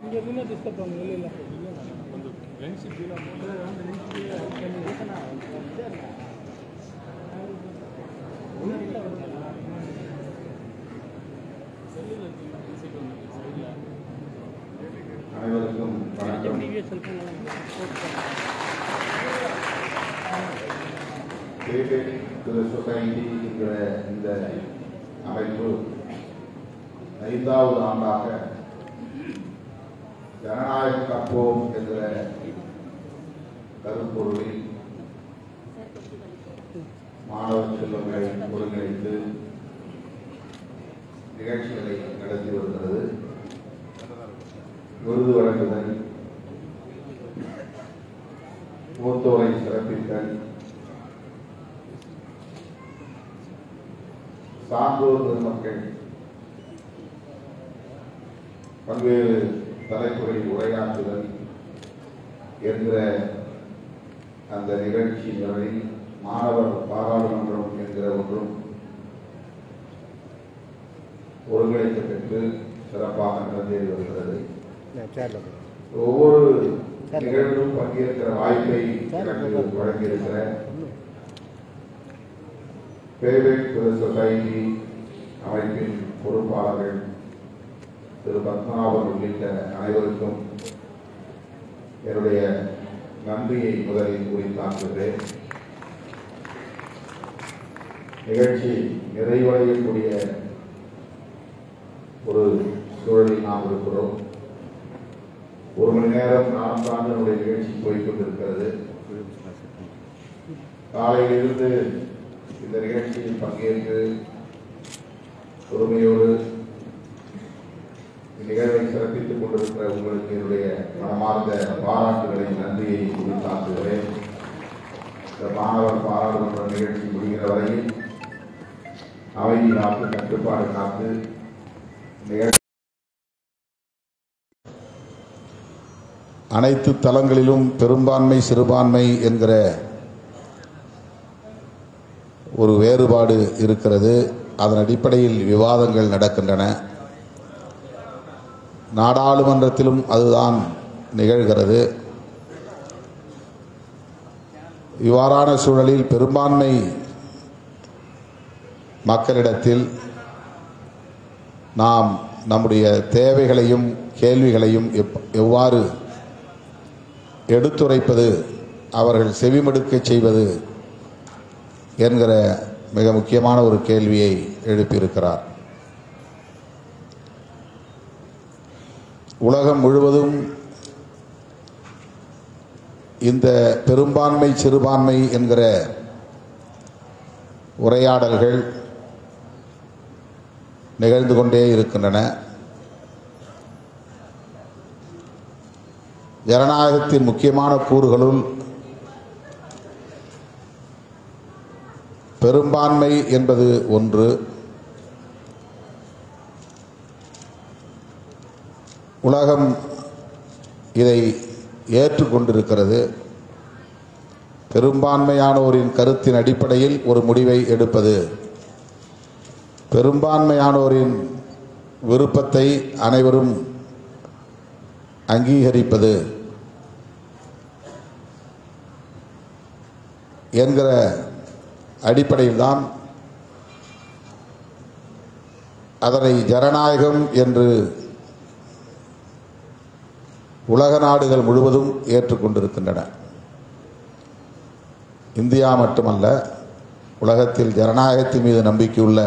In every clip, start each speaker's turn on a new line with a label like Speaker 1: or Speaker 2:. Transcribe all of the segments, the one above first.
Speaker 1: இங்கே என்ன டிஸ்டர்ப் பண்ணுங்க இல்லை
Speaker 2: கொஞ்சம் ஃப்ரெண்ட்ஷிப்
Speaker 3: அனைவருக்கும் வணக்கம். சொசைட்டி என்கிற இந்த அமைப்பு 5வது ஆண்டாக ஜனநாயகம் கற்போம் என்கிற கருப்பொருளில் மாணவ செல்வங்களை ஒருங்கிணைத்து நிகழ்ச்சிகளை நடத்தி வருகிறது. விருது வழங்குதல், மூத்தோரை சிறப்பித்தல், சான்றோர் பெருமக்கள் பல்வேறு தலைப்புறை உரையாற்றுதல் என்கிற அந்த நிகழ்ச்சிகளில் மாணவர் பாராளுமன்றம் என்கிற ஒன்றும் ஒருங்கிணைக்கப்பட்டு சிறப்பாக நடந்தேறி வருகிறது. ஒவ்வொரு நிகழ்வும் பங்கேற்கிற வாய்ப்பை எனக்கு வழங்கியிருக்கிற சொசைட்டி அமைப்பின் பொறுப்பாளர்கள் திரு பத்மநாபன் உள்ளிட்ட அனைவருக்கும் என்னுடைய நன்றியை முதலில் கூறித்தாக்குகிறேன். நிகழ்ச்சி நிறைவடையக்கூடிய ஒரு சூழலில் நாம் இருக்கிறோம். 1 மணி நேரம் நான் என்னுடைய நிகழ்ச்சி போய்கொண்டிருக்கிறது. காலையிலிருந்து இந்த நிகழ்ச்சியில் பங்கேற்று பொறுமையோடு நிகழ்வை சிறப்பித்துக் கொண்டிருக்கிற உங்களுக்கு என்னுடைய மனமார்ந்த பாராட்டுகளை நன்றியை குறித்தாக்குகிறேன். இந்த மாணவர் பாராளுமன்ற நிகழ்ச்சி முடிகிற வரையில் அமைதி காத்து, கட்டுப்பாடு காத்து நிகழ்ச்சி அனைத்து தளங்களிலும் பெரும்பான்மை சிறுபான்மை என்கிற ஒரு வேறுபாடு இருக்கிறது. அதன் அடிப்படையில் விவாதங்கள் நடக்கின்றன. நாடாளுமன்றத்திலும் அதுதான் நிகழ்கிறது. இவ்வாறான சூழலில் பெரும்பான்மை மக்களிடத்தில் நாம் நம்முடைய தேவைகளையும் கேள்விகளையும் எவ்வாறு எடுத்துரைப்பது, அவர்கள் செவிமடுக்க செய்வது என்கிற மிக முக்கியமான ஒரு கேள்வியை எழுப்பியிருக்கிறார். உலகம் முழுவதும் இந்த பெரும்பான்மை சிறுபான்மை என்கிற உரையாடல்கள் நிகழ்ந்து கொண்டே இருக்கின்றன. ஜனநாயகத்தின் முக்கியமான கூறுகளுள் பெரும்பான்மை என்பது ஒன்று. உலகம் இதை ஏற்றுக்கொண்டிருக்கிறது. பெரும்பான்மையானோரின் கருத்தின் அடிப்படையில் ஒரு முடிவை எடுப்பது, பெரும்பான்மையானோரின் விருப்பத்தை அனைவரும் அங்கீகரிப்பது என்கிற அடிப்படையில் தான் அதனை ஜனநாயகம் என்று உலக நாடுகள் முழுவதும் ஏற்றுக்கொண்டிருக்கின்றன. இந்தியா மட்டுமல்ல, உலகத்தில் ஜனநாயகத்தின் மீது நம்பிக்கையுள்ள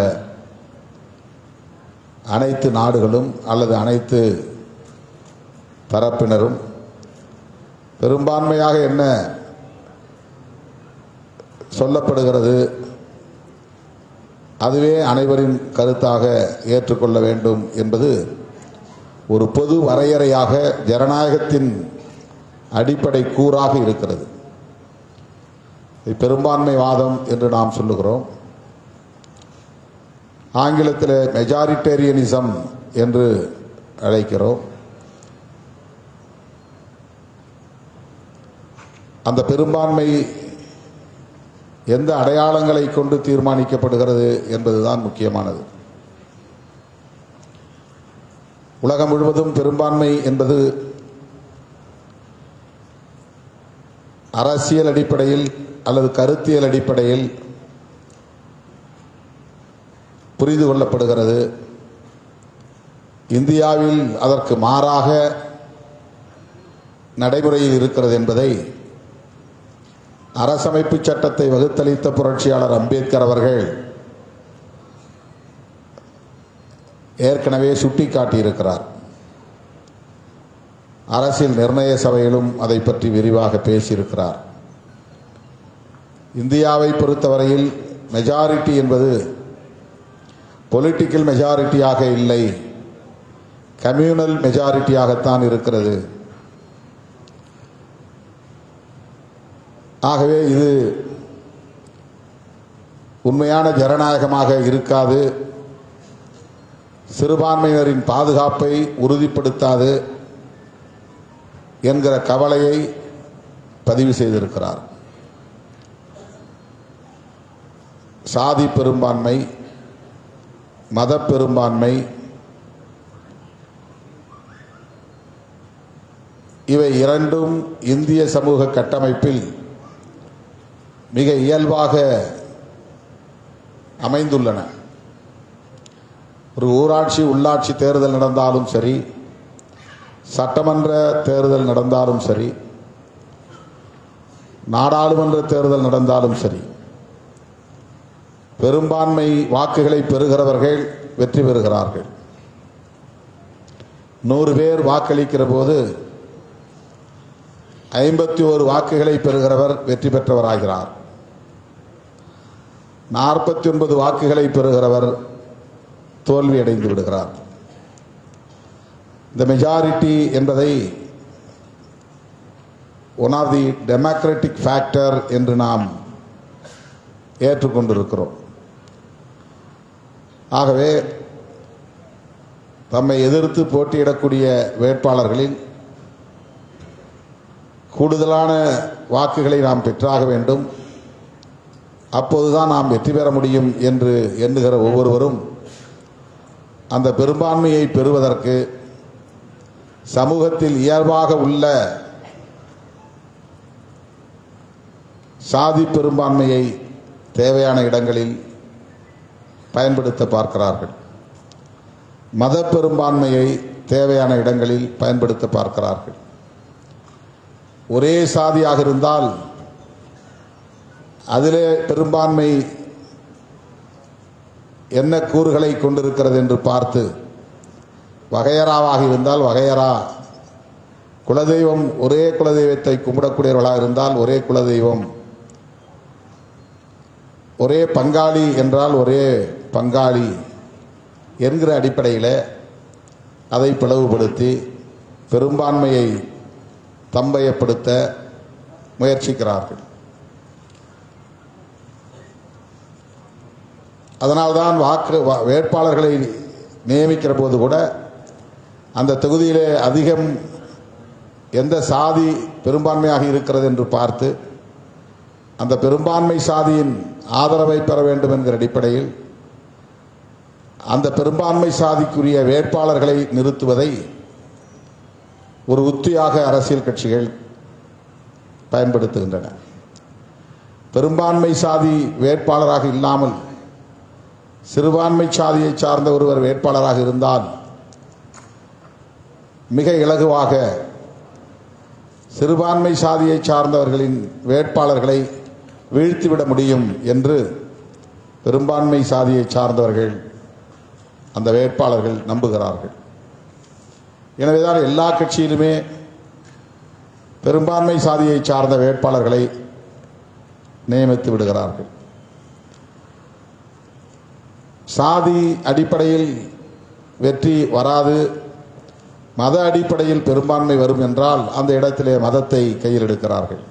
Speaker 3: அனைத்து நாடுகளும் அல்லது அனைத்து தரப்பினரும் பெரும்பான்மையாக என்ன சொல்லப்படுகிறது அதுவே அனைவரின் கருத்தாக ஏற்றுக்கொள்ள வேண்டும் என்பது ஒரு பொது வரையறையாக ஜனநாயகத்தின் அடிப்படை கூறாக இருக்கிறது. பெரும்பான்மைவாதம் என்று நாம் சொல்லுகிறோம். ஆங்கிலத்தில் மெஜாரிட்டேரியனிசம் என்று அழைக்கிறோம். அந்த பெரும்பான்மை எந்த அடையாளங்களை கொண்டு தீர்மானிக்கப்படுகிறது என்பதுதான் முக்கியமானது. உலகம் முழுவதும் பெரும்பான்மை என்பது அரசியல் அடிப்படையில் அல்லது கருத்தியல் அடிப்படையில் புரிந்து கொள்ளப்படுகிறது. இந்தியாவில் அதற்கு மாறாக நடைமுறையில் இருக்கிறது என்பதை அரசமைப்பு சட்டத்தை வகுத்தளித்த புரட்சியாளர் அம்பேத்கர் அவர்கள் ஏற்கனவே சுட்டிக்காட்டியிருக்கிறார். அரசியல் நிர்ணய சபையிலும் அதை பற்றி விரிவாக பேசியிருக்கிறார். இந்தியாவை பொறுத்தவரையில் மெஜாரிட்டி என்பது பொலிட்டிக்கல் மெஜாரிட்டியாக இல்லை, கம்யூனல் மெஜாரிட்டியாகத்தான் இருக்கிறது. ஆகவே இது உண்மையான ஜனநாயகமாக இருக்காது, சிறுபான்மையினரின் பாதுகாப்பை உறுதிப்படுத்தாது என்கிற கவலையை பதிவு செய்திருக்கிறார். சாதி பெரும்பான்மை, மத பெரும்பான்மை இவை இரண்டும் இந்திய சமூக கட்டமைப்பில் மிக இயல்பாக அமைந்துள்ளன. ஒரு ஊராட்சி உள்ளாட்சி தேர்தல் நடந்தாலும் சரி, சட்டமன்ற தேர்தல் நடந்தாலும் சரி, நாடாளுமன்ற தேர்தல் நடந்தாலும் சரி, பெரும்பான்மை வாக்குகளை பெறுகிறவர்கள் வெற்றி பெறுகிறார்கள். 100 பேர் வாக்களிக்கிற போது 51 வாக்குகளை பெறுகிறவர் வெற்றி பெற்றவராகிறார். 49 வாக்குகளை பெறுகிறவர் தோல்வி அடைந்து விடுகிறார். இந்த மெஜாரிட்டி என்பதை one of the democratic factor என்று நாம் ஏற்றுக்கொண்டிருக்கிறோம். ஆகவே தம்மை எதிர்த்து போட்டியிடக்கூடிய வேட்பாளர்களில் கூடுதலான வாக்குகளை நாம் பெற்றாக வேண்டும், அப்போதுதான் நாம் வெற்றி பெற முடியும் என்று எண்ணுகிற ஒவ்வொருவரும் அந்த பெரும்பான்மையை பெறுவதற்கு சமூகத்தில் இயல்பாக உள்ள சாதி பெரும்பான்மையை தேவையான இடங்களில் பயன்படுத்த பார்க்கிறார்கள், மத பெரும்பான்மையை தேவையான இடங்களில் பயன்படுத்த பார்க்கிறார்கள். ஒரே சாதியாக இருந்தால் அதிலே பெரும்பான்மை என்ன கூறுகளை கொண்டிருக்கிறது என்று பார்த்து, வகையறாவாக இருந்தால் வகையறா, குலதெய்வம் ஒரே குலதெய்வத்தை கும்பிடக்கூடியவர்களாக இருந்தால் ஒரே குலதெய்வம், ஒரே பங்காளி என்றால் ஒரே பங்காளி என்கிற அடிப்படையில் அதை பிளவுபடுத்தி பெரும்பான்மையை தம்பயப்படுத்த முயற்சிக்கிறார்கள். அதனால்தான் வேட்பாளர்களை நியமிக்கிற போது கூட அந்த தொகுதியிலே அதிகம் எந்த சாதி பெரும்பான்மையாக இருக்கிறது என்று பார்த்து அந்த பெரும்பான்மை சாதியின் ஆதரவை பெற வேண்டும் என்கிற அடிப்படையில் அந்த பெரும்பான்மை சாதிக்குரிய வேட்பாளர்களை நிறுத்துவதை ஒரு உத்தியாக அரசியல் கட்சிகள் பயன்படுத்துகின்றன. பெரும்பான்மை சாதி வேட்பாளராக இல்லாமல் சிறுபான்மை சாதியை சார்ந்த ஒருவர் வேட்பாளராக இருந்தால் மிக இலகுவாக சிறுபான்மை சாதியை சார்ந்தவர்களின் வேட்பாளர்களை வீழ்த்திவிட முடியும் என்று பெரும்பான்மை சாதியை சார்ந்தவர்கள் அந்த வேட்பாளர்கள் நம்புகிறார்கள். எனவேதான் எல்லா கட்சியிலுமே பெரும்பான்மை சாதியை சார்ந்த வேட்பாளர்களை நியமித்து விடுகிறார்கள். சாதி அடிப்படையில் வெற்றி வராது, மத அடிப்படையில் பெரும்பான்மை வரும் என்றால் அந்த இடத்திலே மதத்தை கையில் எடுக்கிறார்கள்.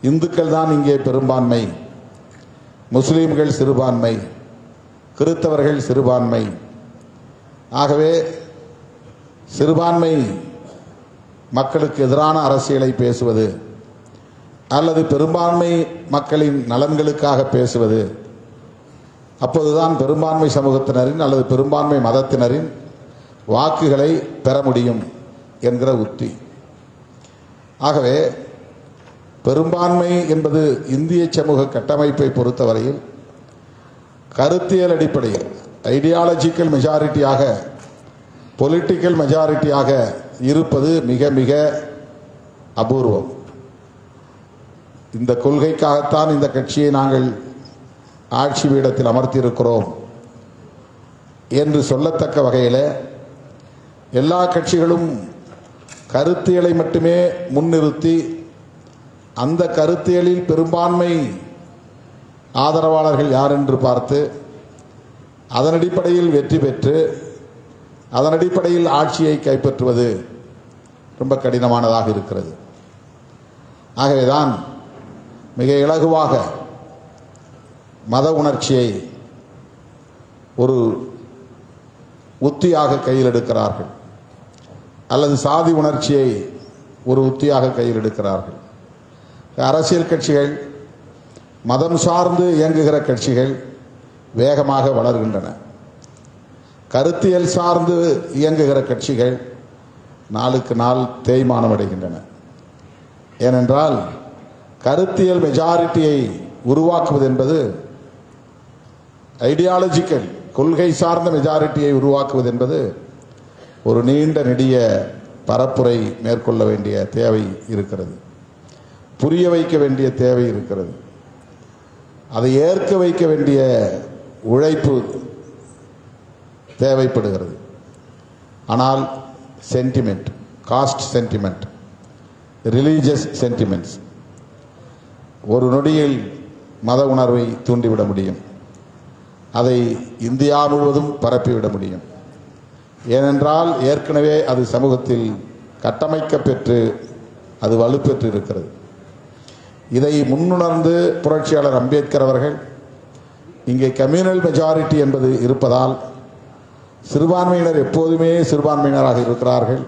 Speaker 3: இந்துக்கள் தான் இங்கே பெரும்பான்மை, முஸ்லீம்கள் சிறுபான்மை, கிறித்தவர்கள் சிறுபான்மை. ஆகவே சிறுபான்மை மக்களுக்கு எதிரான அரசியலை பேசுவது அல்லது பெரும்பான்மை மக்களின் நலன்களுக்காக பேசுவது, அப்போதுதான் பெரும்பான்மை சமூகத்தினரின் அல்லது பெரும்பான்மை மதத்தினரின் வாக்குகளை பெற முடியும் என்கிற உத்தி. ஆகவே பெரும்பான்மை என்பது இந்திய சமூக கட்டமைப்பை பொறுத்தவரையில் கருத்தியல் அடிப்படையில் ஐடியாலஜிக்கல் மெஜாரிட்டியாக, பொலிட்டிக்கல் மெஜாரிட்டியாக இருப்பது மிக மிக அபூர்வம். இந்த கொள்கைக்காகத்தான் இந்த கட்சியை நாங்கள் ஆட்சி பீடத்தில் அமர்த்தியிருக்கிறோம் என்று சொல்லத்தக்க வகையில் எல்லா கட்சிகளும் கருத்தியலை மட்டுமே முன்னிறுத்தி அந்த கருத்தியலில் பெரும்பான்மை ஆதரவாளர்கள் யார் என்று பார்த்து அதன் அடிப்படையில் வெற்றி பெற்று அதன் அடிப்படையில் ஆட்சியை கைப்பற்றுவது ரொம்ப கடினமானதாக இருக்கிறது. ஆகவேதான் மிக இலகுவாக மத உணர்ச்சியை ஒரு உத்தியாக கையில் எடுக்கிறார்கள், அல்லது சாதி உணர்ச்சியை ஒரு உத்தியாக கையில் எடுக்கிறார்கள். அரசியல் கட்சிகள், மதம் சார்ந்து இயங்குகிற கட்சிகள் வேகமாக வளர்கின்றன. கருத்தியல் சார்ந்து இயங்குகிற கட்சிகள் நாளுக்கு நாள் தேய்மானம் அடைகின்றன. ஏனென்றால் கருத்தியல் மெஜாரிட்டியை உருவாக்குவது என்பது, ஐடியாலஜிக்கல் கொள்கை சார்ந்த மெஜாரிட்டியை உருவாக்குவது என்பது ஒரு நீண்ட நெடிய பரப்புரை மேற்கொள்ள வேண்டிய தேவை இருக்கிறது, புரிய வைக்க வேண்டிய தேவை இருக்கிறது, அதை ஏற்க வைக்க வேண்டிய உழைப்பு தேவைப்படுகிறது. ஆனால் sentiment, cost sentiment, religious sentiments ஒரு நொடியில் மத உணர்வை தூண்டிவிட முடியும், அதை இந்தியா முழுவதும் பரப்பிவிட முடியும். ஏனென்றால் ஏற்கனவே அது சமூகத்தில் கட்டமைக்க பெற்று அது வலுப்பெற்று இருக்கிறது. இதை முன்னுணர்ந்து புரட்சியாளர் அம்பேத்கர் அவர்கள் இங்கே கம்யூனல் மெஜாரிட்டி என்பது இருப்பதால் சிறுபான்மையினர் எப்போதுமே சிறுபான்மையினராக இருக்கிறார்கள்,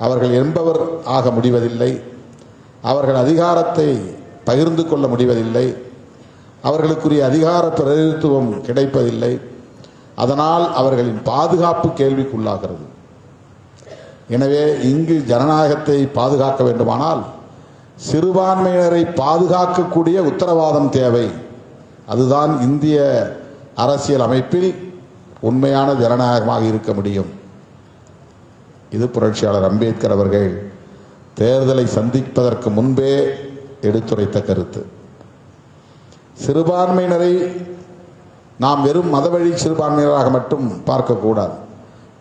Speaker 3: அவர்கள் என்பவர் ஆக முடிவதில்லை, அவர்கள் அதிகாரத்தை பகிர்ந்து கொள்ள முடிவதில்லை, அவர்களுக்குரிய அதிகார பிரதிநிதித்துவம் கிடைப்பதில்லை, அதனால் அவர்களின் பாதுகாப்பு கேள்விக்குள்ளாகிறது. எனவே இங்கு ஜனநாயகத்தை பாதுகாக்க வேண்டுமானால் சிறுபான்மையினரை பாதுகாக்கக்கூடிய உத்தரவாதம் தேவை. அதுதான் இந்திய அரசியல் அமைப்பில் உண்மையான ஜனநாயகமாக இருக்க முடியும். இது புரட்சியாளர் அம்பேத்கர் அவர்கள் தேர்தலை சந்திப்பதற்கு முன்பே எடுத்துரைத்த கருத்து. சிறுபான்மையினரை நாம் வெறும் மதவழி சிறுபான்மையினராக மட்டும் பார்க்கக்கூடாது,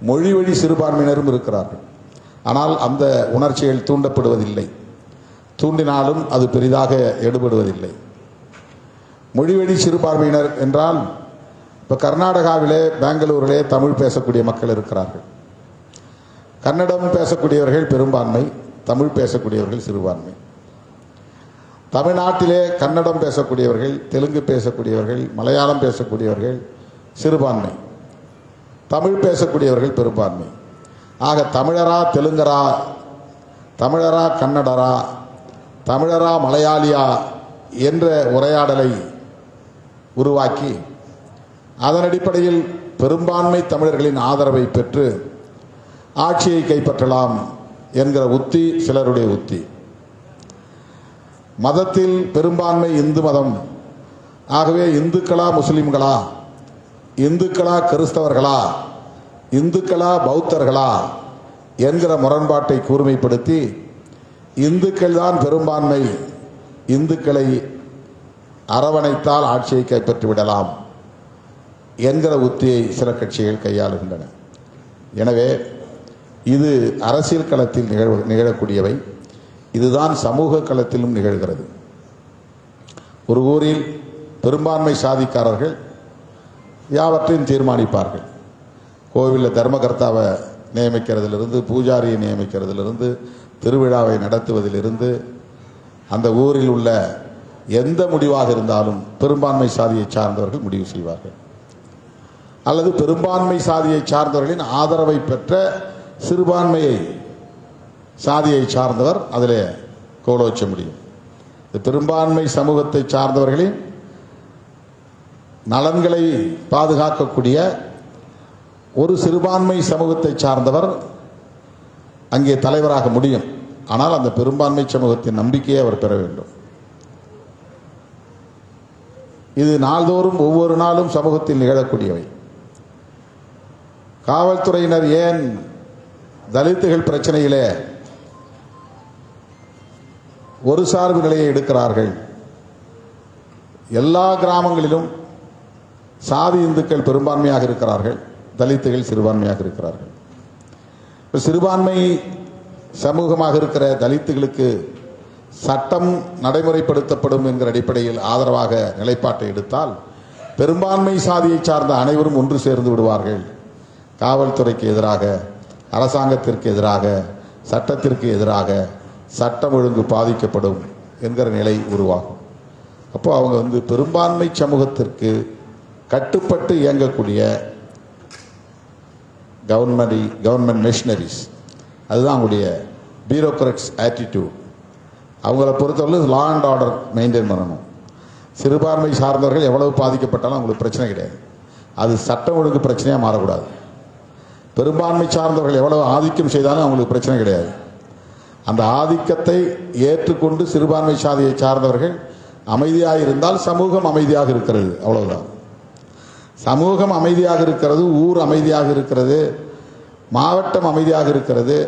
Speaker 3: மொழி வழி சிறுபான்மையினரும் இருக்கிறார்கள். ஆனால் அந்த உணர்ச்சிகள் தூண்டப்படுவதில்லை, தூண்டினாலும் அது பெரிதாக எடுபடுவதில்லை. மொழிவழி சிறுபான்மையினர் என்றால் இப்போ கர்நாடகாவிலே, பெங்களூரிலே தமிழ் பேசக்கூடிய மக்கள் இருக்கிறார்கள். கன்னடம் பேசக்கூடியவர்கள் பெரும்பான்மை, தமிழ் பேசக்கூடியவர்கள் சிறுபான்மை. தமிழ்நாட்டிலே கன்னடம் பேசக்கூடியவர்கள், தெலுங்கு பேசக்கூடியவர்கள், மலையாளம் பேசக்கூடியவர்கள் சிறுபான்மை, தமிழ் பேசக்கூடியவர்கள் பெரும்பான்மை. ஆக தமிழரா தெலுங்கரா, தமிழரா கன்னடரா, தமிழரா மலையாளியா என்ற உரையாடலை உருவாக்கி அதன் அடிப்படையில் பெரும்பான்மை தமிழர்களின் ஆதரவை பெற்று ஆட்சியை கைப்பற்றலாம் என்கிற உத்தி சிலருடைய உத்தி. மதத்தில் பெரும்பான்மை இந்து மதம், ஆகவே இந்துக்களா முஸ்லிம்களா, இந்துக்களா கிறிஸ்தவர்களா, இந்துக்களா பௌத்தர்களா என்கிற முரண்பாட்டை கூர்மைப்படுத்தி இந்துக்கள் தான் பெரும்பான்மை, இந்துக்களை அரவணைத்தால் ஆட்சியை கைப்பற்றி விடலாம் என்கிற உத்தியை சில கட்சிகள் கையாளுகின்றன. எனவே இது அரசியல் களத்தில் நிகழக்கூடியவை, இதுதான் சமூக களத்திலும் நிகழ்கிறது. ஒரு ஊரில் பெரும்பான்மை சாதிக்காரர்கள் யாவற்றையும் தீர்மானிப்பார்கள். கோவிலில் தர்மகர்த்தாவை நியமிக்கிறதிலிருந்து, பூஜாரியை நியமிக்கிறதிலிருந்து, திருவிழாவை நடத்துவதிலிருந்து, அந்த ஊரில் உள்ள எந்த முடிவாக இருந்தாலும் பெரும்பான்மை சாதியை சார்ந்தவர்கள் முடிவு செய்வார்கள். அல்லது பெரும்பான்மை சாதியை சார்ந்தவர்களின் ஆதரவை பெற்ற சிறுபான்மையை சாதியை சார்ந்தவர் அதில் கோலோச்ச முடியும். பெரும்பான்மை சமூகத்தை சார்ந்தவர்களின் நலன்களை பாதுகாக்கக்கூடிய ஒரு சிறுபான்மை சமூகத்தை சார்ந்தவர் அங்கே தலைவராக முடியும். ஆனால் அந்த பெரும்பான்மை சமூகத்தின் நம்பிக்கையை அவர் பெற வேண்டும். இது நாள்தோறும் ஒவ்வொரு நாளும் சமூகத்தில் நிகழக்கூடியவை. காவல்துறையினர் ஏன் தலித்துகள் பிரச்சனையிலே ஒரு சார்பு நிலையை எடுக்கிறார்கள்? எல்லா கிராமங்களிலும் சாதி இந்துக்கள் பெரும்பான்மையாக இருக்கிறார்கள், தலித்துகள் சிறுபான்மையாக இருக்கிறார்கள். சிறுபான்மை சமூகமாக இருக்கிற தலித்துகளுக்கு சட்டம் நடைமுறைப்படுத்தப்படும் என்கிற அடிப்படையில் ஆதரவாக நிலைப்பாட்டை எடுத்தால் பெரும்பான்மை சாதியை சார்ந்த அனைவரும் ஒன்று சேர்ந்து விடுவார்கள். காவல்துறைக்கு எதிராக, அரசாங்கத்திற்கு எதிராக, சட்டத்திற்கு எதிராக சட்டம் ஒழுங்கு பாதிக்கப்படும் என்கிற நிலை உருவாகும். அப்போ அவங்க பெரும்பான்மை சமூகத்திற்கு கட்டுப்பட்டு இயங்கக்கூடிய கவர்மெண்ட் மிஷனரிஸ், அதுதான் அவங்களுடைய பியூரோக்ராட்ஸ் ஆட்டிடியூட். அவங்கள பொறுத்தவரை லா அண்ட் ஆர்டர் மெயின்டைன் பண்ணணும். சிறுபான்மை சார்ந்தவர்கள் எவ்வளவு பாதிக்கப்பட்டாலும் அவங்களுக்கு பிரச்சனை கிடையாது, அது சட்டம் ஒழுங்கு பிரச்சனையாக மாறக்கூடாது. பெரும்பான்மை சார்ந்தவர்கள் எவ்வளவு ஆதிக்கம் செய்தாலும் அவங்களுக்கு பிரச்சனை கிடையாது. அந்த ஆதிக்கத்தை ஏற்றுக்கொண்டு சிறுபான்மை சாதியை சார்ந்தவர்கள் அமைதியாக இருந்தால் சமூகம் அமைதியாக இருக்கிறது, அவ்வளவுதான். சமூகம் அமைதியாக இருக்கிறது, ஊர் அமைதியாக இருக்கிறது, மாவட்டம் அமைதியாக இருக்கிறது.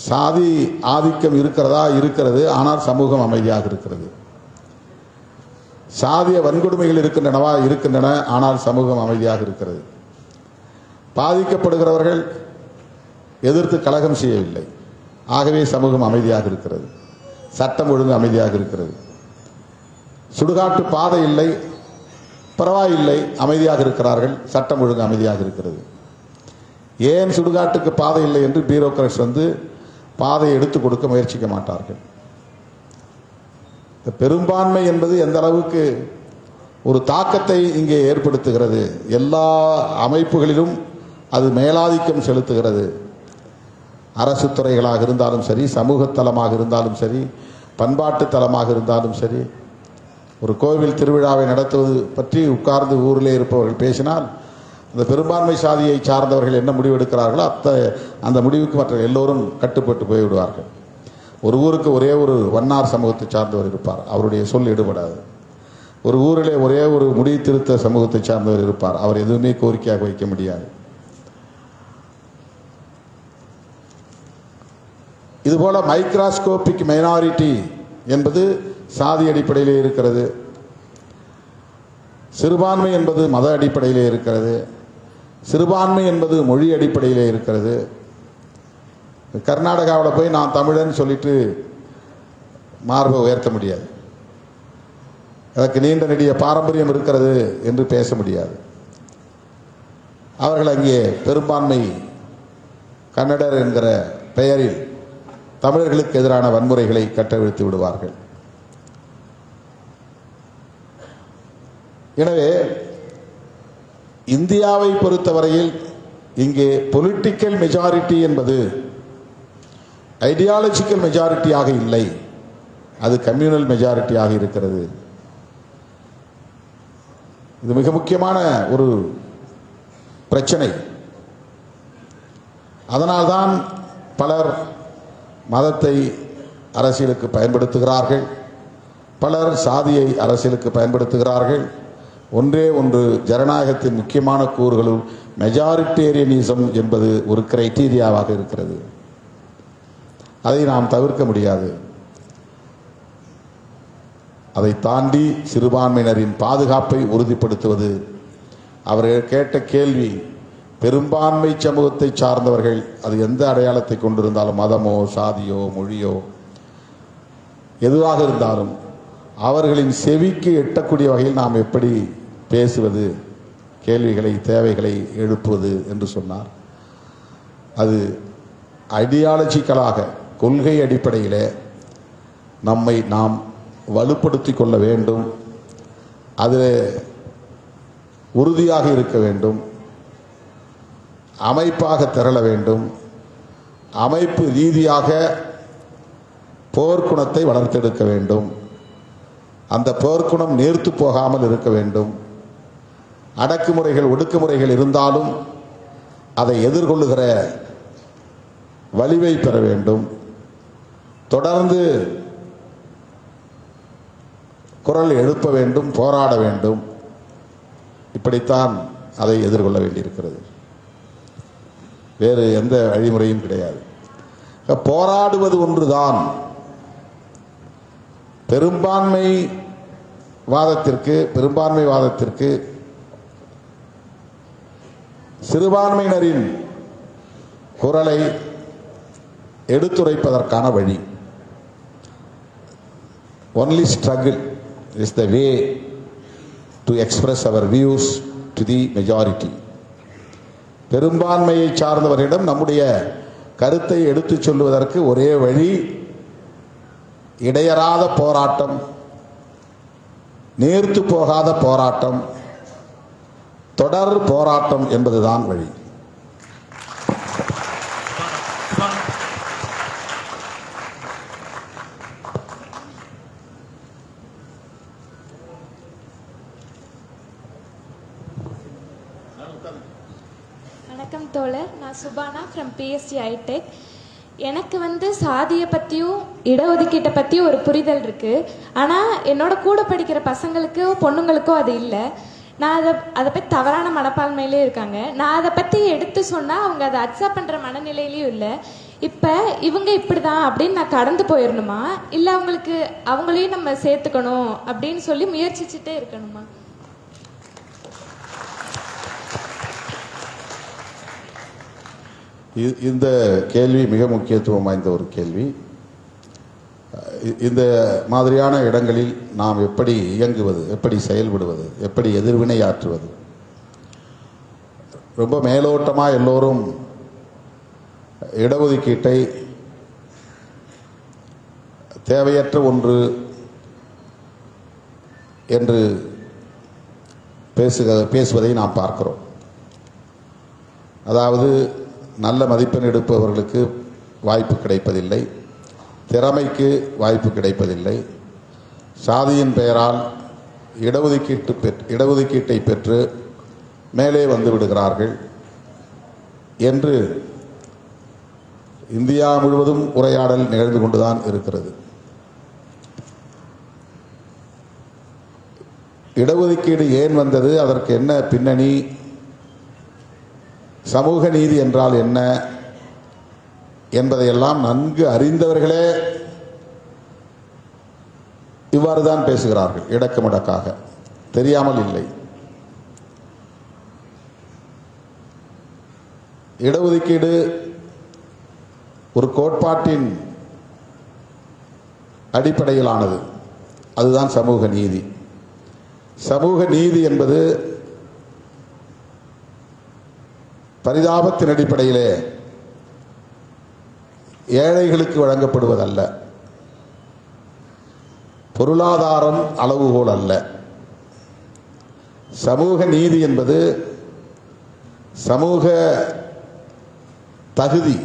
Speaker 3: சாதி ஆதிக்கம் இருக்கிறது, ஆனால் சமூகம் அமைதியாக இருக்கிறது. சாதிய வன்கொடுமைகள் இருக்கின்றன, ஆனால் சமூகம் அமைதியாக இருக்கிறது. பாதிக்கப்படுகிறவர்கள் எதிர்த்து கலகம் செய்யவில்லை, ஆகவே சமூகம் அமைதியாக இருக்கிறது. சட்டம் ஒழுங்கு அமைதியாக இருக்கிறது. சுடுகாட்டு பாதை இல்லை, பரவாயில்லை, அமைதியாக இருக்கிறார்கள், சட்டம் ஒழுங்கு அமைதியாக இருக்கிறது. ஏன் சுடுகாட்டுக்கு பாதை இல்லை என்று பியூரோக்ராட்ஸ் பாதையை எடுத்துக் கொடுக்க முயற்சிக்க மாட்டார்கள். பெரும்பான்மை என்பது எந்த அளவுக்கு ஒரு தாக்கத்தை இங்கே ஏற்படுத்துகிறது, எல்லா அமைப்புகளிலும் அது மேலாதிக்கம் செலுத்துகிறது. அரசு துறைகளாக இருந்தாலும் சரி, சமூக தளமாக இருந்தாலும் சரி, பண்பாட்டு தளமாக இருந்தாலும் சரி. ஒரு கோவில் திருவிழாவை நடத்துவது பற்றி உட்கார்ந்து ஊரிலே இருப்பவர்கள் பேசினால் அந்த பெரும்பான்மை சாதியை சார்ந்தவர்கள் என்ன முடிவு எடுக்கிறார்களோ அந்த முடிவுக்கு மற்ற எல்லோரும் கட்டுப்பட்டு போய்விடுவார்கள். ஒரு ஊருக்கு ஒரே ஒரு வண்ணார் சமூகத்தை சார்ந்தவர் இருப்பார், அவருடைய சொல் ஈடுபடாது. ஒரு ஊரிலே ஒரே ஒரு முடிவு திருத்த சமூகத்தை சார்ந்தவர் இருப்பார், அவர் எதுவுமே கோரிக்கையாக வைக்க முடியாது. இதுபோல மைக்ராஸ்கோபிக் மைனாரிட்டி என்பது சாதி அடிப்படையிலே இருக்கிறது. சிறுபான்மை என்பது மத அடிப்படையிலே இருக்கிறது. சிறுபான்மை என்பது மொழி அடிப்படையிலே இருக்கிறது. கர்நாடகாவில் போய் நான் தமிழன் சொல்லிட்டு மார்பை உயர்த்த முடியாது, எனக்கு நீண்ட நெடிய பாரம்பரியம் இருக்கிறது என்று பேச முடியாது. அவர்கள் அங்கே பெரும்பான்மை கன்னடர் என்கிற பெயரில் தமிழர்களுக்கு எதிரான வன்முறைகளை கட்டவிழ்த்து விடுவார்கள். எனவே இந்தியாவை பொறுத்தவரையில் இங்கே பொலிட்டிக்கல் மெஜாரிட்டி என்பது ஐடியாலஜிக்கல் மெஜாரிட்டியாக இல்லை, அது கம்யூனல் மெஜாரிட்டியாக இருக்கிறது. இது மிக முக்கியமான ஒரு பிரச்சனை. அதனால்தான் பலர் மதத்தை அரசியலுக்கு பயன்படுத்துகிறார்கள், பலர் சாதியை அரசியலுக்கு பயன்படுத்துகிறார்கள். ஒன்றே ஒன்று, ஜனநாயகத்தின் முக்கியமான கூறுகளுள் மெஜாரிட்டேரியனிசம் என்பது ஒரு கிரைட்டீரியாவாக இருக்கிறது. அதை நாம் தவிர்க்க முடியாது. அதை தாண்டி சிறுபான்மையினரின் பாதுகாப்பை உறுதிப்படுத்துவது. அவர்கள் கேட்ட கேள்வி, பெரும்பான்மை சமூகத்தை சார்ந்தவர்கள் அது எந்த அடையாளத்தை கொண்டிருந்தாலும், மதமோ சாதியோ மொழியோ எதுவாக இருந்தாலும், அவர்களின் செவிக்கு எட்டக்கூடிய வகையில் நாம் எப்படி பேசுவது, கேள்விகளை தேவைகளை எழுப்புவது என்று சொன்னார். அது ஐடியாலஜிக்கலாக கொள்கை அடிப்படையில் நம்மை நாம் வலுப்படுத்தி கொள்ள வேண்டும், அதில் உறுதியாக இருக்க வேண்டும், அமைப்பாக திரள வேண்டும், அமைப்பு ரீதியாக போர்க்குணத்தை வளர்த்தெடுக்க வேண்டும், அந்த போர்க்குணம் நேர்த்து போகாமல் இருக்க வேண்டும். அடக்குமுறைகள் ஒடுக்குமுறைகள் இருந்தாலும் அதை எதிர்கொள்ளுகிற வலிவை பெற வேண்டும். தொடர்ந்து குரல் எழுப்ப வேண்டும், போராட வேண்டும். இப்படித்தான் அதை எதிர்கொள்ள வேண்டியிருக்கிறது. வேறு எந்த வழிமுறையும் கிடையாது. போராடுவது ஒன்றுதான். பெரும்பான்மை வாதத்திற்கு சிறுபான்மையினரின் குரலை எடுத்துரைப்பதற்கான வழி. Only struggle is the way to express our views to the majority. பெரும்பான்மையை சார்ந்தவரிடம் நம்முடைய கருத்தை எடுத்துச் சொல்வதற்கு ஒரே வழி இடையறாத போராட்டம், நீர்த்து போகாத போராட்டம், தொடர் போராட்டம் என்பதுதான் வழி.
Speaker 1: வணக்கம் தோழர், நான் சுபானா ஃப்ரம் பிஎஸ்டி ஐடெக். எனக்கு சாதியை பற்றியும் இடஒதுக்கீட்டை பற்றியும் ஒரு புரிதல் இருக்குது. ஆனால் என்னோட கூட படிக்கிற பசங்களுக்கோ பொண்ணுங்களுக்கோ அது இல்லை. நான் அதை பற்றி தவறான மனப்பான்மையிலே இருக்காங்க. நான் அதை பற்றி எடுத்து சொன்னால் அவங்க அதை அக்செப்ட் பண்ணுற மனநிலையிலையும் இல்லை. இப்போ இவங்க இப்படி தான் அப்படின்னு நான் கடந்து போயிடணுமா, இல்லை அவங்களையும் நம்ம சேர்த்துக்கணும் அப்படின்னு சொல்லி முயற்சிச்சுட்டே இருக்கணுமா?
Speaker 3: இந்த கேள்வி மிக முக்கியத்துவம் வாய்ந்த ஒரு கேள்வி. இந்த மாதிரியான இடங்களில் நாம் எப்படி இயங்குவது, எப்படி செயல்படுவது, எப்படி எதிர்வினையாற்றுவது? ரொம்ப மேலோட்டமாக எல்லோரும் இடஒதுக்கீட்டை தேவையற்ற ஒன்று என்று பேசுவதை நாம் பார்க்கிறோம். அதாவது நல்ல மதிப்பெண் எடுப்பவர்களுக்கு வாய்ப்பு கிடைப்பதில்லை, திறமைக்கு வாய்ப்பு கிடைப்பதில்லை, சாதியின் பெயரால் இடஒதுக்கீட்டை பெற்று மேலே வந்து விடுகிறார்கள் என்று இந்தியா முழுவதும் உரையாடல் நிகழ்ந்து கொண்டுதான் இருக்கிறது. இடஒதுக்கீடு ஏன் வந்தது, அதற்கு என்ன பின்னணி, சமூக நீதி என்றால் என்ன என்பதையெல்லாம் நன்கு அறிந்தவர்களே இவ்வாறு தான் பேசுகிறார்கள். இடக்கமடக்காக, தெரியாமல் இல்லை. இடஒதுக்கீடு ஒரு கோட்பாட்டின் அடிப்படையிலானது. அதுதான் சமூக நீதி. சமூக நீதி என்பது பரிதாபத்தின் அடிப்படையிலே ஏழைகளுக்கு வழங்கப்படுவதல்ல, பொருளாதாரம் அளவுகோல் அல்ல. சமூக நீதி என்பது சமூக தகுதி,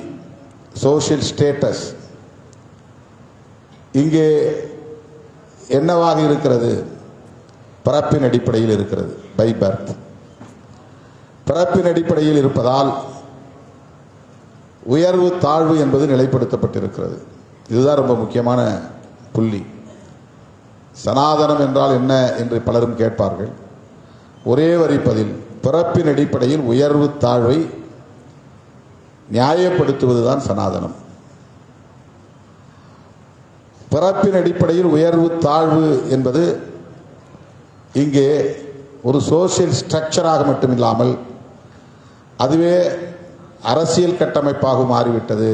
Speaker 3: சோஷியல் ஸ்டேட்டஸ். இங்கே என்னவாக இருக்கிறது? பிறப்பின் அடிப்படையில் இருக்கிறது, பை பர்த். பிறப்பின் அடிப்படையில் இருப்பதால் உயர்வு தாழ்வு என்பது நிலைப்படுத்தப்பட்டிருக்கிறது. இதுதான் ரொம்ப முக்கியமான புள்ளி. சனாதனம் என்றால் என்ன என்று பலரும் கேட்பார்கள். ஒரே வரி பதில், பிறப்பின் அடிப்படையில் உயர்வு தாழ்வை நியாயப்படுத்துவதுதான் சனாதனம். பிறப்பின் அடிப்படையில் உயர்வு தாழ்வு என்பது இங்கே ஒரு சோசியல் ஸ்ட்ரக்சராக மட்டுமில்லாமல் அதுவே அரசியல் கட்டமைப்பாகவும் மாறிவிட்டது,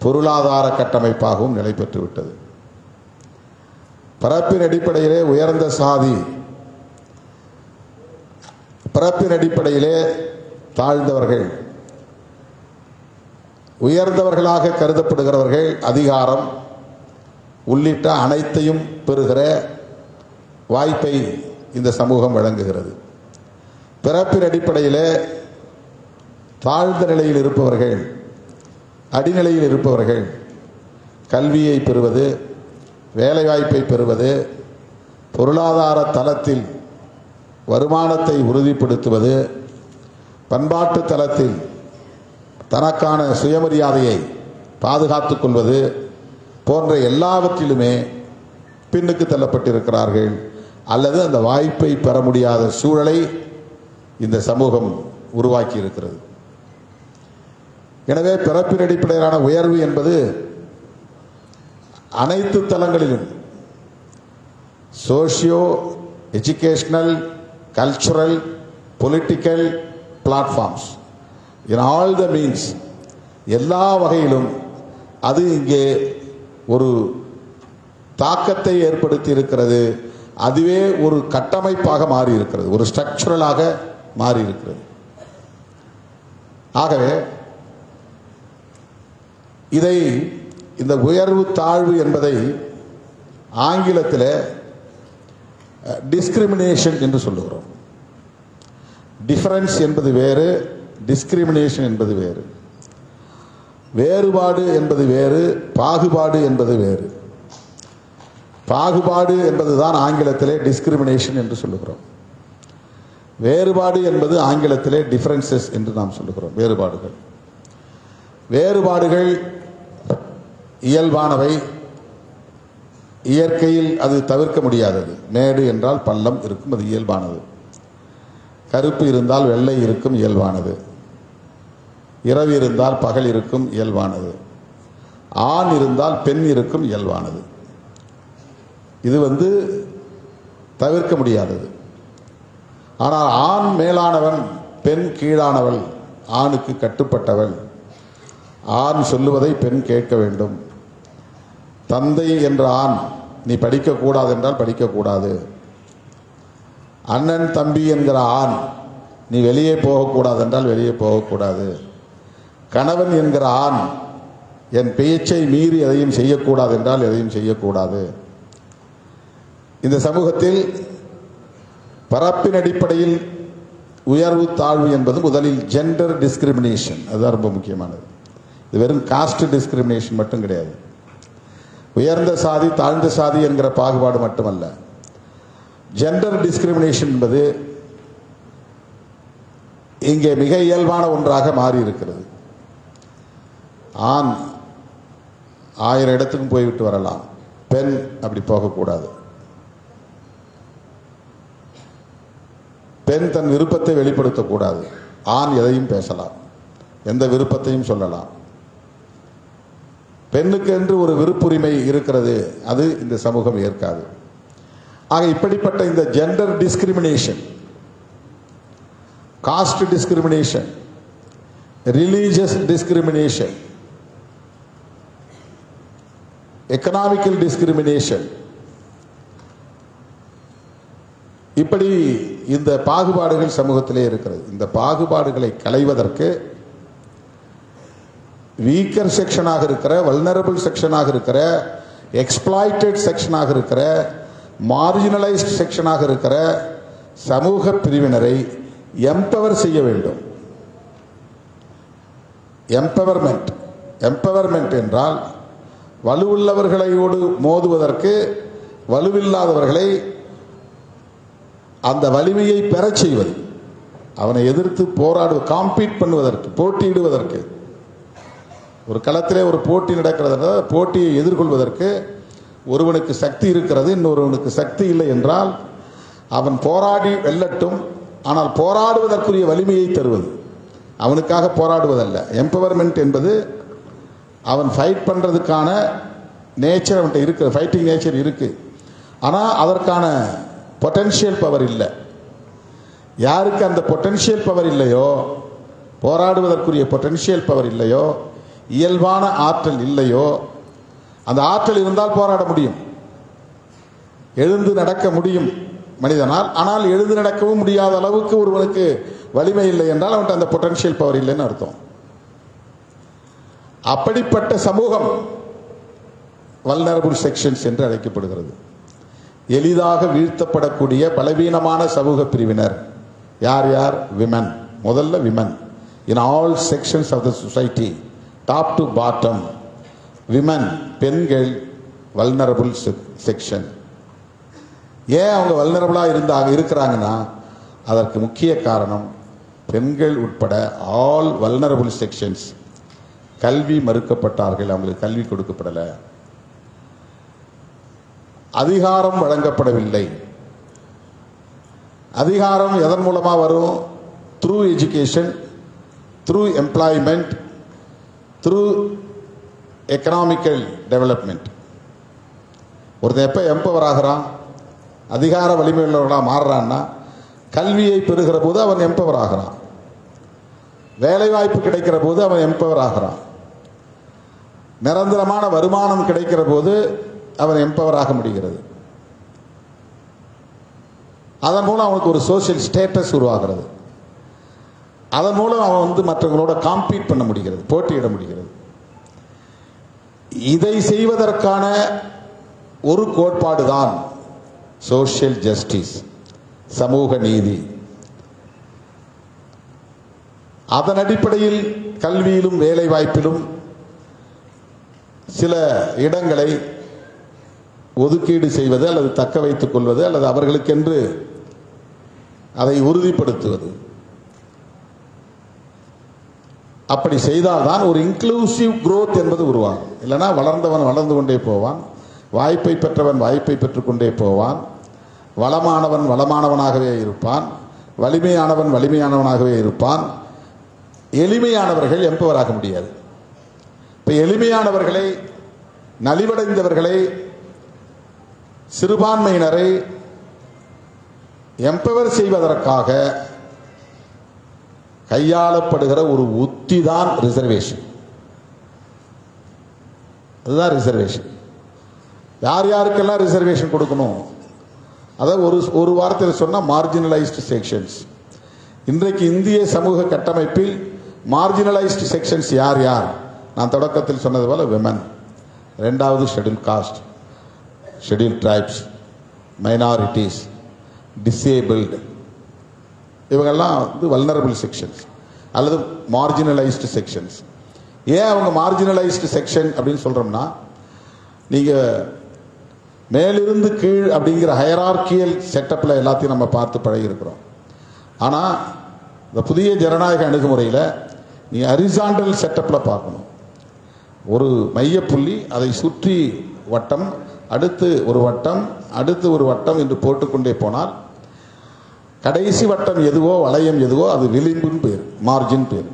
Speaker 3: பொருளாதார கட்டமைப்பாகவும் நிலை பெற்றுவிட்டது. பிறப்பின் அடிப்படையிலே உயர்ந்த சாதி, பிறப்பின் அடிப்படையிலே தாழ்ந்தவர்கள், உயர்ந்தவர்களாக கருதப்படுகிறவர்கள் அதிகாரம் உள்ளிட்ட அனைத்தையும் பெறுகிற வாய்ப்பை இந்த சமூகம் வழங்குகிறது. பிறப்பின் அடிப்படையில் தாழ்ந்த நிலையில் இருப்பவர்கள், அடிநிலையில் இருப்பவர்கள் கல்வியை பெறுவது, வேலைவாய்ப்பை பெறுவது, பொருளாதார தளத்தில் வருமானத்தை உறுதிப்படுத்துவது, பண்பாட்டு தளத்தில் தனக்கான சுயமரியாதையை பாதுகாத்துக் கொள்வது போன்ற எல்லாவற்றிலுமே பின்னுக்கு தள்ளப்பட்டிருக்கிறார்கள், அல்லது அந்த வாய்ப்பை பெற முடியாத சூழலை இந்த சமூகம் உருவாக்கி இருக்கிறது. எனவே பிறப்பின் அடிப்படையிலான உயர்வு என்பது அனைத்து தளங்களிலும் socio educational, cultural, political platforms, in all the means, எல்லா வகையிலும் அது இங்கே ஒரு தாக்கத்தை ஏற்படுத்தி இருக்கிறது. அதுவே ஒரு கட்டமைப்பாக மாறி இருக்கிறது, ஒரு ஸ்ட்ரக்சரலாக மாறி இருக்கிறது. ஆகவே இதை, இந்த உயர்வு தாழ்வு என்பதை ஆங்கிலத்தில் டிஸ்கிரிமினேஷன் என்று சொல்லுகிறோம். டிஃபரன்ஸ் என்பது வேறு, டிஸ்கிரிமினேஷன் என்பது வேறு. வேறுபாடு என்பது வேறு, பாகுபாடு என்பது வேறு. பாகுபாடு என்பதுதான் ஆங்கிலத்திலே டிஸ்கிரிமினேஷன் என்று சொல்லுகிறோம். வேறுபாடு என்பது ஆங்கிலத்திலே டிஃபரன்சஸ் என்று நாம் சொல்லுகிறோம். வேறுபாடுகள் வேறுபாடுகள் இயல்பானவை, இயற்கையில் அது தவிர்க்க முடியாதது. மேடு என்றால் பள்ளம் இருக்கும், அது இயல்பானது. கருப்பு இருந்தால் வெள்ளை இருக்கும், இயல்பானது. இரவு இருந்தால் பகல் இருக்கும், இயல்பானது. ஆண் இருந்தால் பெண் இருக்கும், இயல்பானது. இது தவிர்க்க முடியாதது. ஆனால் ஆண் மேலானவன், பெண் கீழானவள், ஆணுக்கு கட்டுப்பட்டவள். ஆண் சொல்லுவதை பெண் கேட்க வேண்டும். தந்தை என்ற ஆண் நீ படிக்கக்கூடாது என்றால் படிக்கக்கூடாது. அண்ணன் தம்பி என்கிற ஆண் நீ வெளியே போகக்கூடாது என்றால் வெளியே போகக்கூடாது. கணவன் என்கிற ஆண் என் பேச்சை மீறி எதையும் செய்யக்கூடாது என்றால் எதையும் செய்யக்கூடாது. இந்த சமூகத்தில் பரப்பின் அடிப்படையில் உயர்வு தாழ்வு என்பது முதலில் ஜெண்டர் டிஸ்கிரிமினேஷன், அதுதான் ரொம்ப முக்கியமானது. இது வெறும் காஸ்ட் டிஸ்கிரிமினேஷன் மட்டும் கிடையாது. உயர்ந்த சாதி தாழ்ந்த சாதி என்கிற பாகுபாடு மட்டுமல்ல. ஜெண்டர் டிஸ்கிரிமினேஷன் என்பது இங்கே மிக இயல்பான ஒன்றாக மாறி இருக்கிறது. ஆண் 1000 இடத்துக்கும் போய்விட்டு வரலாம், பெண் அப்படி போகக்கூடாது. பெண் தன் விருப்பத்தை வெளிப்படுத்தக்கூடாது. ஆண் எதையும் பேசலாம், எந்த விருப்பத்தையும் சொல்லலாம். பெண்ணுக்கு என்று ஒரு விருப்புரிமை இருக்கிறது, அது இந்த சமூகம் ஏற்காது. ஆக இப்படிப்பட்ட இந்த gender discrimination, cost discrimination, religious discrimination, economical discrimination, இப்படி இந்த பாகுபாடுகள் சமூகத்திலே இருக்கிறது. இந்த பாகுபாடுகளை களைவதற்கு வீக்கர் செக்ஷனாக இருக்கிற, வல்னரபிள் செக்ஷனாக இருக்கிற, எக்ஸ்ப்ளாய்டட் செக்ஷனாக இருக்கிற, மார்ஜினலைஸ்ட் செக்ஷனாக இருக்கிற சமூக பிரிவினரை எம்பவர் செய்ய வேண்டும். எம்பவர்மெண்ட், எம்பவர்மெண்ட் என்றால் வலுவுள்ளவர்களோடு மோதுவதற்கு வலுவில்லாதவர்களை அந்த வலிமையை பெறச் செய்வது, அவனை எதிர்த்து காம்பீட் பண்ணுவதற்கு, போட்டியிடுவதற்கு. ஒரு களத்திலே ஒரு போட்டி நடக்கிறது, போட்டியை எதிர்கொள்வதற்கு ஒருவனுக்கு சக்தி இருக்கிறது, இன்னொருவனுக்கு சக்தி இல்லை என்றால் அவன் போராடி வெல்லட்டும், ஆனால் போராடுவதற்குரிய வலிமையை தருவது, அவனுக்காக போராடுவதல்ல. எம்பவர்மெண்ட் என்பது அவன் ஃபைட் பண்ணுறதுக்கான நேச்சர் அவன்கிட்ட இருக்குது, ஃபைட்டிங் நேச்சர் இருக்குது, ஆனால் அதற்கான பொட்டென்ஷியல் பவர் இல்லை. யாருக்கு அந்த பொட்டென்ஷியல் பவர் இல்லையோ, போராடுவதற்குரிய பொட்டென்ஷியல் பவர் இல்லையோ, இயல்பான ஆற்றல் இல்லையோ, அந்த ஆற்றல் இருந்தால் போராட முடியும், எழுந்து நடக்க முடியும் மனிதனால். ஆனால் எழுந்து நடக்கவும் முடியாத அளவுக்கு ஒருவனுக்கு வலிமை இல்லை என்றால் அவன்கிட்ட அந்த பொட்டென்ஷியல் பவர் இல்லைன்னு அர்த்தம். அப்படிப்பட்ட சமூகம் வல்னரபிள் செக்ஷன்ஸ் என்று அழைக்கப்படுகிறது. எளிதாக வீழ்த்தப்படக்கூடிய பலவீனமான சமூக பிரிவினர் யார் யார்? விமன். முதல்ல women. In all sections of the society, top to bottom, women, பெண்கள் வல்னரபிள் செக்ஷன். ஏன் அவங்க வல்னரபிளாக இருக்கிறாங்கன்னா, அதற்கு முக்கிய காரணம் பெண்கள் உட்பட ஆல் வல்னரபிள் செக்ஷன்ஸ் கல்வி மறுக்கப்பட்டார்கள், அவங்களுக்கு கல்வி கொடுக்கப்படலை, அதிகாரம் வழங்கப்படவில்லை. அதிகாரம் எதன் மூலமா வரும்? Through education, through employment, through economical development. ஒருத்தன் எப்போ எம்பவர் ஆகிறான், அதிகார வலிமை உள்ளவர்களாக மாறுறான்னா கல்வியை பெறுகிற போது அவன் எம்பவர் ஆகிறான், வேலைவாய்ப்பு கிடைக்கிற போது அவன் எம்பவர் ஆகிறான், நிரந்தரமான வருமானம் கிடைக்கிற போது அவன் எம்பவர் ஆக முடிகிறது. அதன் மூலம் அவனுக்கு ஒரு சோசியல் ஸ்டேட்டஸ் உருவாகிறது. அதன் மூலம் அவன் மற்றவங்களோட காம்பீட் பண்ண முடிகிறது, போட்டியிட முடிகிறது. இதை செய்வதற்கான ஒரு கோட்பாடு தான் சோஷியல் ஜஸ்டிஸ், சமூக நீதி. அதன் அடிப்படையில் கல்வியிலும் வேலை வாய்ப்பிலும் சில இடங்களை ஒதுக்கீடு செய்வது அல்லது தக்க வைத்துக் கொள்வது அல்லது அவர்களுக்கென்று அதை உறுதிப்படுத்துவது. அப்படி செய்தால்தான் ஒரு இன்க்ளூசிவ் growth என்பது உருவாகும். இல்லைனா வளர்ந்தவன் வளர்ந்து கொண்டே போவான், வாய்ப்பை பெற்றவன் வாய்ப்பை பெற்றுக்கொண்டே போவான், வளமானவன் வளமானவனாகவே இருப்பான், வலிமையானவன் வலிமையானவனாகவே இருப்பான். எளிமையானவர்கள் எம்பவராக முடியாது. இப்போ எளிமையானவர்களை, நலிவடைந்தவர்களை, சிறுபான்மையினரை எம்பவர் செய்வதற்காக கையாளப்படுகிற ஒரு உத்தி தான் ரிசர்வேஷன். அதுதான் ரிசர்வேஷன். யார் யாருக்கெல்லாம் ரிசர்வேஷன் கொடுக்கணும், அதாவது ஒரு வார்த்தையில் சொன்னால் மார்ஜினலைஸ்டு செக்ஷன்ஸ். இன்றைக்கு இந்திய சமூக கட்டமைப்பில் மார்ஜினலைஸ்டு செக்ஷன்ஸ் யார் யார்? நான் தொடக்கத்தில் சொன்னது போல விமன், ரெண்டாவது schedule cost, schedule tribes, minorities, disabled, இவங்கெல்லாம் வல்னரபிள் செக்ஷன்ஸ் அல்லது மார்ஜினலைஸ்டு செக்ஷன்ஸ். ஏன் அவங்க மார்ஜினலைஸ்டு செக்ஷன் அப்படின்னு சொல்கிறோம்னா, நீங்கள் மேலிருந்து கீழ் அப்படிங்கிற ஹையரார்கியல் செட்டப்பில் எல்லாத்தையும் நம்ம பார்த்து பழகியிருக்கிறோம். ஆனால் இந்த புதிய ஜனநாயக அணுகுமுறையில் நீ ஹரிசாண்டல் செட்டப்பில் பார்க்கணும். ஒரு மையப்புள்ளி, அதை சுற்றி வட்டம், அடுத்து ஒரு வட்டம், அடுத்து ஒரு வட்டம் என்று போட்டுக்கொண்டே போனால் கடைசி வட்டம் எதுவோ வளையம் எதுவோ அது விளிம்புன்னு பேர், மார்ஜின் பேர்.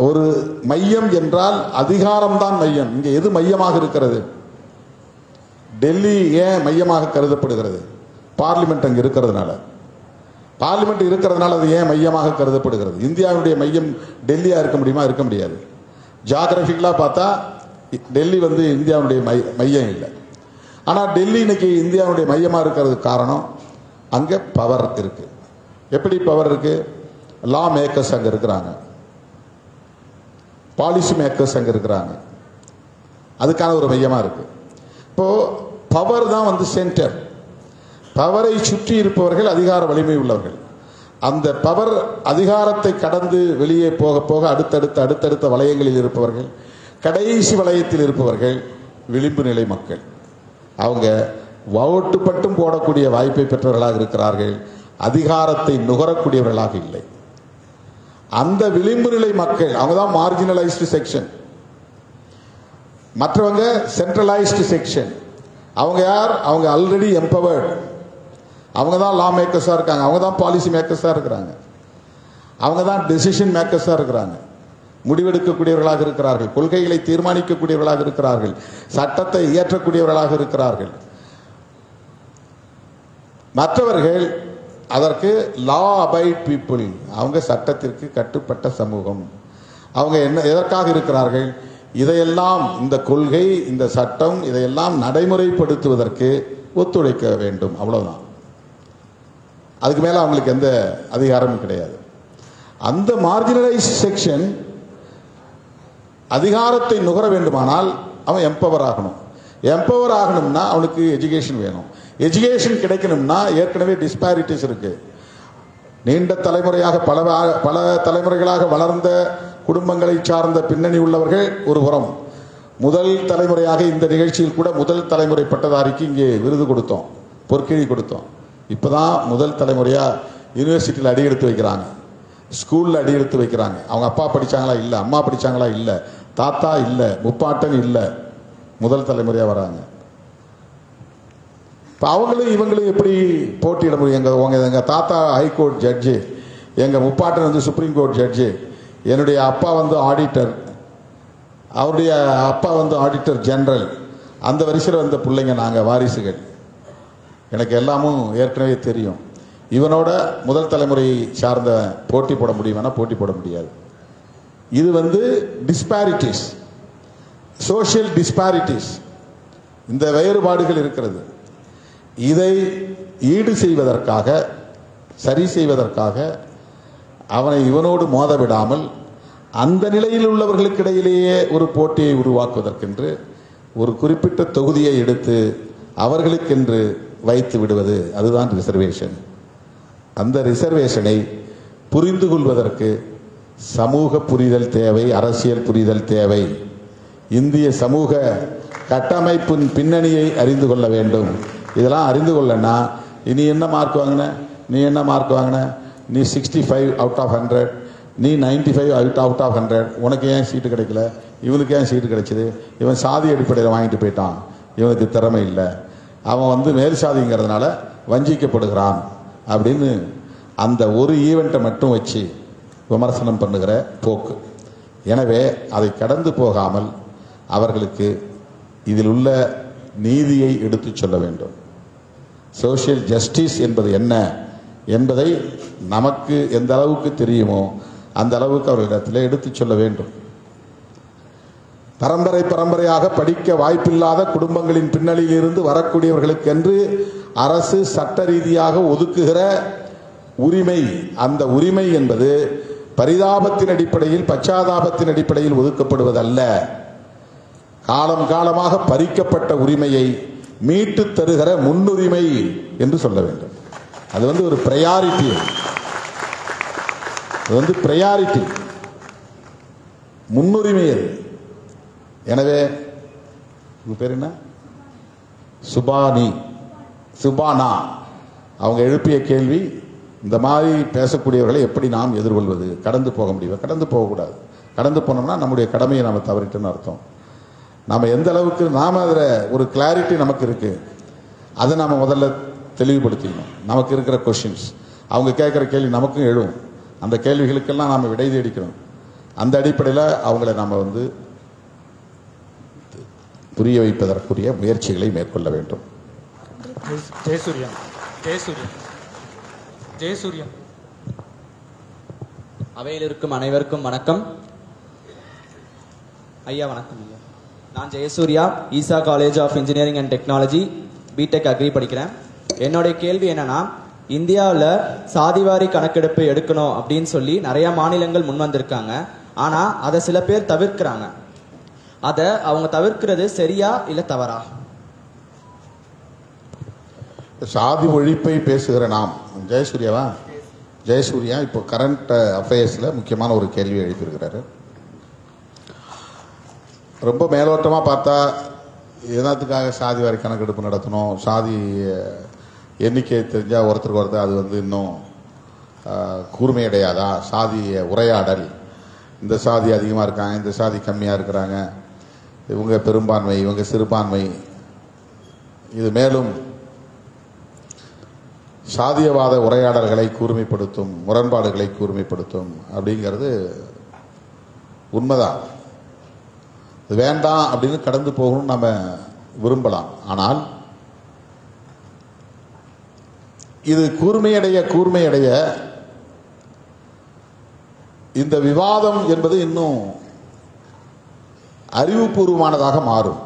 Speaker 3: ஒரு மையம் என்றால் அதிகாரம்தான் மையம். இங்கே எது மையமாக இருக்கிறது? டெல்லி ஏன் மையமாக கருதப்படுகிறது? பார்லிமெண்ட் அங்கே இருக்கிறதுனால. பார்லிமெண்ட் இருக்கிறதுனால அது ஏன் மையமாக கருதப்படுகிறது? இந்தியாவுடைய மையம் டெல்லியா இருக்க முடியுமா? இருக்க முடியாது. ஜியாகிரபிக்கலாக பார்த்தா டெல்லி இந்தியாவுடைய மையம் இல்லை. ஆனால் டெல்லி இன்னைக்கு இந்தியாவுடைய மையமாக இருக்கிறதுக்கு காரணம் அங்கே பவர் இருக்கு. எப்படி பவர் இருக்கு? லா மேக்கர்ஸ் அங்கே இருக்கிறாங்க, பாலிசி மேக்கர்ஸ் அங்கே இருக்கிறாங்க. அதுக்கான ஒரு மையமாக இருக்கு. இப்போ பவர் தான் சென்டர். பவரை சுற்றி இருப்பவர்கள் அதிகார வலிமை உள்ளவர்கள். அந்த பவர் அதிகாரத்தை கடந்து வெளியே போக போக அடுத்தடுத்த வளையங்களில் இருப்பவர்கள், கடைசி வளையத்தில் இருப்பவர்கள் விளிம்பு நிலை மக்கள். அவங்க ஓட்டு பட்டும் போடக்கூடிய வாய்ப்பை பெற்றவர்களாக இருக்கிறார்கள், அதிகாரத்தை நுகரக்கூடியவர்களாக இல்லை. அந்த விளிம்பு நிலை மக்கள் அவங்க தான் மார்ஜினலைஸ்டு செக்ஷன். மற்றவங்க சென்ட்ரலைஸ்டு செக்ஷன். அவங்க யார்? அவங்க ஆல்ரெடி எம்பவர்டு. அவங்க தான் லா மேக்கர்ஸாக இருக்காங்க, அவங்க தான் பாலிசி மேக்கர்ஸாக இருக்கிறாங்க, அவங்க தான் டெசிஷன் மேக்கர்ஸாக இருக்கிறாங்க, முடிவெடுக்கக்கூடியவர்களாக இருக்கிறார்கள், கொள்கைகளை தீர்மானிக்கக்கூடியவர்களாக இருக்கிறார்கள், சட்டத்தை இயற்றக்கூடியவர்களாக இருக்கிறார்கள். மற்றவர்கள் அதற்கு லா அபைட் பீப்புள், அவங்க சட்டத்திற்கு கட்டுப்பட்ட சமூகம். அவங்க எதற்காக இருக்கிறார்கள்? இதையெல்லாம், இந்த கொள்கை, இந்த சட்டம், இதையெல்லாம் நடைமுறைப்படுத்துவதற்கு ஒத்துழைக்க வேண்டும், அவ்வளவுதான். அதுக்கு மேல அவங்களுக்கு எந்த அதிகாரமும் கிடையாது. அந்த மார்ஜினலைஸ்ட் செக்ஷன் அதிகாரத்தை நுகர வேண்டுமானால் அவன் எம்பவர் ஆகணும். எம்பவர் ஆகணும்னா அவனுக்கு எஜுகேஷன் வேணும். எஜுகேஷன் கிடைக்கணும்னா ஏற்கனவே டிஸ்பாரிட்டிஸ் இருக்கு. நீண்ட தலைமுறையாக பல தலைமுறைகளாக வளர்ந்த குடும்பங்களை சார்ந்த பின்னணி உள்ளவர்கள் ஒரு புறம். முதல் தலைமுறையாக இந்த நிகழ்ச்சியில் கூட முதல் தலைமுறை பட்டதாரிக்கு இங்கே விருது கொடுத்தோம், பொற்கிழி கொடுத்தோம். இப்பதான் முதல் தலைமுறையா யூனிவர்சிட்டியில் அடி எடுத்து வைக்கிறாங்க, ஸ்கூலில் அடி எடுத்து வைக்கிறாங்க. அவங்க அப்பா படித்தாங்களா இல்லை, அம்மா படித்தாங்களா இல்லை, தாத்தா இல்லை, முப்பாட்டன் இல்லை, முதல் தலைமுறையாக வராங்க. இப்போ அவங்களும் இவங்களும் எப்படி போட்டியிட முடியும்? எங்கள் தாத்தா ஹைகோர்ட் ஜட்ஜு, எங்கள் முப்பாட்டன் வந்து சுப்ரீம் கோர்ட் ஜட்ஜு, என்னுடைய அப்பா வந்து ஆடிட்டர், அவருடைய அப்பா வந்து ஆடிட்டர் ஜெனரல், அந்த வரிசையில் வந்த பிள்ளைங்க நாங்கள் வாரிசுகள். எனக்கு எல்லாமும் ஏற்கனவே தெரியும். இவனோட முதல் தலைமுறை சார்ந்த போட்டி போட முடியுமானா போட்டி போட முடியாது. இது வந்து டிஸ்பாரிட்டிஸ், சோஷியல் டிஸ்பாரிட்டிஸ், இந்த வேறுபாடுகள் இருக்கிறது. இதை ஈடு செய்வதற்காக, சரி செய்வதற்காக அவனை இவனோடு மோத விடாமல் அந்த நிலையில் உள்ளவர்களுக்கு இடையிலேயே ஒரு போட்டியை உருவாக்குவதற்கென்று ஒரு குறிப்பிட்ட தொகுதியை எடுத்து அவர்களுக்கென்று வைத்து விடுவது, அதுதான் ரிசர்வேஷன். அந்த ரிசர்வேஷனை புரிந்து கொள்வதற்கு சமூக புரிதல் தேவை, அரசியல் புரிதல் தேவை. இந்திய சமூக கட்டமைப்பின் பின்னணியை அறிந்து கொள்ள வேண்டும். இதெல்லாம் அறிந்து கொள்ளனா நீ என்ன மார்க் வாங்கின, நீ என்ன மார்க் வாங்கின, நீ 65 அவுட் ஆஃப் 100, நீ 95 அவுட் ஆஃப் 100, உனக்கு ஏன் சீட்டு கிடைக்கல, இவனுக்கு ஏன் சீட்டு கிடைச்சிது, இவன் சாதி அடிப்படையில் வாங்கிட்டு போயிட்டான், இவனுக்கு திறமை இல்லை, அவன் வந்து மேல் சாதிங்கிறதுனால வஞ்சிக்கப்படுகிறான் அப்படின்னு அந்த ஒரு ஈவெண்ட்டை மட்டும் வச்சு விமர்சனம் பண்ணுகிற போக்கு. எனவே அதை கடந்து போகாமல் அவர்களுக்கு இதில் உள்ள நீதியை எடுத்து சொல்ல வேண்டும். சோஷியல் ஜஸ்டிஸ் என்பது என்ன என்பதை நமக்கு எந்த அளவுக்கு தெரியுமோ அந்த அளவுக்கு அவர்களிடத்தில் எடுத்து சொல்ல வேண்டும். பரம்பரையாக படிக்க வாய்ப்பில்லாத குடும்பங்களின் பின்னணியில் இருந்து வரக்கூடியவர்களுக்கென்று அரசு சட்ட ரீதியாக ஒதுக்குகிற உரிமை, அந்த உரிமை என்பது பரிதாபத்தின் அடிப்படையில், பச்சாதாபத்தின் அடிப்படையில் ஒதுக்கப்படுவதல்ல. காலம் காலமாக பறிக்கப்பட்ட உரிமையை மீட்டு தருகிற முன்னுரிமை என்று சொல்ல வேண்டும். அது வந்து ஒரு பிரையாரிட்டி, அது வந்து பிரையாரிட்டி, முன்னுரிமை. அது எனவே உங்க பேர் என்ன? சுபானா அவங்க எழுப்பிய கேள்வி, இந்த மாதிரி பேசக்கூடியவர்களை எப்படி நாம் எதிர்கொள்வது, கடந்து போக முடியும்? கடந்து போகக்கூடாது. கடந்து போனோம்னா நம்முடைய கடமையை நாம் தவறிட்டுன்னு அர்த்தம். நாம் எந்த அளவுக்கு நாம் அதில் ஒரு கிளாரிட்டி நமக்கு இருக்குது, அதை நாம் முதல்ல தெளிவுபடுத்திக்கணும். நமக்கு இருக்கிற கொஷின்ஸ், அவங்க கேட்குற கேள்வி நமக்கும் எழும், அந்த கேள்விகளுக்கெல்லாம் நாம் விடை தேடிக்கணும். அந்த அடிப்படையில் அவங்களை நாம் வந்து புரிய வைப்பதற்குரிய முயற்சிகளை மேற்கொள்ள வேண்டும்.
Speaker 4: ஜெயசூர்யா. அவையில் இருக்கும் அனைவருக்கும் வணக்கம். ஐயா வணக்கம். ஐயா, நான் Jayasurya, Isha college of engineering and technology B Tech agri படிக்கிறேன். என்னுடைய கேள்வி என்னன்னா, இந்தியாவில் சாதிவாரி கணக்கெடுப்பு எடுக்கணும் அப்படின்னு சொல்லி நிறைய மாநிலங்கள் முன் வந்திருக்காங்க. ஆனால் அதை சில பேர் தவிர்க்கிறாங்க. அதை அவங்க தவிர்க்கிறது சரியா இல்லை தவறா?
Speaker 3: சாதி ஒழிப்பை பேசுகிற நாம், ஜெயசூர்யாவா? ஜெயசூர்யா இப்போ கரண்ட் அஃபேர்ஸில் முக்கியமான ஒரு கேள்வி எழுப்பியிருக்கிறாரு. ரொம்ப மேலோட்டமாக பார்த்தா என்னத்துக்காக சாதி வாரி கணக்கெடுப்பு நடத்தணும், சாதி எண்ணிக்கை தெரிஞ்சால் ஒருத்தருக்கு ஒருத்தர் அது வந்து இன்னும் கூர்மையடையாதா, சாதி உரையாடல், இந்த சாதி அதிகமாக இருக்காங்க, இந்த சாதி கம்மியாக இருக்கிறாங்க, இவங்க பெரும்பான்மை, இவங்க சிறுபான்மை, இது மேலும் சாதியவாத உரையாடல்களை கூர்மைப்படுத்தும், முரண்பாடுகளை கூர்மைப்படுத்தும் அப்படிங்கிறது உண்மைதான். வேண்டாம் அப்படின்னு கடந்து போகணும்னு நம்ம விரும்பலாம். ஆனால் இது கூர்மையடைய இந்த விவாதம் என்பது இன்னும் அறிவுபூர்வமானதாக மாறும்,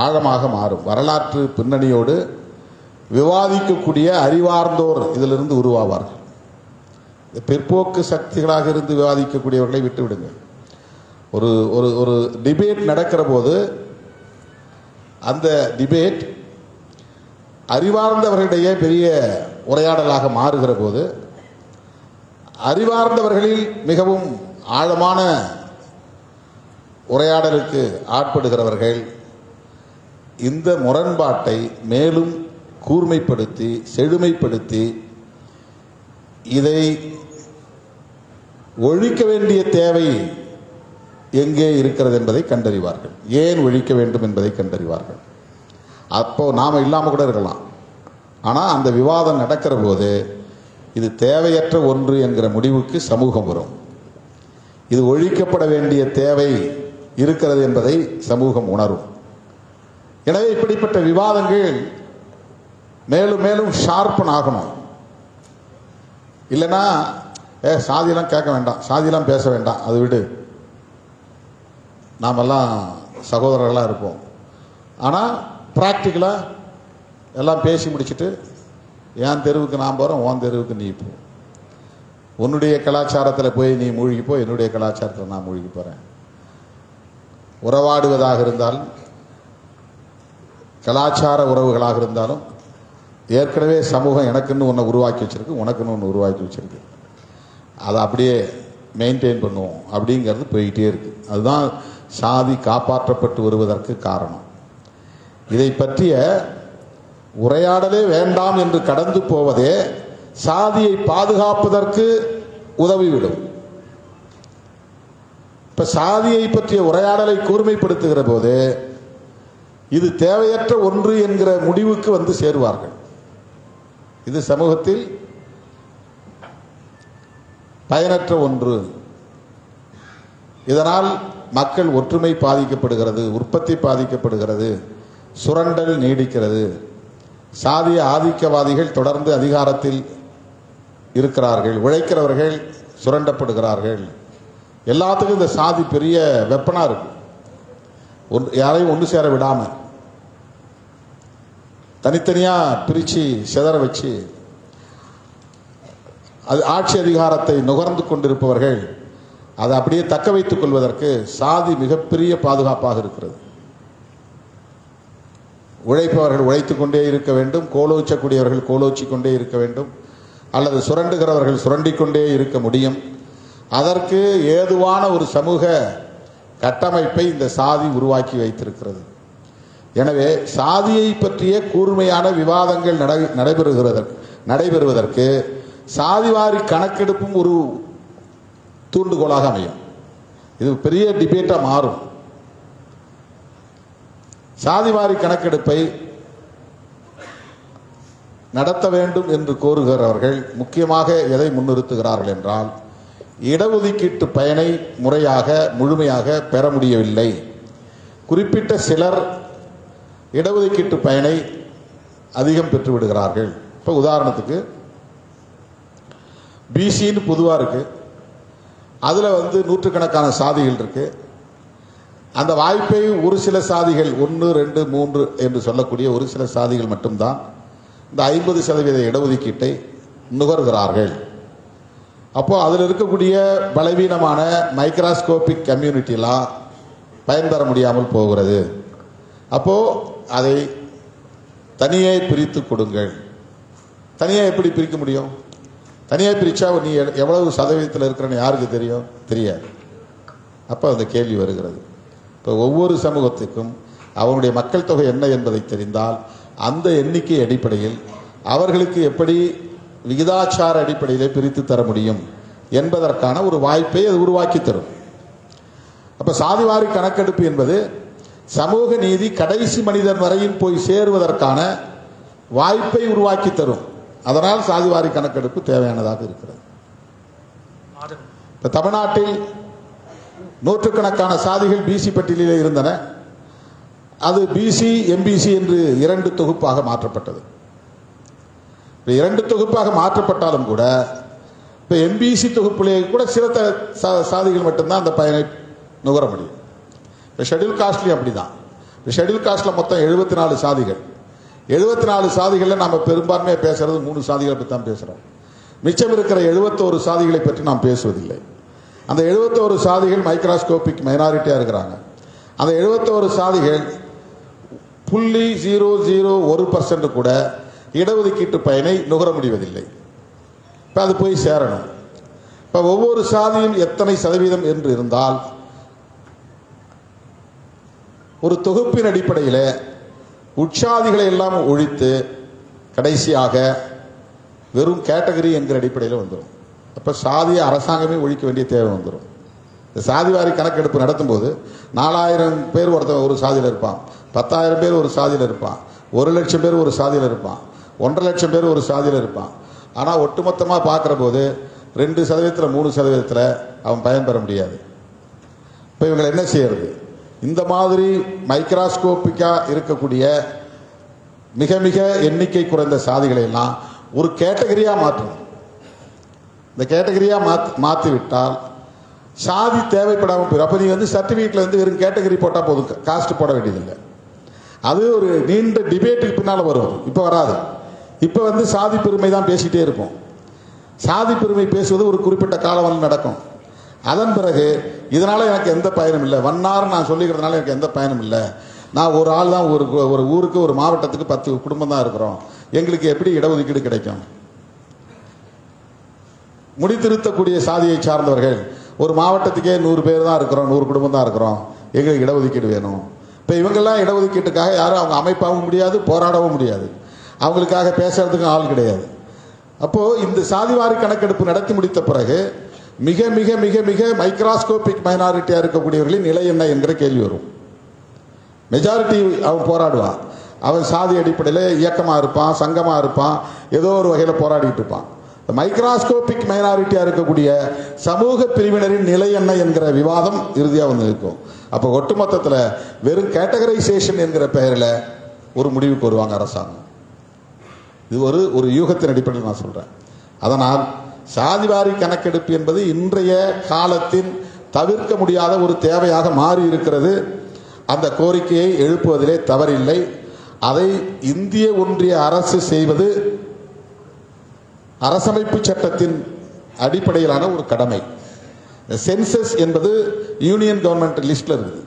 Speaker 3: ஆழமாக மாறும். வரலாற்று பின்னணியோடு விவாதிக்கக்கூடிய அறிவார்ந்தோர் இதிலிருந்து உருவாவார்கள். பிற்போக்கு சக்திகளாக இருந்து விவாதிக்கக்கூடியவர்களை விட்டுவிடுங்க. ஒரு ஒரு ஒரு டிபேட் நடக்கிற போது அந்த டிபேட் அறிவார்ந்தவர்களிடையே பெரிய உரையாடலாக மாறுகிற போது அறிவார்ந்தவர்களில் மிகவும் ஆழமான உரையாடலுக்கு ஆட்படுகிறவர்கள் இந்த முரண்பாட்டை மேலும் கூர்மைப்படுத்தி செழுமைப்படுத்தி இதை ஒழிக்க வேண்டிய தேவை எங்கே இருக்கிறது என்பதை கண்டறிவார்கள். ஏன் ஒழிக்க வேண்டும் என்பதை கண்டறிவார்கள். அப்போ நாம் இல்லாமல் கூட இருக்கலாம். ஆனால் அந்த விவாதம் நடக்கிற போது இது தேவையற்ற ஒன்று என்கிற முடிவுக்கு சமூகம் வரும். இது ஒழிக்கப்பட வேண்டிய தேவை இருக்கிறது என்பதை சமூகம் உணரும். எனவே இப்படிப்பட்ட விவாதங்கள் மேலும் மேலும் ஷார்ப்பன் ஆகணும். இல்லைன்னா சாதியெல்லாம் கேட்க வேண்டாம், சாதியெல்லாம் பேச வேண்டாம், அது விடு, நாமெல்லாம் சகோதரர்களாக இருப்போம். ஆனால் ப்ராக்டிக்கலாக எல்லாம் பேசி முடிச்சுட்டு என் தெருவுக்கு நான் போகிறேன், உன் தெருவுக்கு நீ போ, உன்னுடைய கலாச்சாரத்தில் போய் நீ மூழ்கிப்போ, என்னுடைய கலாச்சாரத்தில் நான் மூழ்கி போகிறேன். உறவாடுவதாக இருந்தாலும் கலாச்சார உறவுகளாக இருந்தாலும் ஏற்கனவே சமூகம் எனக்குன்னு ஒன்று உருவாக்கி வச்சிருக்கு, உனக்குன்னு ஒன்று உருவாக்கி வச்சிருக்கு, அதை அப்படியே மெயின்டைன் பண்ணுவோம் அப்படிங்கிறது போய்கிட்டே இருக்கு. அதுதான் சாதி காப்பாற்றப்பட்டு வருவதற்கு காரணம். இதை பற்றிய உரையாடலே வேண்டாம் என்று கடந்து போவதே சாதியை பாதுகாப்பதற்கு உதவிவிடும். இப்ப சாதியை பற்றிய உரையாடலை கூர்மைப்படுத்துகிற போது இது தேவையற்ற ஒன்று என்கிற முடிவுக்கு வந்து சேருவார்கள். இது சமூகத்தில் பயனற்ற ஒன்று. இதனால் மக்கள் ஒற்றுமை பாதிக்கப்படுகிறது, உற்பத்தி பாதிக்கப்படுகிறது, சுரண்டல் நீடிக்கிறது, சாதிய ஆதிக்கவாதிகள் தொடர்ந்து அதிகாரத்தில் இருக்கிறார்கள், உழைக்கிறவர்கள் சுரண்டப்படுகிறார்கள். எல்லாத்துக்கும் இந்த சாதி பெரிய வெப்பனா இருக்கு. யாரையும் ஒன்று சேர விடாம தனித்தனியா பிரிச்சு சிதற வச்சு அது ஆட்சி அதிகாரத்தை நுகர்ந்து கொண்டிருப்பவர்கள் அதை அப்படியே தக்க வைத்துக் கொள்வதற்கு சாதி மிகப்பெரிய பாதுகாப்பாக இருக்கிறது. உழைப்பவர்கள் உழைத்துக் கொண்டே இருக்க வேண்டும், கோலோச்சக்கூடியவர்கள் கோலோச்சிக் கொண்டே இருக்க வேண்டும், அல்லது சுரண்டுகிறவர்கள் சுரண்டிக்கொண்டே இருக்க முடியும். அதற்கு ஏதுவான ஒரு சமூக கட்டமைப்பை இந்த சாதி உருவாக்கி வைத்திருக்கிறது. சாதியை பற்றிய கூர்மையான விவாதங்கள் நடைபெறுவதற்கு சாதிவாரி கணக்கெடுப்பும் ஒரு தூண்டுகோலாக அமையும். இது பெரிய டிபேட்டா மாறும். சாதிவாரி கணக்கெடுப்பை நடத்த வேண்டும் என்று கோருகிறவர்கள் முக்கியமாக எதை முன்னிறுத்துகிறார்கள் என்றால், இடஒதுக்கீட்டு பயனை முறையாக முழுமையாக பெற முடியவில்லை, குறிப்பிட்ட சிலர் இடஒதுக்கீட்டு பயனை அதிகம் பெற்று விடுகிறார்கள். இப்போ உதாரணத்துக்கு பிசின்னு பொதுவாக இருக்கு, அதில் நூற்றுக்கணக்கான சாதிகள் இருக்கு. அந்த வாய்ப்பை ஒரு சில சாதிகள் 1, 2, 3 என்று சொல்லக்கூடிய ஒரு சில சாதிகள் மட்டும்தான் இந்த 50% இடஒதுக்கீட்டை நுகர்கிறார்கள். அப்போ அதில் இருக்கக்கூடிய பலவீனமான மைக்ராஸ்கோபிக் கம்யூனிட்டிலாம் பயன்பெற முடியாமல் போகிறது. அப்போ அதை தனியே பிரித்து கொடுங்கள். தனியாக எப்படி பிரிக்க முடியும்? தனியாக பிரித்தா நீ எவ்வளவு சதவீதத்தில் இருக்கிறன்னு யாருக்கு தெரியும்? தெரியாது. அப்போ அந்த கேள்வி வருகிறது. இப்போ ஒவ்வொரு சமூகத்துக்கும் அவருடைய மக்கள் தொகை என்ன என்பதை தெரிந்தால் அந்த எண்ணிக்கை அடிப்படையில் அவர்களுக்கு எப்படி விகிதாச்சார அடிப்படையிலே பிரித்து தர முடியும் என்பதற்கான ஒரு வாய்ப்பை அது உருவாக்கி தரும். அப்ப சாதிவாரி கணக்கெடுப்பு என்பது சமூக நீதி கடைசி மனிதன் வரையில் போய் சேருவதற்கான வாய்ப்பை உருவாக்கி தரும். அதனால் சாதிவாரி கணக்கெடுப்பு தேவையானதாக இருக்கிறது. இப்ப தமிழ்நாட்டில் நூற்றுக்கணக்கான சாதிகள் பிசி பட்டியலிலே இருந்தன. அது பிசி எம்பிசி என்று 2 தொகுப்பாக மாற்றப்பட்டது. 2 தொகுப்பாக மாற்றப்பட்டாலும் கூட இப்போ எம்பிசி தொகுப்பிலே கூட சில சாதிகள் மட்டும்தான் அந்த பயனை நுகர முடியும். இப்போ ஷெட்யூல் காஸ்ட்லையும் அப்படிதான். இப்போ ஷெட்யூல் காஸ்டில் மொத்தம் 74 சாதிகள். 74 சாதிகளில் நாம் பெரும்பான்மையாக பேசுறது 3 சாதிகளை பற்றி தான் பேசுகிறோம். மிச்சம் இருக்கிற 71 சாதிகளை பற்றி நாம் பேசுவதில்லை. அந்த 71 சாதிகள் மைக்ராஸ்கோபிக் மைனாரிட்டியாக இருக்கிறாங்க. அந்த 71 சாதிகள் 0.001% கூட இடஒதுக்கீட்டு பயனை நுகர முடிவதில்லை. இப்போ அது போய் சேரணும். இப்போ ஒவ்வொரு சாதியும் எத்தனை சதவீதம் என்று இருந்தால் ஒரு தொகுப்பின் அடிப்படையில் உட்சாதிகளை எல்லாம் ஒழித்து கடைசியாக வெறும் கேட்டகரி என்கிற அடிப்படையில் வந்துடும். அப்போ சாதிய அரசாங்கமே ஒழிக்க வேண்டிய தேவை வந்துடும். இந்த சாதிவாரி கணக்கெடுப்பு நடத்தும் போது 4000 பேர் ஒருத்தன் ஒரு சாதியில் இருப்பான், 10,000 பேர் ஒரு சாதியில் இருப்பான், 1,00,000 பேர் ஒரு சாதியில் இருப்பான், 1,50,000 பேர் ஒரு சாதியில் இருப்பான். ஆனால் ஒட்டுமொத்தமாக பார்க்குற போது 2% 3% அவன் பயன்பெற முடியாது. இப்போ இவங்களை என்ன செய்யறது? இந்த மாதிரி மைக்ராஸ்கோப்பிக்காக இருக்கக்கூடிய மிக மிக எண்ணிக்கை குறைந்த சாதிகளை எல்லாம் ஒரு கேட்டகரியாக மாற்றணும். இந்த கேட்டகரியாக மாற்றிவிட்டால் சாதி தேவைப்படாமல் போயிடும். அப்போ நீ சர்டிஃபிகேட்டில் வெறும் கேட்டகரி போட்டால் போதும், காஸ்ட் போட வேண்டியதில்லை. அது ஒரு நீண்ட டிபேட்டுக்கு பின்னால் வரும். இப்போ வராது. இப்போ சாதி பெருமை தான் பேசிகிட்டே இருப்போம். சாதி பெருமை பேசுவது ஒரு குறிப்பிட்ட காலம் நடக்கும். அதன் பிறகு இதனால் எனக்கு எந்த பயனும் இல்லை, வண்ணார் நான் சொல்லிக்கிறதுனால எனக்கு எந்த பயனும் இல்லை, நான் ஒரு ஆள் தான், ஒரு ஊருக்கு ஒரு மாவட்டத்துக்கு 10 குடும்பம் தான் இருக்கிறோம், எங்களுக்கு எப்படி இடஒதுக்கீடு கிடைக்கும்? முடித்திருத்தக்கூடிய சாதியை சார்ந்தவர்கள் ஒரு மாவட்டத்துக்கே 100 பேர் தான் இருக்கிறோம், 100 குடும்பம் தான் இருக்கிறோம், எங்களுக்கு இடஒதுக்கீடு வேணும். இப்போ இவங்கெல்லாம் இடஒதுக்கீட்டுக்காக யாரும் அவங்க அமைப்பாகவும் முடியாது, போராடவும் முடியாது, அவங்களுக்காக பேசுறதுக்கும் ஆள் கிடையாது. அப்போது இந்த சாதிவாரி கணக்கெடுப்பு நடத்தி முடித்த பிறகு மிக மிக மிக மிக மைக்ராஸ்கோபிக் மைனாரிட்டியாக இருக்கக்கூடியவர்களின் நிலை என்ன என்கிற கேள்வி வரும். மெஜாரிட்டி அவன் போராடுவான், அவன் சாதி அடிப்படையில் இயக்கமாக இருப்பான், சங்கமாக இருப்பான், ஏதோ ஒரு வகையில் போராடிட்டு இருப்பான். மைக்ராஸ்கோபிக் மைனாரிட்டியாக இருக்கக்கூடிய சமூக பிரிவினரின் நிலை என்ன என்கிற விவாதம் இறுதியாக இருக்கும். அப்போ ஒட்டுமொத்தத்தில் வெறும் கேட்டகரைசேஷன் என்கிற பெயரில் ஒரு முடிவுக்கு வருவாங்க அரசாங்கம். இது ஒரு யூகத்தின் அடிப்படையில் நான் சொல்கிறேன். அதனால் சாதிவாரி கணக்கெடுப்பு என்பது இன்றைய காலத்தின் தவிர்க்க முடியாத ஒரு தேவையாக மாறி இருக்கிறது. அந்த கோரிக்கையை எழுப்புவதிலே தவறில்லை. அதை இந்திய ஒன்றிய அரசு செய்வது அரசமைப்பு சட்டத்தின் அடிப்படையிலான ஒரு கடமை. சென்சஸ் என்பது யூனியன் கவர்மெண்ட் லிஸ்ட்ல இருக்குது.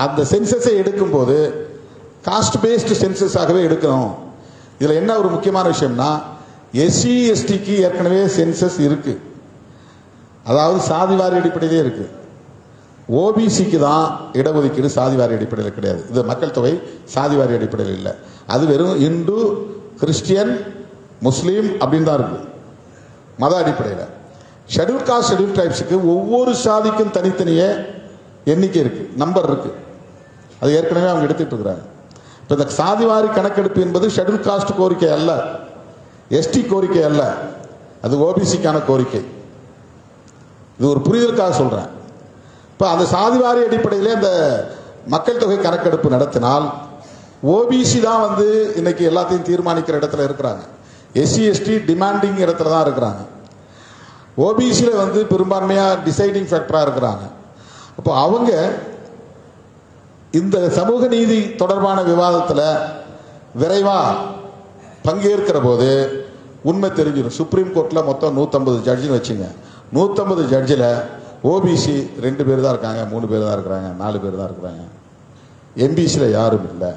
Speaker 3: அந்த சென்சஸை எடுக்கும்போது காஸ்ட் பேஸ்டு சென்சஸாகவே எடுக்கணும். இதில் என்ன ஒரு முக்கியமான விஷயம்னா, எஸ்சி எஸ்டிக்கு ஏற்கனவே சென்சஸ் இருக்கு, அதாவது சாதிவாரி அடிப்படையிலே இருக்கு. ஓபிசிக்கு தான் இடஒதுக்கீடு சாதிவாரி அடிப்படையில் கிடையாது. இது மக்கள் தொகை சாதிவாரி அடிப்படையில் இல்லை. அது வெறும் இந்து, கிறிஸ்டியன், முஸ்லீம் அப்படின்னு தான் இருக்கு, மத அடிப்படையில். ஷெட்யூல் காஸ்ட் ஷெட்யூல் ட்ரைப்ஸுக்கு ஒவ்வொரு சாதிக்கும் தனித்தனியே எண்ணிக்கை இருக்கு, நம்பர் இருக்கு. அது ஏற்கனவே அவங்க எடுத்துட்டு இருக்கிறாங்க. இப்போ இந்த சாதிவாரி கணக்கெடுப்பு என்பது ஷெட்யூல் காஸ்ட் கோரிக்கை அல்ல, எஸ்டி கோரிக்கை அல்ல, அது ஓபிசிக்கான கோரிக்கை. இது ஒரு புரிதலுக்காக சொல்றேன். இப்போ அந்த சாதிவாரி அடிப்படையிலே இந்த மக்கள் தொகை கணக்கெடுப்பு நடத்தினால் ஓபிசி தான் இன்னைக்கு எல்லாத்தையும் தீர்மானிக்கிற இடத்துல இருக்கிறாங்க. எஸ்சி எஸ்டி டிமாண்டிங் இடத்துல தான் இருக்கிறாங்க. ஓபிசியில் பெரும்பான்மையாக டிசைடிங் ஃபேக்டராக இருக்கிறாங்க. அப்போ அவங்க இந்த சமூக நீதி தொடர்பான விவாதத்தில் விரைவாக பங்கேற்கிற போது உண்மை தெரிஞ்சிடும். சுப்ரீம் கோர்ட்டில் மொத்தம் 150 ஜட்ஜின்னு வச்சுங்க. 150 ஜட்ஜில் ஓபிசி 2 பேர் தான் இருக்காங்க, 3 பேர் தான் இருக்கிறாங்க, 4 பேர் தான் இருக்கிறாங்க. எம்பிசியில் யாரும் இல்லை,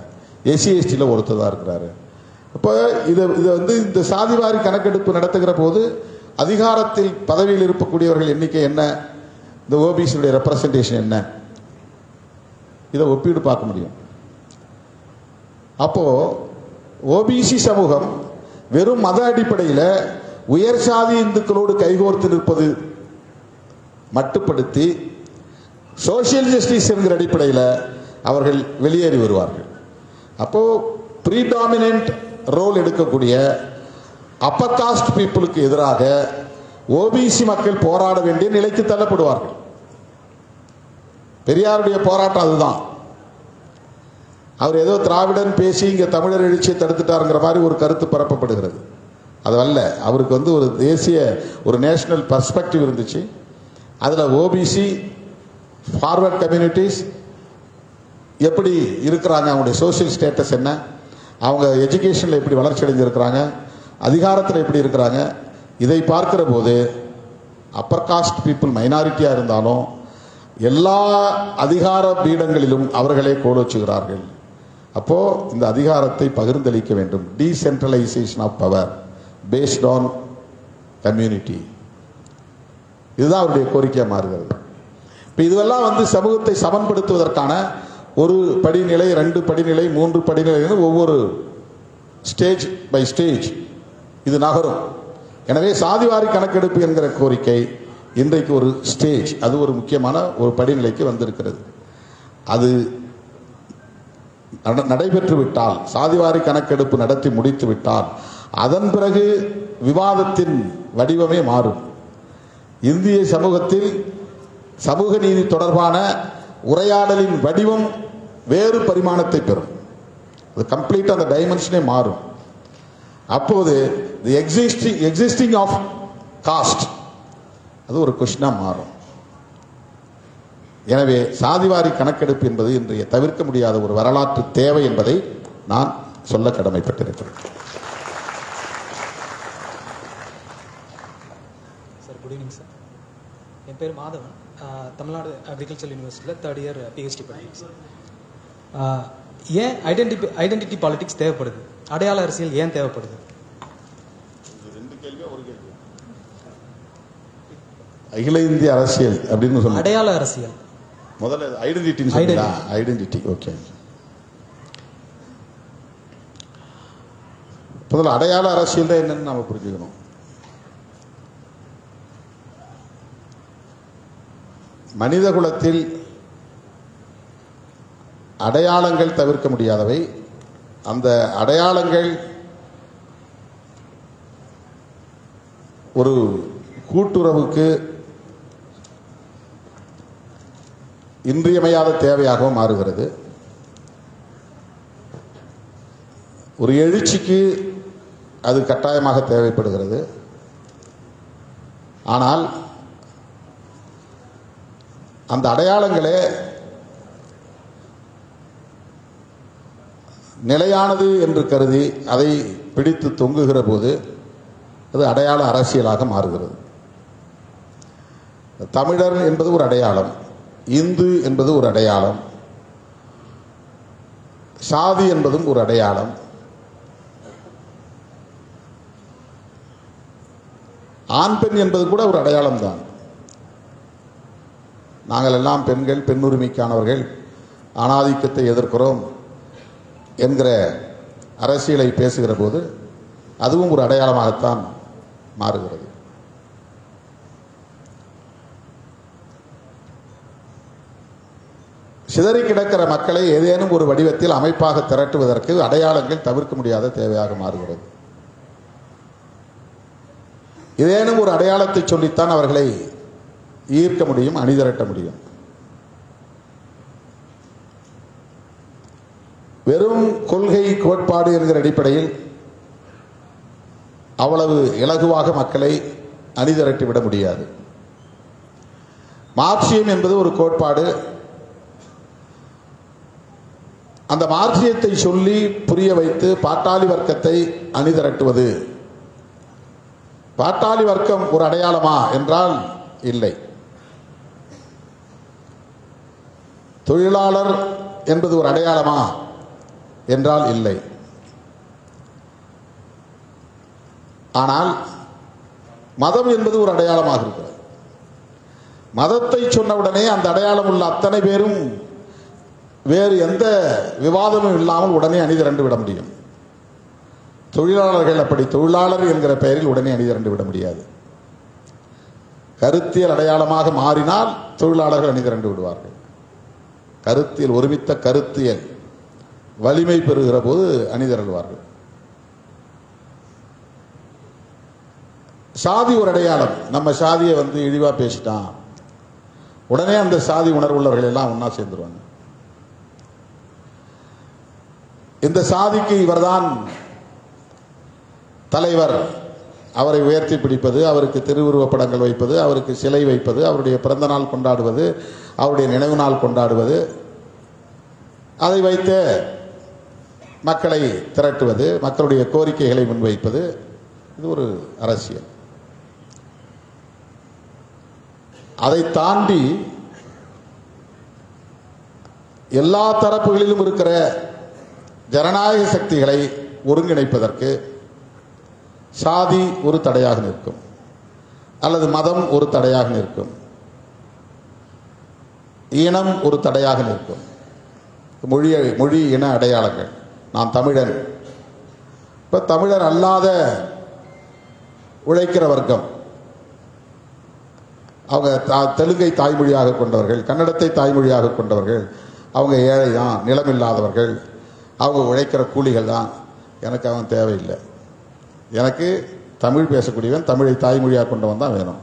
Speaker 3: எஸ்சி எஸ்டியில் ஒருத்தர் தான் இருக்கிறாரு. இப்போ இதை இந்த சாதிவாரி கணக்கெடுப்பு நடத்துகிற போது அதிகாரத்தில் பதவியில் இருக்கக்கூடியவர்கள் எண்ணிக்கை என்ன, இந்த ஓபிசியுடைய ரெப்ரசன்டேஷன் என்ன, இதை ஒப்பீடு பார்க்க முடியும். அப்போ ஓபிசி சமூகம் வெறும் மத அடிப்படையில் உயர் சாதி இந்துக்களோடு கைகோர்த்து நிற்பது மட்டுப்படுத்தி சோசியல் ஜஸ்டிஸ் என்கிற அடிப்படையில் அவர்கள் வெளியேறி வருவார்கள். அப்போ ப்ரீடாமினன்ட் ரோல் எடுக்கக்கூடிய அப்பர் காஸ்ட் பீப்புளுக்கு எதிராக ஓபிசி மக்கள் போராட வேண்டிய நிலைக்கு தள்ளப்படுவார்கள். பெரியாருடைய போராட்டம் அதுதான். அவர் ஏதோ திராவிடன் பேசி இங்கே தமிழர் எழுச்சியை தடுத்துட்டாருங்கிற மாதிரி ஒரு கருத்து பரப்பப்படுகிறது. அதுவல்ல, அவருக்கு ஒரு தேசிய ஒரு நேஷனல் பர்ஸ்பெக்டிவ் இருந்துச்சு. அதில் ஓபிசி ஃபார்வர்ட் கம்யூனிட்டிஸ் எப்படி இருக்கிறாங்க, அவங்களுடைய சோசியல் ஸ்டேட்டஸ் என்ன, அவங்க எஜுகேஷனில் எப்படி வளர்ச்சி அடைஞ்சிருக்கிறாங்க, அதிகாரத்தில் எப்படி இருக்கிறாங்க, இதை பார்க்கிற போது அப்பர் காஸ்ட் பீப்புள் மைனாரிட்டியாக இருந்தாலும் எல்லா அதிகார பீடங்களிலும் அவர்களே கோலோச்சுகிறார்கள். அப்போ இந்த அதிகாரத்தை பகிர்ந்தளிக்க வேண்டும். Decentralisation of power based on community, இதுதான் அவருடைய கோரிக்கையாக மாறுகிறது. இப்போ இதுவெல்லாம் சமூகத்தை சமன்படுத்துவதற்கான ஒரு படிநிலை, 2 படிநிலை, 3 படிநிலை, ஒவ்வொரு ஸ்டேஜ் பை ஸ்டேஜ் இது நகரும். எனவே சாதிவாரி கணக்கெடுப்பு என்கிற கோரிக்கை இன்றைக்கு ஒரு ஸ்டேஜ், அது ஒரு முக்கியமான ஒரு படிநிலைக்கு வந்திருக்கிறது. அது நடைபெற்று விட்டால், சாதிவாரி கணக்கெடுப்பு நடத்தி முடித்து விட்டால், அதன் பிறகு விவாதத்தின் வடிவமே மாறும். இந்திய சமூகத்தில் சமூக நீதி தொடர்பான உரையாடலின் வடிவம் வேறு பரிமாணத்தை பெறும். அது கம்ப்ளீட் அந்த டைமென்ஷனே மாறும். அப்போது தி எக்ஸிஸ்டிங் ஆஃப் காஸ்ட் அது ஒரு கொஸ்டினா மாறும். எனவே சாதிவாரி கணக்கெடுப்பு என்பது இன்றைய தவிர்க்க முடியாத ஒரு வரலாற்று தேவை என்பதை நான் சொல்ல கடமைப்பட்டிருக்கிறேன்.
Speaker 5: Sir, good evening sir. என் பேர் மாதவன். தமிழ்நாடு அக்ரிகல்ச்சர் யூனிவர்சிட்டியில் 3rd இயர் பிஹெச்டி படிக்கிறேன் சார். ஏன் ஐடென்டிட்டி பாலிடிக்ஸ் தேவைப்படுது? அடையாள அரசியல் ஏன் தேவைப்படுது?
Speaker 3: அகில இந்திய அரசியல் அப்படின்னு சொல்லுங்க.
Speaker 5: அடையாள அரசியல்
Speaker 3: முதல்ல ஐடென்டிட்டி. Identity okay. முதல்ல அடையாள அரசியல் தான் என்னன்னு நாம புரிஞ்சுக்கணும். மனித குலத்தில் அடையாளங்கள் தவிர்க்க முடியாதவை. அந்த அடையாளங்கள் ஒரு கூட்டுறவுக்கு இன்றியமையாத தேவையாகவும் மாறுகிறது. ஒரு எழுச்சிக்கு அது கட்டாயமாக தேவைப்படுகிறது. ஆனால் அந்த அடையாளங்களே நிலையானது என்று கருதி அதை பிடித்து தொங்குகிற போது அது அடையாள அரசியலாக மாறுகிறது. தமிழர் என்பது ஒரு அடையாளம், இந்து என்பது ஒரு அடையாளம், சாதி என்பதும் ஒரு அடையாளம், ஆண் பெண் என்பது கூட ஒரு அடையாளம் தான். நாங்கள் எல்லாம் பெண்கள், பெண்ணுரிமைக்கானவர்கள், ஆணாதிக்கத்தை எதிர்க்கிறோம் என்கிற அரசியலை பேசுகிற போது அதுவும் ஒரு அடையாளமாகத்தான் மாறுகிறது. சிதறி கிடக்கிற மக்களை ஏதேனும் ஒரு வடிவத்தில் அமைப்பாக திரட்டுவதற்கு அடையாளங்கள் தவிர்க்க முடியாத தேவையாக மாறுகிறது. ஏதேனும் ஒரு அடையாளத்தை சொல்லித்தான் அவர்களை ஈர்க்க முடியும், அணிதிரட்ட முடியும். வெறும் கொள்கை கோட்பாடு என்கிற அடிப்படையில் அவ்வளவு இலகுவாக மக்களை அணிதிரட்டிவிட முடியாது. மார்க்சியம் என்பது ஒரு கோட்பாடு. அந்த மார்க்சியத்தை சொல்லி புரிய வைத்து பாட்டாளி வர்க்கத்தை அணிதிரட்டுவது. பாட்டாளி வர்க்கம் ஒரு அடையாளமா என்றால் இல்லை. தொழிலாளர் என்பது ஒரு அடையாளமா என்றால் இல்லை. ஆனால் மதம் என்பது ஒரு அடையாளமாக இருக்கிறது. மதத்தை சொன்னவுடனே அந்த அடையாளம் உள்ள அத்தனை பேரும் வேறு எந்த விவாதமும் இல்லாமல் உடனே அணிதிரண்டு விட முடியும். தொழிலாளர்கள் அப்படி தொழிலாளர் என்கிற பெயரில் உடனே அணிதிரண்டு விட முடியாது. கருத்தியல் அடையாளமாக மாறினால் தொழிலாளர்கள் அணிதிரண்டு விடுவார்கள். கருத்தியல், ஒருமித்த கருத்தியல் வலிமை பெறுகிற போது அணிதிரள்வார்கள். சாதி ஒரு அடையாளம். நம்ம சாதியை இழிவா பேசிட்டான், உடனே அந்த சாதி உணர்வுள்ளவர்கள் எல்லாம் ஒன்னா சேர்ந்துருவாங்க. இந்த சாதிக்கு இவர்தான் தலைவர், அவரை உயர்த்தி பிடிப்பது, அவருக்கு திருவுருவப் படங்கள் வைப்பது, அவருக்கு சிலை வைப்பது, அவருடைய பிறந்த நாள் கொண்டாடுவது, அவருடைய நினைவு நாள் கொண்டாடுவது, அதை வைத்து மக்களை திரட்டுவது, மக்களுடைய கோரிக்கைகளை முன்வைப்பது, இது ஒரு அரசியல். அதை தாண்டி எல்லா தரப்புகளிலும் இருக்கிற ஜனநாயக சக்திகளை ஒருங்கிணைப்பதற்கு சாதி ஒரு தடையாக நிற்கும், அல்லது மதம் ஒரு தடையாக நிற்கும், இனம் ஒரு தடையாக நிற்கும். மொழி இன அடையாளங்கள். நான் தமிழன். இப்போ தமிழர் அல்லாத உழைக்கிற வர்க்கம், அவங்க தெலுங்கை தாய்மொழியாக கொண்டவர்கள், கன்னடத்தை தாய்மொழியாக கொண்டவர்கள், அவங்க ஏழை தான், நிலமில்லாதவர்கள், அவங்க உழைக்கிற கூலிகள் தான். எனக்கு அவன் தேவையில்லை. எனக்கு தமிழ் பேசக்கூடியவன், தமிழை தாய்மொழியாக கொண்டவன் தான் வேணும்.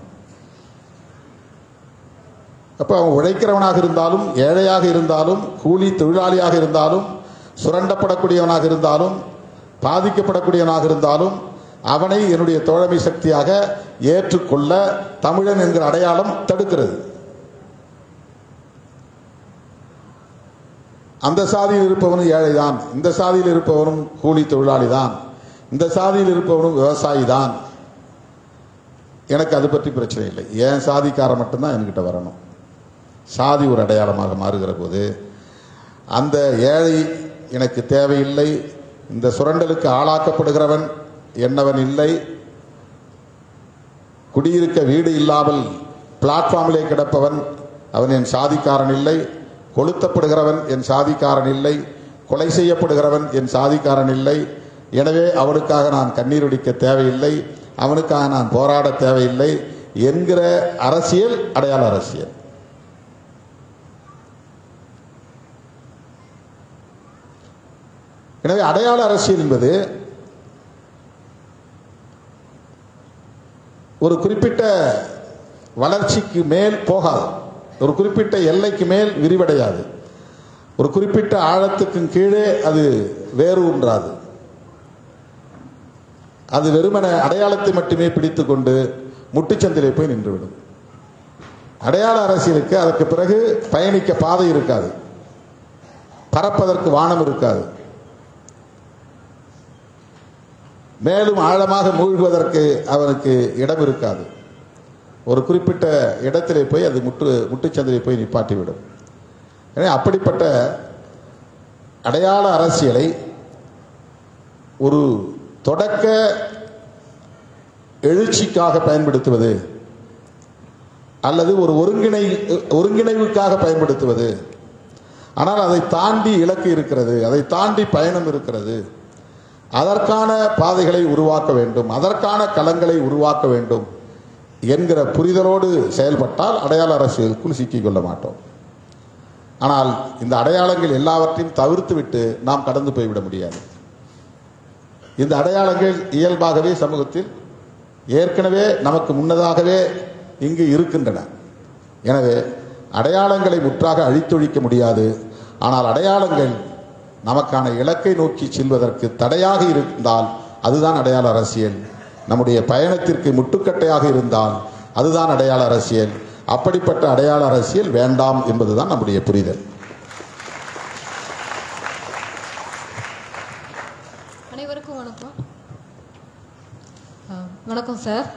Speaker 3: அப்போ அவன் உழைக்கிறவனாக இருந்தாலும், ஏழையாக இருந்தாலும், கூலி தொழிலாளியாக இருந்தாலும், சுரண்டப்படக்கூடியவனாக இருந்தாலும், பாதிக்கப்படக்கூடியவனாக இருந்தாலும், அவனை என்னுடைய தோழமை சக்தியாக ஏற்றுக்கொள்ள தமிழன் என்கிற அடையாளம் தடுக்கிறது. அந்த சாதியில் இருப்பவனும் ஏழைதான், இந்த சாதியில் இருப்பவனும் கூலி தொழிலாளி தான், இந்த சாதியில் இருப்பவனும் விவசாயி தான். எனக்கு அது பற்றி பிரச்சனை இல்லை. என் சாதிக்காரன் மட்டும்தான் என்கிட்ட வரணும். சாதி ஒரு அடையாளமாக மாறுகிற போது அந்த ஏழை எனக்கு தேவையில்லை, இந்த சுரண்டலுக்கு ஆளாக்கப்படுகிறவன் என்னவன் இல்லை, குடியிருக்க வீடு இல்லாமல் பிளாட்ஃபார்மிலே கிடப்பவன் அவன் என் சாதிக்காரன் இல்லை, கொளுத்தப்படுகிறவன் என் சாதிக்காரன் இல்லை, கொலை செய்யப்படுகிறவன் என் சாதிக்காரன் இல்லை. எனவே அவனுக்காக நான் கண்ணீர் வடிக்க தேவையில்லை, அவனுக்காக நான் போராட தேவையில்லை என்கிற அரசியல் அடையாள அரசியல். எனவே அடையாள அரசியல் என்பது ஒரு குறிப்பிட்ட வளர்ச்சிக்கு மேல் போகாது, ஒரு குறிப்பிட்ட எல்லைக்கு மேல் விரிவடையாது, ஒரு குறிப்பிட்ட ஆழத்துக்கு கீழே அது வேறு ஒன்றாது. அது வெறுமன அடையாளத்தை மட்டுமே பிடித்து கொண்டு முட்டுச்சந்திலே போய் நின்றுவிடும். அடையாள அரசியலுக்கு அதற்கு பிறகு பயணிக்க பாதை இருக்காது, பறப்பதற்கு வானம் இருக்காது, மேலும் ஆழமாக மூழ்குவதற்கு அவனுக்கு இடம் இருக்காது. ஒரு குறிப்பிட்ட இடத்திலே போய் அது முட்டுச்சந்திலே போய் நிப்பாட்டிவிடும். எனவே அப்படிப்பட்ட அடையாள அரசியலை ஒரு தொடக்க எழுச்சிக்காக பயன்படுத்துவது அல்லது ஒரு ஒருங்கிணைவுக்காக பயன்படுத்துவது. ஆனால் அதை தாண்டி இலக்கு இருக்கிறது, அதை தாண்டி பயணம் இருக்கிறது. அதற்கான பாதைகளை உருவாக்க வேண்டும், அதற்கான களங்களை உருவாக்க வேண்டும் என்கிற புரிதலோடு செயல்பட்டால் அடையாள அரசியலுக்குள் சிக்கிக்கொள்ள மாட்டோம். ஆனால் இந்த அடையாளங்கள் எல்லாவற்றையும் தவிர்த்து விட்டு நாம் கடந்து போய்விட முடியாது. இந்த அடையாளங்கள் இயல்பாகவே சமூகத்தில் ஏற்கனவே நமக்கு முன்னதாகவே இங்கு இருக்கின்றன. எனவே அடையாளங்களை முற்றாக அழித்தொழிக்க முடியாது. ஆனால் அடையாளங்கள் நமக்கான இலக்கை நோக்கி செல்வதற்கு தடையாக இருந்தால் அதுதான் அடையாள அரசியல். நம்முடைய பயணத்திற்கு முட்டுக்கட்டையாக இருந்தால் அதுதான் அடையாள அரசியல். அப்படிப்பட்ட அடையாள அரசியல் வேண்டாம் என்பதுதான் நம்முடைய புரிதல்.
Speaker 6: அனைவருக்கும் வணக்கம். வணக்கம் சார்.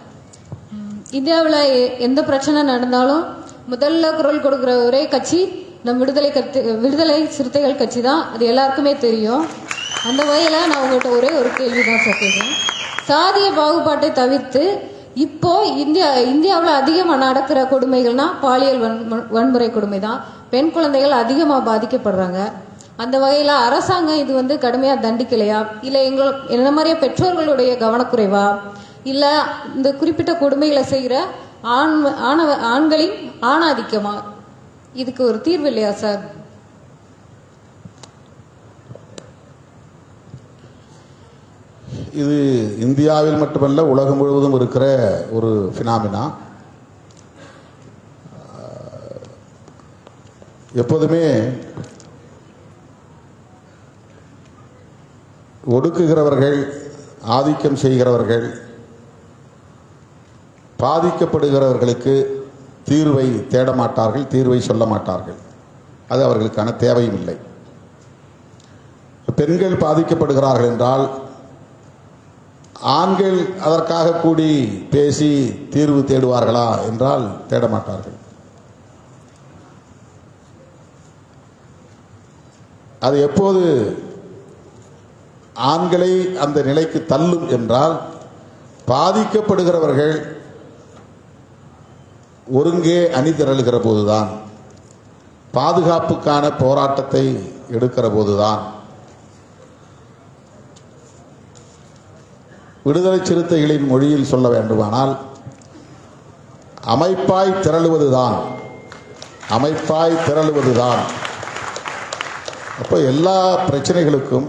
Speaker 6: இந்தியாவில் எந்த பிரச்சனை நடந்தாலும் முதல்ல குரல் கொடுக்குற ஒரே கட்சி நம் விடுதலை சிறுத்தைகள் கட்சி தான். அது எல்லாருக்குமே தெரியும். அந்த வகையில் நான் உங்கள்கிட்ட ஒரே ஒரு கேள்வி தான் சார் கேட்குறேன். சாதிய பாகுபாட்டை தவிர்த்து இப்போ இந்தியாவில் அதிகமாக நடக்கிற கொடுமைகள்னா பாலியல் வன்முறை கொடுமை தான். பெண் குழந்தைகள் அதிகமாக பாதிக்கப்படுறாங்க. அந்த வகையில் அரசாங்கம் இது கடுமையாக தண்டிக்கலையா, இல்லை என்ன மாதிரியே பெற்றோர்களுடைய கவனக்குறைவா, இல்லை இந்த குறிப்பிட்ட கொடுமைகளை செய்கிற ஆண்களின் ஆணாதிக்கமா, இதுக்கு ஒரு தீர்வு இல்லையா சார்?
Speaker 3: இது இந்தியாவில் மட்டுமல்ல உலகம் முழுவதும் இருக்கிற ஒரு பினாமினா. எப்போதுமே ஒடுக்குகிறவர்கள், ஆதிக்கம் செய்கிறவர்கள், பாதிக்கப்படுகிறவர்களுக்கு தீர்வை தேட மாட்டார்கள், தீர்வை சொல்ல மாட்டார்கள். அது அவர்களுக்கான தேவையும் இல்லை. பெண்கள் பாதிக்கப்படுகிறார்கள் என்றால் ஆண்கள் அதற்காக கூடி பேசி தீர்வு தேடுவார்களா என்றால் தேட மாட்டார்கள். அது எப்போது ஆண்களை அந்த நிலைக்கு தள்ளும் என்றால் பாதிக்கப்படுகிறவர்கள் ஒருங்கே அணி திரளுகிற போதுதான், பாதுகாப்புக்கான போராட்டத்தை எடுக்கிற போதுதான். விடுதலை சிறுத்தைகளின் மொழியில் சொல்ல வேண்டுமானால் அமைப்பாய் திரளுவதுதான். அப்போ எல்லா பிரச்சனைகளுக்கும்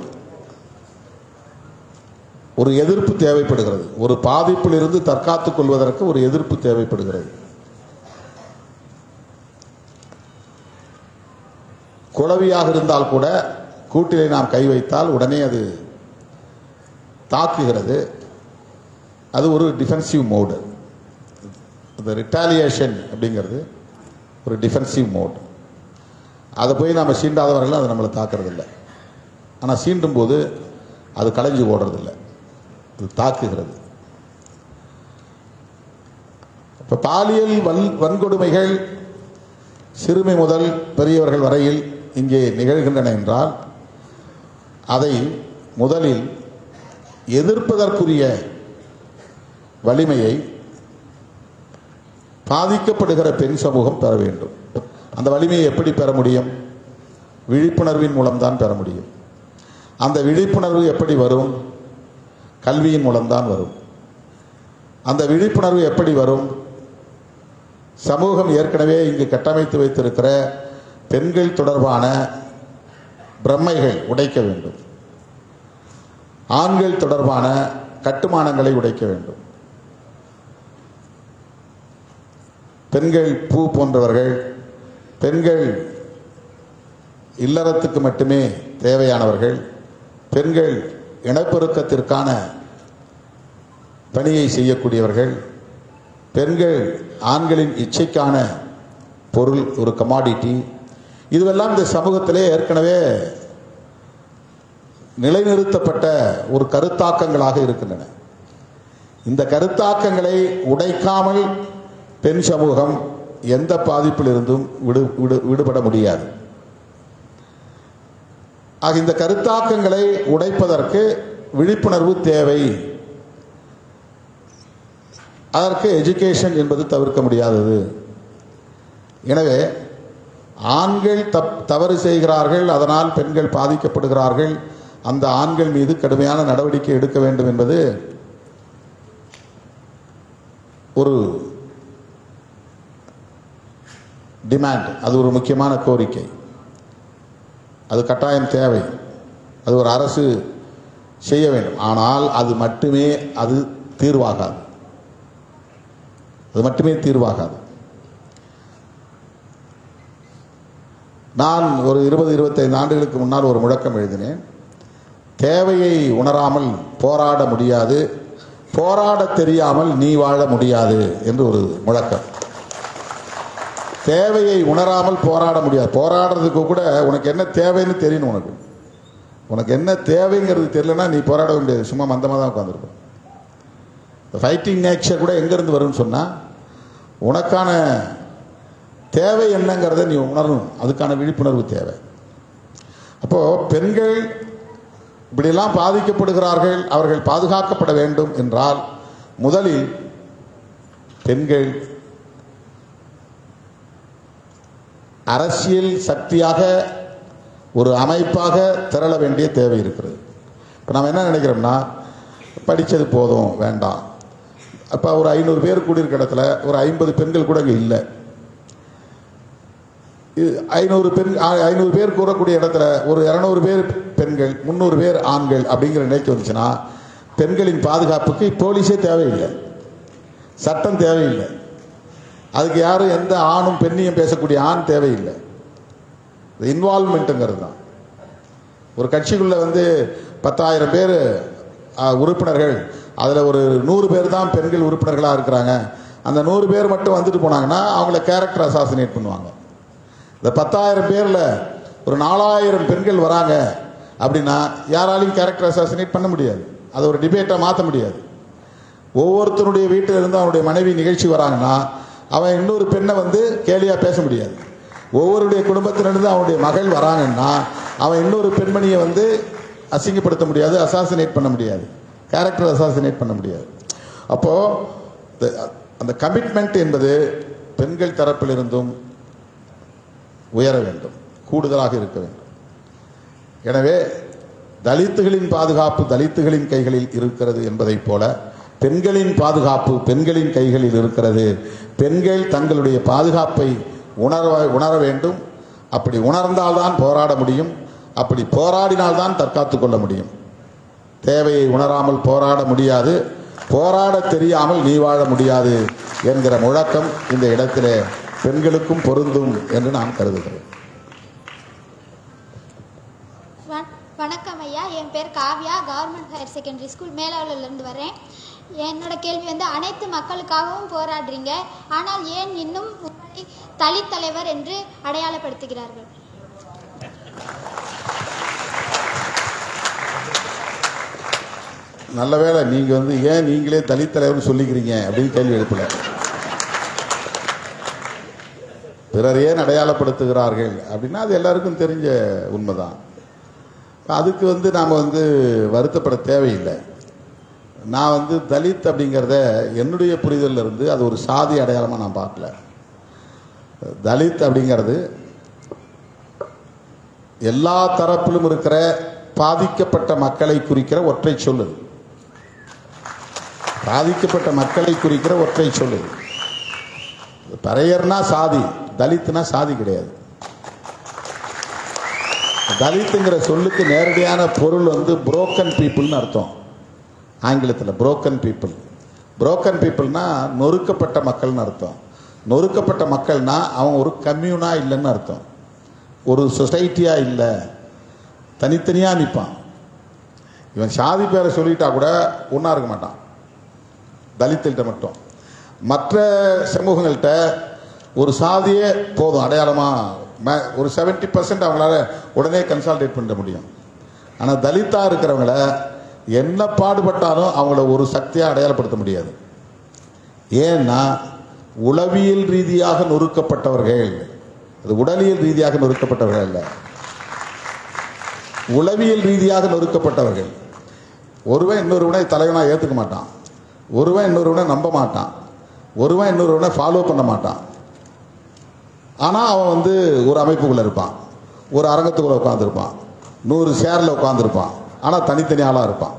Speaker 3: ஒரு எதிர்ப்பு தேவைப்படுகிறது. ஒரு பாதிப்பில் இருந்து தற்காத்துக் கொள்வதற்கு ஒரு எதிர்ப்பு தேவைப்படுகிறது. குளவியாக இருந்தால் கூட கூட்டிலே நாம் கை வைத்தால் உடனே அது தாக்குகிறது. அது ஒரு டிஃபென்சிவ் மோடு. அந்த ரிட்டாலியேஷன் அப்படிங்கிறது ஒரு டிஃபென்சிவ் மோட். அதை போய் நாம் சீண்டாதவர்கள் அது நம்மளை தாக்குறதில்லை. ஆனால் சீண்டும் போது அது களைஞ்சு ஓடுறதில்லை, அது தாக்குகிறது. இப்போ பாலியல் வன்கொடுமைகள் சிறுமி முதல் பெரியவர்கள் வரையில் இங்கே நிகழ்கின்றன என்றால் அதை முதலில் எதிர்ப்பதற்குரிய வலிமையை பாதிக்கப்படுகிற பெண் சமூகம் பெற வேண்டும். அந்த வலிமையை எப்படி பெற முடியும்? விழிப்புணர்வின் மூலம்தான் பெற முடியும். அந்த விழிப்புணர்வு எப்படி வரும்? கல்வியின் மூலம்தான் வரும். அந்த விழிப்புணர்வு எப்படி வரும்? சமூகம் ஏற்கனவே இங்கு கட்டமைத்து வைத்திருக்கிற பெண்கள் தொடர்பான பிரமைகள் உடைக்க வேண்டும். ஆண்கள் தொடர்பான கட்டுமானங்களை உடைக்க வேண்டும். பெண்கள் பூ போன்றவர்கள், பெண்கள் இல்லறத்துக்கு மட்டுமே தேவையானவர்கள், பெண்கள் இனப்பெருக்கத்திற்கான பணியை செய்யக்கூடியவர்கள், பெண்கள் ஆண்களின் இச்சைக்கான பொருள், ஒரு கமாடிட்டி. இதுவெல்லாம் இந்த சமூகத்திலே ஏற்கனவே நிலைநிறுத்தப்பட்ட ஒரு கருத்தாக்கங்களாக இருக்கின்றன. இந்த கருத்தாக்கங்களை உடைக்காமல் பெண் சமூகம் எந்த பாதிப்பில் இருந்தும் விடுபட முடியாது. ஆக இந்த கருத்தாக்கங்களை உடைப்பதற்கு விழிப்புணர்வு தேவை. அதற்கு எஜுகேஷன் என்பது தவிர்க்க முடியாதது. எனவே ஆண்கள் தவறு செய்கிறார்கள், அதனால் பெண்கள் பாதிக்கப்படுகிறார்கள், அந்த ஆண்கள் மீது கடுமையான நடவடிக்கை எடுக்க வேண்டும் என்பது ஒரு டிமாண்ட். அது ஒரு முக்கியமான கோரிக்கை. அது கட்டாயம் தேவை. அது ஒரு அரசு செய்ய வேண்டும். ஆனால் அது மட்டுமே தீர்வாகாது. அது மட்டுமே தீர்வாகாது. நான் ஒரு 20-25 ஆண்டுகளுக்கு முன்னால் ஒரு முழக்கம் எழுதினேன். தேவையை உணராமல் போராட முடியாது, போராட தெரியாமல் நீ வாழ முடியாது என்று ஒரு முழக்கம். தேவையை உணராமல் போராட முடியாது. போராடுறதுக்கு கூட உனக்கு என்ன தேவைன்னு தெரியணும். உனக்கு என்ன தேவைங்கிறது தெரியலன்னா நீ போராட முடியாது. சும்மா மந்தமாக தான் உட்காந்துருக்கும். ஃபைட்டிங் நேச்சர் கூட எங்கேருந்து வரும்னு சொன்னால் உனக்கான தேவை என்னங்கிறத நீ உணரணும். அதுக்கான விழிப்புணர்வு தேவை. அப்போது பெண்கள் இப்படியெல்லாம் பாதிக்கப்படுகிறார்கள், அவர்கள் பாதுகாக்கப்பட வேண்டும் என்றால் முதலில் பெண்கள் அரசியல் சக்தியாக ஒரு அமைப்பாக திரள வேண்டிய தேவை இருக்கிறது. இப்போ நம்ம என்ன நினைக்கிறோம்னா, படித்தது போதும், வேண்டாம். அப்போ ஒரு 500 பேர் கூடியிருக்க இடத்துல ஒரு 50 பெண்கள் கூட இங்கே இல்லை. 500 பேர் கூறக்கூடிய இடத்துல ஒரு 200 பேர் பெண்கள், 300 பேர் ஆண்கள் அப்படிங்கிற நிலைக்கு வந்துச்சுன்னா பெண்களின் பாதுகாப்புக்கு போலீஸே தேவையில்லை, சட்டம் தேவையில்லை. அதுக்கு யாரும் எந்த ஆணும் பெண்ணையும் பேசக்கூடிய ஆண் தேவையில்லை. இன்வால்வ்மெண்ட்டுங்கிறது தான். ஒரு கட்சிக்குள்ளே 10,000 பேர் உறுப்பினர்கள், அதில் ஒரு 100 பேர் தான் பெண்கள் உறுப்பினர்களாக இருக்கிறாங்க. அந்த 100 பேர் மட்டும் வந்துட்டு போனாங்கன்னா அவங்கள கேரக்டர் அசாசினேட் பண்ணுவாங்க. இந்த 10,000 பேரில் ஒரு 4,000 பெண்கள் வராங்க அப்படின்னா யாராலையும் கேரக்டர் அசாசினேட் பண்ண முடியாது. அதை ஒரு டிபேட்டை மாற்ற முடியாது. ஒவ்வொருத்தருடைய வீட்டில் இருந்து அவனுடைய மனைவி நிகழ்ச்சி வராங்கன்னா அவன் இன்னொரு பெண்ணை கேலியாக பேச முடியாது. ஒவ்வொருடைய குடும்பத்திலிருந்து அவனுடைய மகள் வராங்கன்னா அவன் இன்னொரு பெண்மணியை அசிங்கப்படுத்த முடியாது, அசாசினேட் பண்ண முடியாது, கேரக்டர் அசாசினேட் பண்ண முடியாது. அப்போது அந்த கமிட்மெண்ட் என்பது பெண்கள் தரப்பிலிருந்தும் உயர வேண்டும், கூடுதலாக இருக்க வேண்டும். எனவே தலித்துகளின் பாதுகாப்பு தலித்துகளின் கைகளில் இருக்கிறது என்பதைப் போல பெண்களின் பாதுகாப்பு பெண்களின் கைகளில் இருக்கிறது. பெண்கள் தங்களுடைய பாதுகாப்பை உணர வேண்டும். அப்படி உணர்ந்தால்தான் போராட முடியும். அப்படி போராடினால்தான் தற்காத்துக் கொள்ள முடியும். தேவையை உணராமல் போராட முடியாது. போராட தெரியாமல் நீ வாழ முடியாது என்கிற முழக்கம் இந்த இடத்திலே பெண்களுக்கும் பொருந்தும் என்று நான் கருதுகிறேன்.
Speaker 7: வணக்கம் ஐயா, என் பேர் Kavya, government higher secondary school மேலாளர்லேருந்து வரேன். என்னோட கேள்வி வந்து, அனைத்து மக்களுக்காகவும் போராடுறீங்க, ஆனால் ஏன் இன்னும் உங்களை தலித் தலைவர் என்று அடையாளப்படுத்துகிறார்கள்?
Speaker 3: நல்ல வேளை நீங்க ஏன் நீங்களே தலித் தலைவர்னு சொல்லிக்கிறீங்க அப்படின்னு கேள்வி எழுப்பல. பிறர் ஏன் அடையாளப்படுத்துகிறார்கள் அப்படின்னா அது எல்லாருக்கும் தெரிஞ்ச உண்மைதான். அதுக்கு நாம் வருத்தப்பட தேவையில்லை. நான் தலித் அப்படிங்கிறத என்னுடைய புரிதலில் இருந்து அது ஒரு சாதி அடையாளமாக நான் பார்க்கல. தலித் அப்படிங்கிறது எல்லா தரப்பிலும் இருக்கிற பாதிக்கப்பட்ட மக்களை குறிக்கிற ஒற்றை சொல்லு. பாதிக்கப்பட்ட மக்களை குறிக்கிற ஒற்றை சொல்லு. பறையர்னா சாதி, தலித்னா சாதி கிடையாது. தலித்துங்கிற சொல்லுக்கு நேரடியான பொருள் புரோக்கன் பீப்புள்னு அர்த்தம். ஆங்கிலத்தில் புரோக்கன் பீப்புள். புரோக்கன் பீப்புள்னா நொறுக்கப்பட்ட மக்கள்னு அர்த்தம். நொறுக்கப்பட்ட மக்கள்னா அவன் ஒரு கம்யூனா இல்லைன்னு அர்த்தம். ஒரு சொசைட்டியா இல்லை, தனித்தனியாக நிற்பான். இவன் சாதி பேரை சொல்லிட்டா கூட ஒன்றா இருக்க மாட்டான். தலித்துகிட்ட மட்டும். மற்ற சமூகங்கள்கிட்ட ஒரு சாதியே போதும் அடையாளமாக. ஒரு 70% அவங்களால உடனே கன்சால்டேட் பண்ண முடியும். ஆனால் தலித்தாக இருக்கிறவங்கள என்ன பாடுபட்டாலும் அவங்கள ஒரு சக்தியாக அடையாளப்படுத்த முடியாது. ஏன்னா உளவியல் ரீதியாக நொறுக்கப்பட்டவர்கள். அது உடலியல் ரீதியாக நொறுக்கப்பட்டவர்கள் அல்ல, உளவியல் ரீதியாக நொறுக்கப்பட்டவர்கள். ஒருவன் இன்னொருவனை தலைவனாக ஏற்றுக்க மாட்டான். ஒருவன் இன்னொருவனை நம்ப மாட்டான். ஒருவன் இன்னொருவனை ஃபாலோ பண்ண மாட்டான். ஆனால் அவன் ஒரு அமைப்புக்குள்ளே இருப்பான், ஒரு அரங்கத்துக்குள்ளே உட்காந்துருப்பான், 100 சேரில் உட்காந்துருப்பான். ஆனால் தனித்தனி ஆளாக இருப்பான்.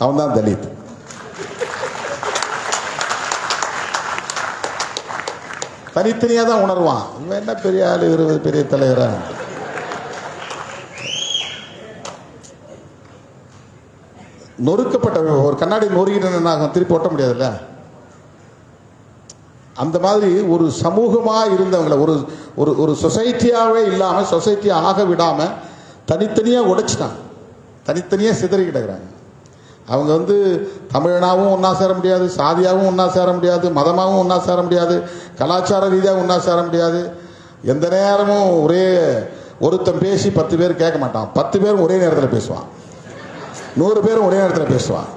Speaker 3: அவன் தான் தலித். தனித்தனியாக தான் உணர்வான். இவன் என்ன பெரிய ஆள், இவர் பெரிய தலைவரா. நொறுக்கப்பட்ட ஒரு கண்ணாடி நொறுக்கிட்டு திருப்பி ஓட்ட முடியாதுல்ல. அந்த மாதிரி ஒரு சமூகமாக இருந்தவங்களை ஒரு சொசைட்டியாகவே இல்லாமல் சொசைட்டியாக ஆக விடாமல் தனித்தனியாக உடைச்சிட்டாங்க. தனித்தனியாக சிதறி கிடக்கிறாங்க. அவங்க தமிழனாகவும் ஒன்றா சேர முடியாது, சாதியாகவும் ஒன்றா சேர முடியாது, மதமாகவும் ஒன்றா சேர முடியாது, கலாச்சார ரீதியாக ஒன்றா சேர முடியாது. எந்த நேரமும் ஒருத்தன் பேசி 10 பேர் கேட்க மாட்டான். 10 பேரும் ஒரே நேரத்தில் பேசுவான். 100 பேரும் ஒரே நேரத்தில் பேசுவான்.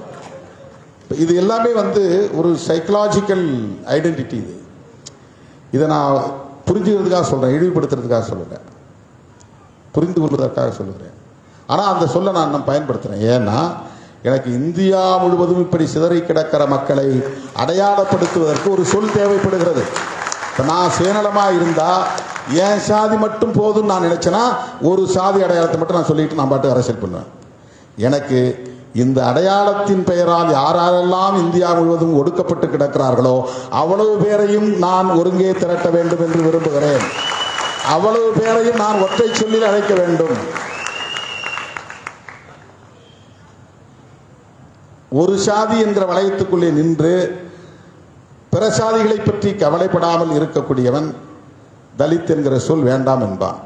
Speaker 3: இது எல்லாமே ஒரு சைக்கலாஜிக்கல் ஐடென்டிட்டி. இதை நான் புரிஞ்சுக்கிறதுக்காக சொல்கிறேன், இழிவுபடுத்துறதுக்காக சொல்லுறேன், புரிந்து கொள்வதற்காக சொல்லுகிறேன். ஆனால் அந்த சொல்லை நான் பயன்படுத்துகிறேன். ஏன்னா எனக்கு இந்தியா முழுவதும் இப்படி சிதறி கிடக்கிற மக்களை அடையாளப்படுத்துவதற்கு ஒரு சொல் தேவைப்படுகிறது. இப்போ நான் சுயநலமாக இருந்தால் என் சாதி மட்டும் போதும்னு நான் நினைச்சேன்னா ஒரு சாதி அடையாளத்தை மட்டும் நான் சொல்லிட்டு நான் பாட்டு அரசியல் பண்ணுவேன். எனக்கு இந்த அடையாளத்தின் பெயரால் யாரெல்லாம் இந்தியா முழுவதும் ஒடுக்கப்பட்டு கிடக்கிறார்களோ அவ்வளவு பேரையும் நான் ஒருங்கே திரட்ட வேண்டும் என்று விரும்புகிறேன். அவ்வளவு பேரையும் நான் ஒற்றை சொல்லில் அழைக்க வேண்டும். ஒரு சாதி என்கிற வளையத்துக்குள்ளே நின்று பிற சாதிகளை பற்றி கவலைப்படாமல் இருக்கக்கூடியவன் தலித் என்கிற சொல் வேண்டாம் என்பான்.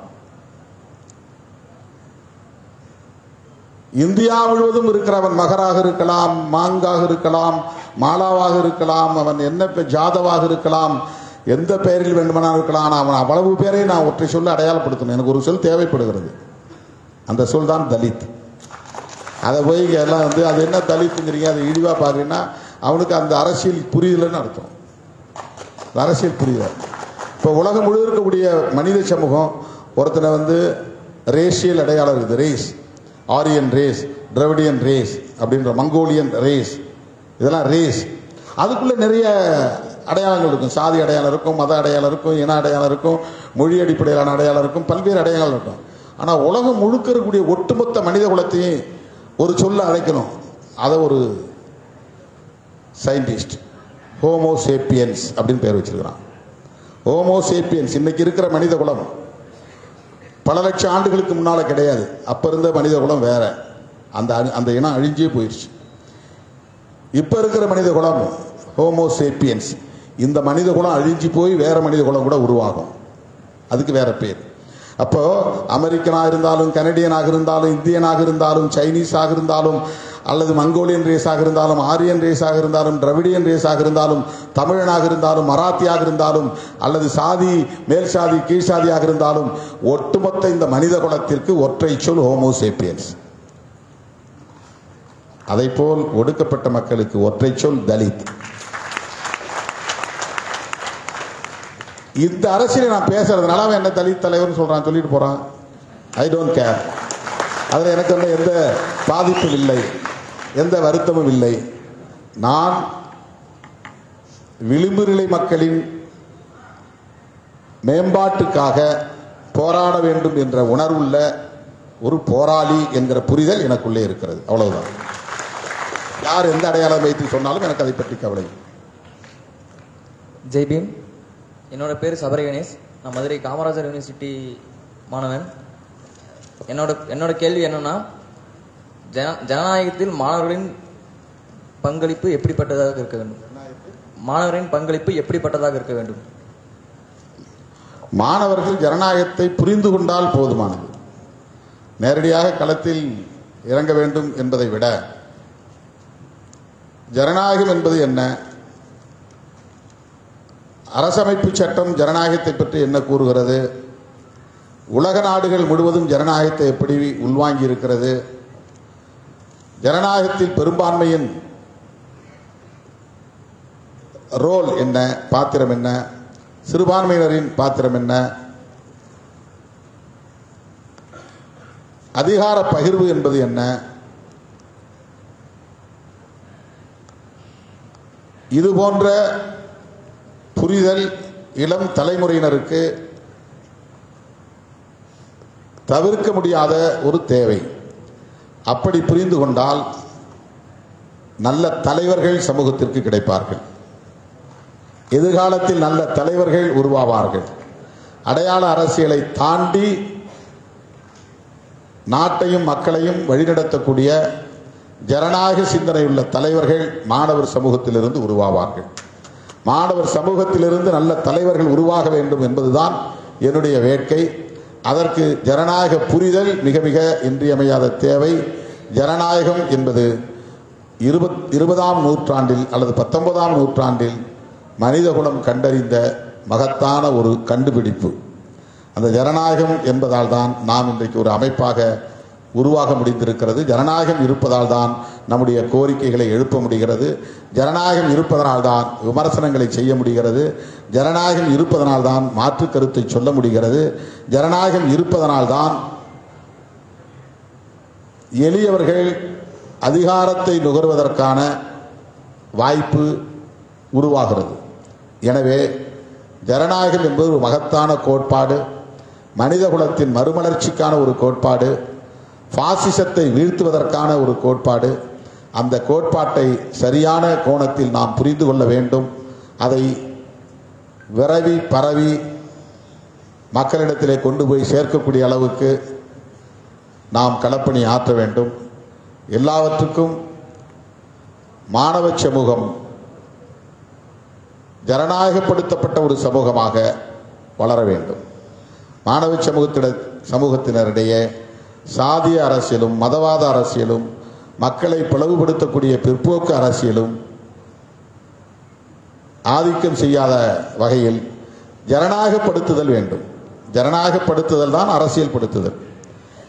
Speaker 3: இந்தியா முழுவதும் இருக்கிறவன் மகராக இருக்கலாம், மாங்காக இருக்கலாம், மாலாவாக இருக்கலாம், அவன் என்ன ஜாதவாக இருக்கலாம், எந்த பெயரில் வேண்டுமானால் இருக்கலாம். அவன் அவ்வளவு பேரை நான் ஒற்றை சொல்ல அடையாளப்படுத்தணும். எனக்கு ஒரு சொல் தேவைப்படுகிறது. அந்த சொல் தான் தலித். அதை போய் எல்லாம் அது என்ன தலித்துங்கிறீங்க, அதை இழிவாக பார்க்குறீங்கன்னா அவனுக்கு அந்த அரசியல் புரிதலன்னு அர்த்தம். அரசியல் புரிதல். இப்போ உலகம் முழு இருக்கக்கூடிய மனித சமூகம் ஒருத்தனை ரேஷியல் அடையாளம் இருக்குது. Race, Aryan race, Dravidian race அப்படின்ற மங்கோலியன் ரேஸ், இதெல்லாம் ரேஸ். அதுக்குள்ளே நிறைய அடையாளங்கள் இருக்கும். சாதி அடையாளம் இருக்கும், மத அடையாளம் இருக்கும், இன அடையாளம் இருக்கும், மொழி அடிப்படையிலான அடையாளம் இருக்கும், பல்வேறு அடையாளம் இருக்கும். ஆனால் உலகம் முழுக்க இருக்கக்கூடிய ஒட்டுமொத்த மனித குலத்தையும் ஒரு சொல்ல அழைக்கணும், அதை ஒரு சயின்டிஸ்ட் ஹோமோசேப்பியன்ஸ் அப்படின்னு பேர் வச்சிருக்கிறான். ஹோமோசேப்பியன்ஸ் இன்னைக்கு இருக்கிற மனித குலம் பல லட்சம் ஆண்டுகளுக்கு முன்னால கிடையாது. அப்ப இருந்த மனித குலம் வேற, அந்த இனம் அழிஞ்சே போயிடுச்சு. இப்ப இருக்கிற மனித குலம் ஹோமோசேப்பியன்ஸ். இந்த மனித குலம் அழிஞ்சு போய் வேற மனித குலம் கூட உருவாகும், அதுக்கு வேற பேர். அப்போ அமெரிக்கனாக இருந்தாலும், கனடியனாக இருந்தாலும், இந்தியனாக இருந்தாலும், சைனீஸாக இருந்தாலும், அல்லது மங்கோலியன் ரேஸாக இருந்தாலும், ஆரியன் ரேஸாக இருந்தாலும், திராவிடியன் ரேஸாக இருந்தாலும், தமிழனாக இருந்தாலும், மராத்தியாக இருந்தாலும், அல்லது சாதி மேல் சாதி கீழ் சாதியாக இருந்தாலும், ஒட்டுமொத்த இந்த மனித குலத்திற்கு ஒற்றை சொல் ஹோமோசேப்பியன்ஸ். அதைப்போல் ஒடுக்கப்பட்ட மக்களுக்கு ஒற்றை சொல் தலித். இந்த அரசியலை நான் பேசுறதுனால அவன் என்ன தலித் தலைவர்னு சொல்றான், சொல்லிட்டு போறான். I don't care. அதில் எனக்கு வந்து எந்த பாதிப்பும் இல்லை, எந்த வருத்தமும் இல்லை. நான் விளிம்பு நிலை மக்களின் மேம்பாட்டுக்காக போராட வேண்டும் என்ற உணர்வுள்ள ஒரு போராளி என்கிற புரிதல் எனக்குள்ளே இருக்கிறது, அவ்வளவுதான். யார் எந்த அடையாளம் வைத்து சொன்னாலும் எனக்கு அதை பற்றி கவலை.
Speaker 8: ஜெய்பீம். என்னோட பேர் சபரி கணேஷ். நான் மதுரை காமராஜர் யூனிவர்சிட்டி மாணவன். என்னோட கேள்வி என்னன்னா, ஜனநாயகத்தில் மாணவர்களின் பங்களிப்பு எப்படிப்பட்டதாக இருக்க வேண்டும்? மாணவரின் பங்களிப்பு எப்படிப்பட்டதாக இருக்க வேண்டும்?
Speaker 3: மாணவர்கள் ஜனநாயகத்தை புரிந்து கொண்டால் போதுமானது. நேரடியாக களத்தில் இறங்க வேண்டும் என்பதை விட, ஜனநாயகம் என்பது என்ன, அரசமைப்பு சட்டம் ஜனநாயகத்தை பற்றி என்ன கூறுகிறது, உலக நாடுகள் முழுவதும் ஜனநாயகத்தை எப்படி உள்வாங்கி இருக்கிறது, ஜனநாயகத்தில் பெரும்பான்மையின் ரோல் என்ன, பாத்திரம் என்ன, சிறுபான்மையினரின் பாத்திரம் என்ன, அதிகார பகிர்வு என்பது என்ன, இது போன்ற புரிதல் இளம் தலைமுறையினருக்கு தவிர்க்க முடியாத ஒரு தேவை. அப்படி புரிந்து கொண்டால் நல்ல தலைவர்கள் சமூகத்திற்கு கிடைப்பார்கள். எதிர்காலத்தில் நல்ல தலைவர்கள் உருவாவார்கள். அடையாள அரசியலை தாண்டி நாட்டையும் மக்களையும் வழிநடத்தக்கூடிய ஜனநாயக சிந்தனையுள்ள தலைவர்கள் மாணவர் சமூகத்திலிருந்து உருவாவார்கள். மாணவர் சமூகத்திலிருந்து நல்ல தலைவர்கள் உருவாக வேண்டும் என்பதுதான் என்னுடைய வேட்கை. அதற்கு ஜனநாயக புரிதல் மிக மிக இன்றியமையாத தேவை. ஜனநாயகம் என்பது 20ஆம் நூற்றாண்டில் அல்லது 19ஆம் நூற்றாண்டில் மனிதகுலம் கண்டறிந்த மகத்தான ஒரு கண்டுபிடிப்பு. அந்த ஜனநாயகம் என்பதால் தான் நாம் இன்றைக்கு ஒரு அமைப்பாக உருவாக முடிந்திருக்கிறது. ஜனநாயகம் இருப்பதால் தான் நம்முடைய கோரிக்கைகளை எழுப்ப முடிகிறது. ஜனநாயகம் இருப்பதனால் தான் விமர்சனங்களை செய்ய முடிகிறது. ஜனநாயகம் இருப்பதனால் தான் மாற்று கருத்தை சொல்ல முடிகிறது. ஜனநாயகம் இருப்பதனால் தான் எளியவர்கள் அதிகாரத்தை நுகர்வதற்கான வாய்ப்பு உருவாகிறது. எனவே ஜனநாயகம் என்பது ஒரு மகத்தான கோட்பாடு, மனிதகுலத்தின் மறுமலர்ச்சிக்கான ஒரு கோட்பாடு, பாசிசத்தை வீழ்த்துவதற்கான ஒரு கோட்பாடு. அந்த கோட்பாட்டை சரியான கோணத்தில் நாம் புரிந்து கொள்ள வேண்டும். அதை விரவி பரவி மக்களிடத்திலே கொண்டு போய் சேர்க்கக்கூடிய அளவுக்கு நாம் களப்பணி ஆற்ற வேண்டும். எல்லாவற்றுக்கும் மாணவ சமூகம் ஜனநாயகப்படுத்தப்பட்ட ஒரு சமூகமாக வளர வேண்டும். மாணவ சமூகத்தினரிடையே சாதிய அரசியலும் மதவாத அரசியலும் மக்களை பிளவுபடுத்தக்கூடிய பிற்போக்கு அரசியலும் ஆதிக்கம் செய்யாத வகையில் ஜனநாயகப்படுத்துதல் வேண்டும். ஜனநாயகப்படுத்துதல் தான் அரசியல் படுத்துதல்.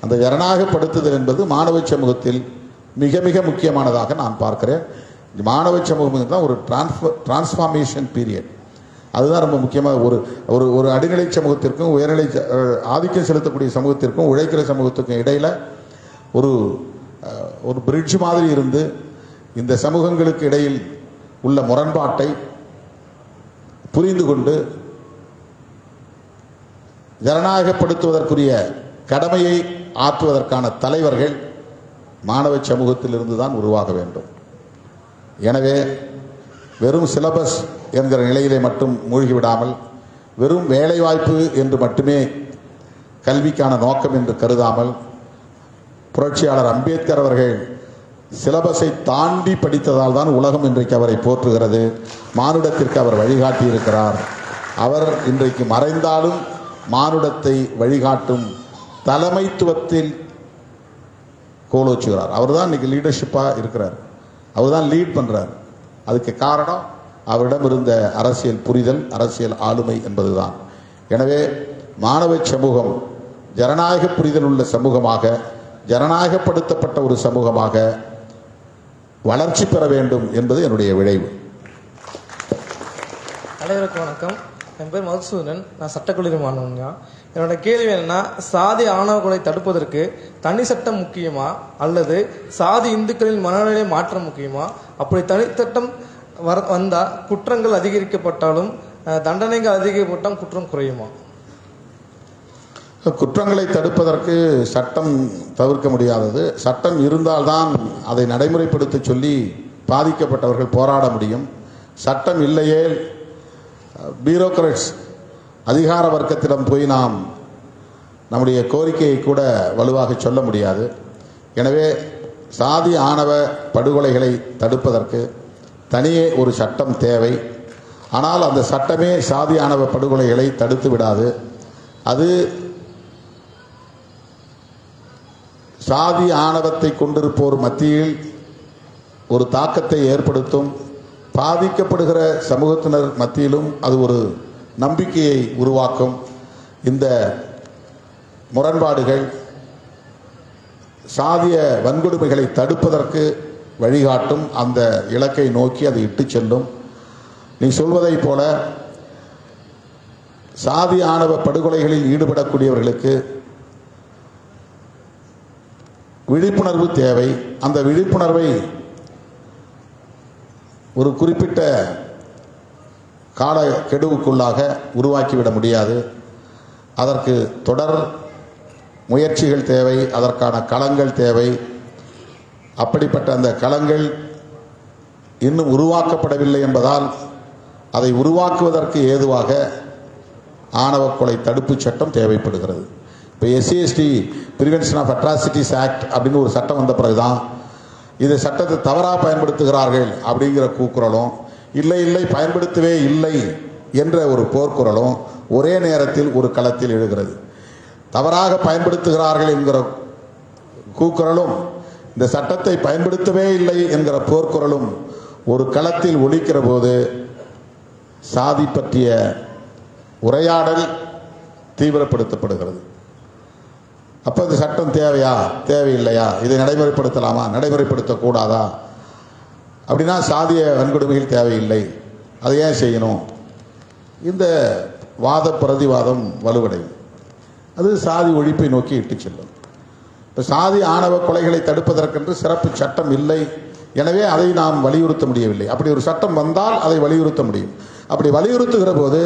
Speaker 3: அந்த ஜனநாயகப்படுத்துதல் என்பது மாணவ சமூகத்தில் மிக மிக முக்கியமானதாக நான் பார்க்கிறேன். மாணவ சமூகம் தான் ஒரு டிரான்ஸ்ஃபார்மேஷன் பீரியட். அதுதான் ரொம்ப முக்கியமாக ஒரு அடிநிலை சமூகத்திற்கும் உயர்நிலை ஆதிக்கம் செலுத்தக்கூடிய சமூகத்திற்கும் உழைக்கிற சமூகத்திற்கும் இடையில் ஒரு பிரிட்ஜ் மாதிரி இருந்து இந்த சமூகங்களுக்கு இடையில் உள்ள முரண்பாட்டை புரிந்து கொண்டு ஜனநாயகப்படுத்துவதற்குரிய கடமையை ஆற்றுவதற்கான தலைவர்கள் மாணவ சமூகத்திலிருந்து தான் உருவாக வேண்டும். எனவே வெறும் சிலபஸ் என்கிற நிலையிலே மட்டும் மூழ்கிவிடாமல் வெறும் வேலைவாய்ப்பு என்று மட்டுமே கல்விக்கான நோக்கம் என்று கருதாமல் புரட்சியாளர் அம்பேத்கர் அவர்கள் சிலபஸை தாண்டி படித்ததால் தான் உலகம் இன்றைக்கு அவரை போற்றுகிறது. மானுடத்திற்கு அவர் வழிகாட்டி இருக்கிறார். அவர் இன்றைக்கு மறைந்தாலும் மானுடத்தை வழிகாட்டும் தலைமைத்துவத்தில் கோலோச்சுகிறார். அவர் தான் இன்னைக்கு லீடர்ஷிப்பாக இருக்கிறார். அவர் தான் லீட் பண்ணுறார். அதுக்கு காரணம் அவரிடம் இருந்த அரசியல் புரிதல், அரசியல் ஆளுமை என்பதுதான். எனவே மாணவ சமூகம் ஜனநாயக புரிதல் உள்ள சமூகமாக, ஜனநாயகப்படுத்தப்பட்ட ஒரு சமூகமாக வளர்ச்சி பெற வேண்டும் என்பது என்னுடைய விளைவு.
Speaker 9: அனைவருக்கும் வணக்கம். என் பேர் மதுசூதன். நான் சட்டக்கல்லூரி மாணவன். என்னோட கேள்வி என்னன்னா, சாதி ஆணவ கொலை தடுப்பதற்கு தனி சட்டம் முக்கியமா அல்லது சாதி இந்துக்களின் மனநிலை மாற்றம் முக்கியமா? அப்படி தனி சட்டம் வந்தா குற்றங்கள் அதிகரிக்கப்பட்டாலும் தண்டனைகள் அதிகரிக்கப்பட்டால் குற்றம் குறையுமா?
Speaker 3: குற்றங்களை தடுப்பதற்கு சட்டம் தவிர்க்க முடியாதது. சட்டம் இருந்தால்தான் அதை நடைமுறைப்படுத்த சொல்லி பாதிக்கப்பட்டவர்கள் போராட முடியும். சட்டம் இல்லையே பியூரோக்ராட்ஸ் அதிகார வர்க்கத்திடம் போய் நாம் நம்முடைய கோரிக்கையை கூட வலுவாக சொல்ல முடியாது. எனவே சாதி ஆணவ படுகொலைகளை தடுப்பதற்கு தனியே ஒரு சட்டம் தேவை. ஆனால் அந்த சட்டமே சாதி ஆணவ படுகொலைகளை தடுத்து விடாது. அது சாதி ஆணவத்தை கொண்டிருப்போர் மத்தியில் ஒரு தாக்கத்தை ஏற்படுத்தும். பாதிக்கப்படுகிற சமூகத்தினர் மத்தியிலும் அது ஒரு நம்பிக்கையை உருவாக்கும். இந்த முரண்பாடுகள் சாதிய வன்கொடுமைகளை தடுப்பதற்கு வழிகாட்டும். அந்த இலக்கை நோக்கி அது இட்டு செல்லும். நீ சொல்வதை போல சாதி ஆணவ படுகொலைகளில் ஈடுபடக்கூடியவர்களுக்கு விழிப்புணர்வு தேவை. அந்த விழிப்புணர்வை ஒரு குறிப்பிட்ட கால கெடுவுக்குள்ளாக உருவாக்கிவிட முடியாது. அதற்கு தொடர் முயற்சிகள் தேவை. அதற்கான களங்கள் தேவை. அப்படிப்பட்ட அந்த களங்கள் இன்னும் உருவாக்கப்படவில்லை என்பதால் அதை உருவாக்குவதற்கு ஏதுவாக ஆணவ கொலை தடுப்பு சட்டம் தேவைப்படுகிறது. இப்போ SC/ST prevention of atrocities act அப்படின்னு ஒரு சட்டம் வந்த பிறகுதான் இந்த சட்டத்தை தவறாக பயன்படுத்துகிறார்கள் அப்படிங்கிற கூக்குரலும், இல்லை இல்லை பயன்படுத்தவே இல்லை என்ற ஒரு போர்க்குரலும் ஒரே நேரத்தில் ஒரு களத்தில் எழுகிறது. தவறாக பயன்படுத்துகிறார்கள் என்கிற கூக்குரலும், இந்த சட்டத்தை பயன்படுத்தவே இல்லை என்கிற போர்க்குரலும் ஒரு களத்தில் ஒலிக்கிற போது சாதி பற்றிய உரையாடல் தீவிரப்படுத்தப்படுகிறது. அப்போ இந்த சட்டம் தேவையா தேவையில்லையா, இதை நடைமுறைப்படுத்தலாமா நடைமுறைப்படுத்தக்கூடாதா, அப்படின்னா சாதிய வன்கொடுமைகள் தேவையில்லை, அதை ஏன் செய்யணும், இந்த வாத பிரதிவாதம் வலுவடையும். அது சாதி ஒழிப்பை நோக்கி இட்டு செல்லும். இப்போ சாதி ஆணவ கொலைகளை தடுப்பதற்கென்று சிறப்பு சட்டம் இல்லை. எனவே அதை நாம் வலியுறுத்த முடியவில்லை. அப்படி ஒரு சட்டம் வந்தால் அதை வலியுறுத்த முடியும். அப்படி வலியுறுத்துகிற போது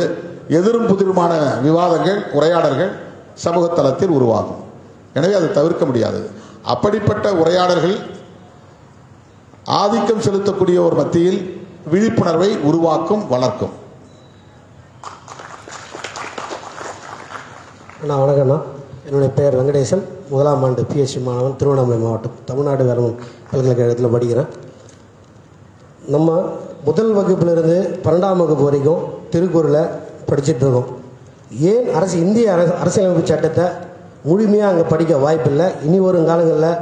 Speaker 3: எதிரும் புதிருமான விவாதங்கள், உரையாடல்கள் சமூக தளத்தில் உருவாகும். எனவே அது தவிர்க்க முடியாது. அப்படிப்பட்ட உரையாடல்கள் ஆதிக்கம் செலுத்தக்கூடிய ஒரு மத்தியில் விழிப்புணர்வை உருவாக்கும், வளர்க்கும்.
Speaker 10: அண்ணா வணக்கம்ண்ணா. என்னுடைய பெயர் வெங்கடேசன். முதலாம் ஆண்டு PhD மாணவன், திருவண்ணாமலை மாவட்டம், தமிழ்நாடு வேளாண் பல்கலைக்கழகத்தில் படிக்கிறேன். நம்ம முதல் வகுப்பிலிருந்து 12ஆம் வகுப்பு வரைக்கும் திருக்குறளை படிச்சுட்டு இருக்கோம். ஏன் இந்திய அரசியலமைப்பு சட்டத்தை முழுமையாக அங்கே படிக்க வாய்ப்பில்லை? இனி வரும் காலங்களில்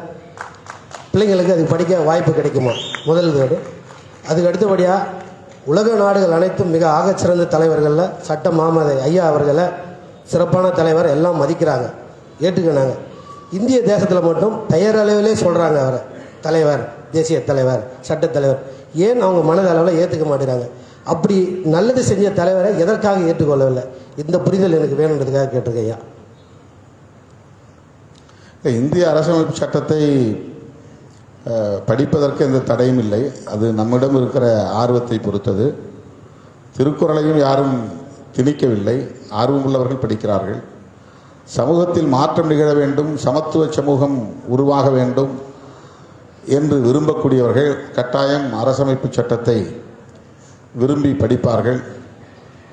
Speaker 10: பிள்ளைங்களுக்கு அது படிக்க வாய்ப்பு கிடைக்குமா? முதல் வேடு. அதுக்கு அடுத்தபடியாக உலக நாடுகள் அனைத்தும் மிக ஆகச்சிறந்த தலைவர்களில் சட்ட மாமதை ஐயா அவர்களை சிறப்பான தலைவர், எல்லாம் மதிக்கிறாங்க, ஏற்றுக்கினாங்க. இந்திய தேசத்தில் மட்டும் பெயரளவிலே சொல்கிறாங்க அவரை தலைவர், தேசிய தலைவர், சட்டத்தலைவர். ஏன் அவங்க மனதளவில் ஏற்றுக்க மாட்டேறாங்க? அப்படி நல்லது செஞ்ச தலைவரை எதற்காக ஏற்றுக்கொள்ளவில்லை? இந்த புரிதல் எனக்கு வேணுன்றதுக்காக கேட்டிருக்கேன் ஐயா.
Speaker 3: இந்திய அரசியலமைப்பு சட்டத்தை படிப்பதற்கு எந்த தடையும் இல்லை. அது நம்மிடம் இருக்கிற ஆர்வத்தை பொறுத்தது. திருக்குறளையும் யாரும் திணிக்கவில்லை. ஆர்வமுள்ளவர்கள் படிக்கிறார்கள். சமூகத்தில் மாற்றம் நிகழ வேண்டும், சமத்துவ சமூகம் உருவாக வேண்டும், என்று விரும்பக்கூடியவர்கள் கட்டாயம் அரசமைப்பு சட்டத்தை விரும்பி படிப்பார்கள்.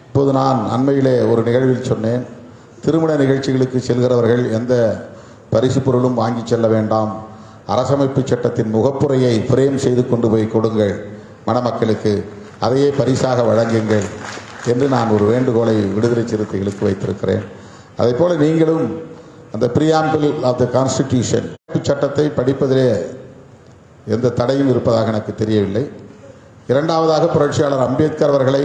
Speaker 3: இப்போது நான் அண்மையிலே ஒரு நிகழ்வில் சொன்னேன், திருமண நிகழ்ச்சிகளுக்கு செல்கிறவர்கள் எந்த பரிசு பொருளும் வாங்கி செல்ல வேண்டாம், அரசமைப்பு சட்டத்தின் முகப்புரையை பிரேம் செய்து கொண்டு போய் கொடுங்கள் மணமக்களுக்கு, அதையே பரிசாக வழங்குங்கள் என்று நான் ஒரு வேண்டுகோளை விடுதலை சிறுத்தைகளுக்கு வைத்திருக்கிறேன். அதே போல நீங்களும் அந்த பிரியாம்பிள் ஆஃப் த கான்ஸ்டிடியூஷன் சட்டத்தை படிப்பதிலே எந்த தடையும் இருப்பதாக எனக்கு தெரியவில்லை. இரண்டாவதாக புரட்சியாளர் அம்பேத்கர் அவர்களை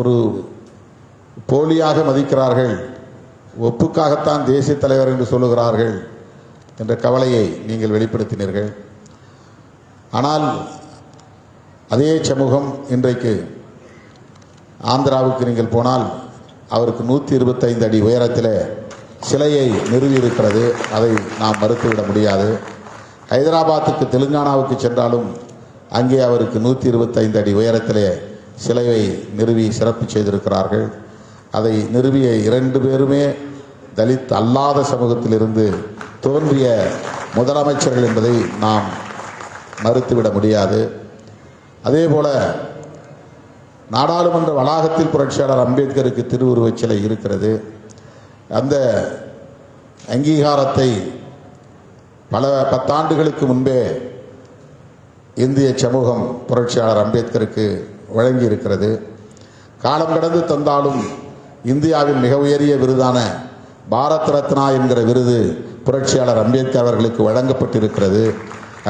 Speaker 3: ஒரு போலியாக மதிக்கிறார்கள், ஒப்புக்காகத்தான் தேசிய தலைவர் என்று சொல்லுகிறார்கள் என்ற கவலையை நீங்கள் வெளிப்படுத்தினீர்கள். ஆனால் அதே சமூகம் இன்றைக்கு ஆந்திராவுக்கு நீங்கள் போனால் அவருக்கு 125 அடி உயரத்தில் சிலையை நிறுவியிருக்கிறது. அதை நாம் மறுத்துவிட முடியாது. ஹைதராபாத்துக்கு தெலுங்கானாவுக்கு சென்றாலும் அங்கே அவருக்கு 125 அடி உயரத்திலே சிலையை நிறுவி சிறப்பு செய்திருக்கிறார்கள். அதை நிறுவிய 2 பேருமே தலித் அல்லாத சமூகத்திலிருந்து தோன்றிய முதலமைச்சர்கள் என்பதை நாம் மறுத்துவிட முடியாது. அதேபோல நாடாளுமன்ற வளாகத்தில் புரட்சியாளர் அம்பேத்கருக்கு திருவுருவச் சிலை இருக்கிறது. அந்த அங்கீகாரத்தை பல 10 ஆண்டுகளுக்கு முன்பே இந்திய சமூகம் புரட்சியாளர் அம்பேத்கருக்கு வழங்கி இருக்கிறது. காலம் கடந்து தந்தாலும் இந்தியாவின் மிக உயரிய விருதான பாரத் ரத்னா என்கிற விருது புரட்சியாளர் அம்பேத்கர் அவர்களுக்கு வழங்கப்பட்டிருக்கிறது.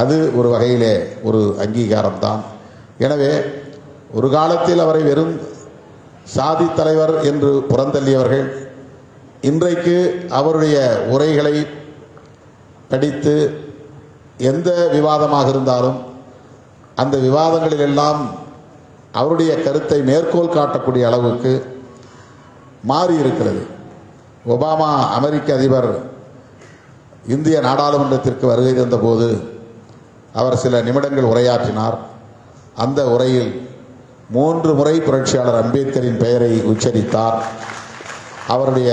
Speaker 3: அது ஒரு வகையிலே ஒரு அங்கீகாரம்தான். எனவே ஒரு காலத்தில் அவரை வெறும் சாதி தலைவர் என்று புறந்தள்ளியவர்கள் இன்றைக்கு அவருடைய உரைகளை படித்து எந்த விவாதமாக இருந்தாலும் அந்த விவாதங்களிலெல்லாம் அவருடைய கருத்தை மேற்கோள் காட்டக்கூடிய அளவுக்கு மாறி இருக்கிறது. ஒபாமா அமெரிக்க அதிபர் இந்திய நாடாளுமன்றத்திற்கு வருகை தந்தபோது அவர் சில நிமிடங்கள் உரையாற்றினார். அந்த உரையில் 3 முறை புரட்சியாளர் அம்பேத்கரின் பெயரை உச்சரித்தார். அவருடைய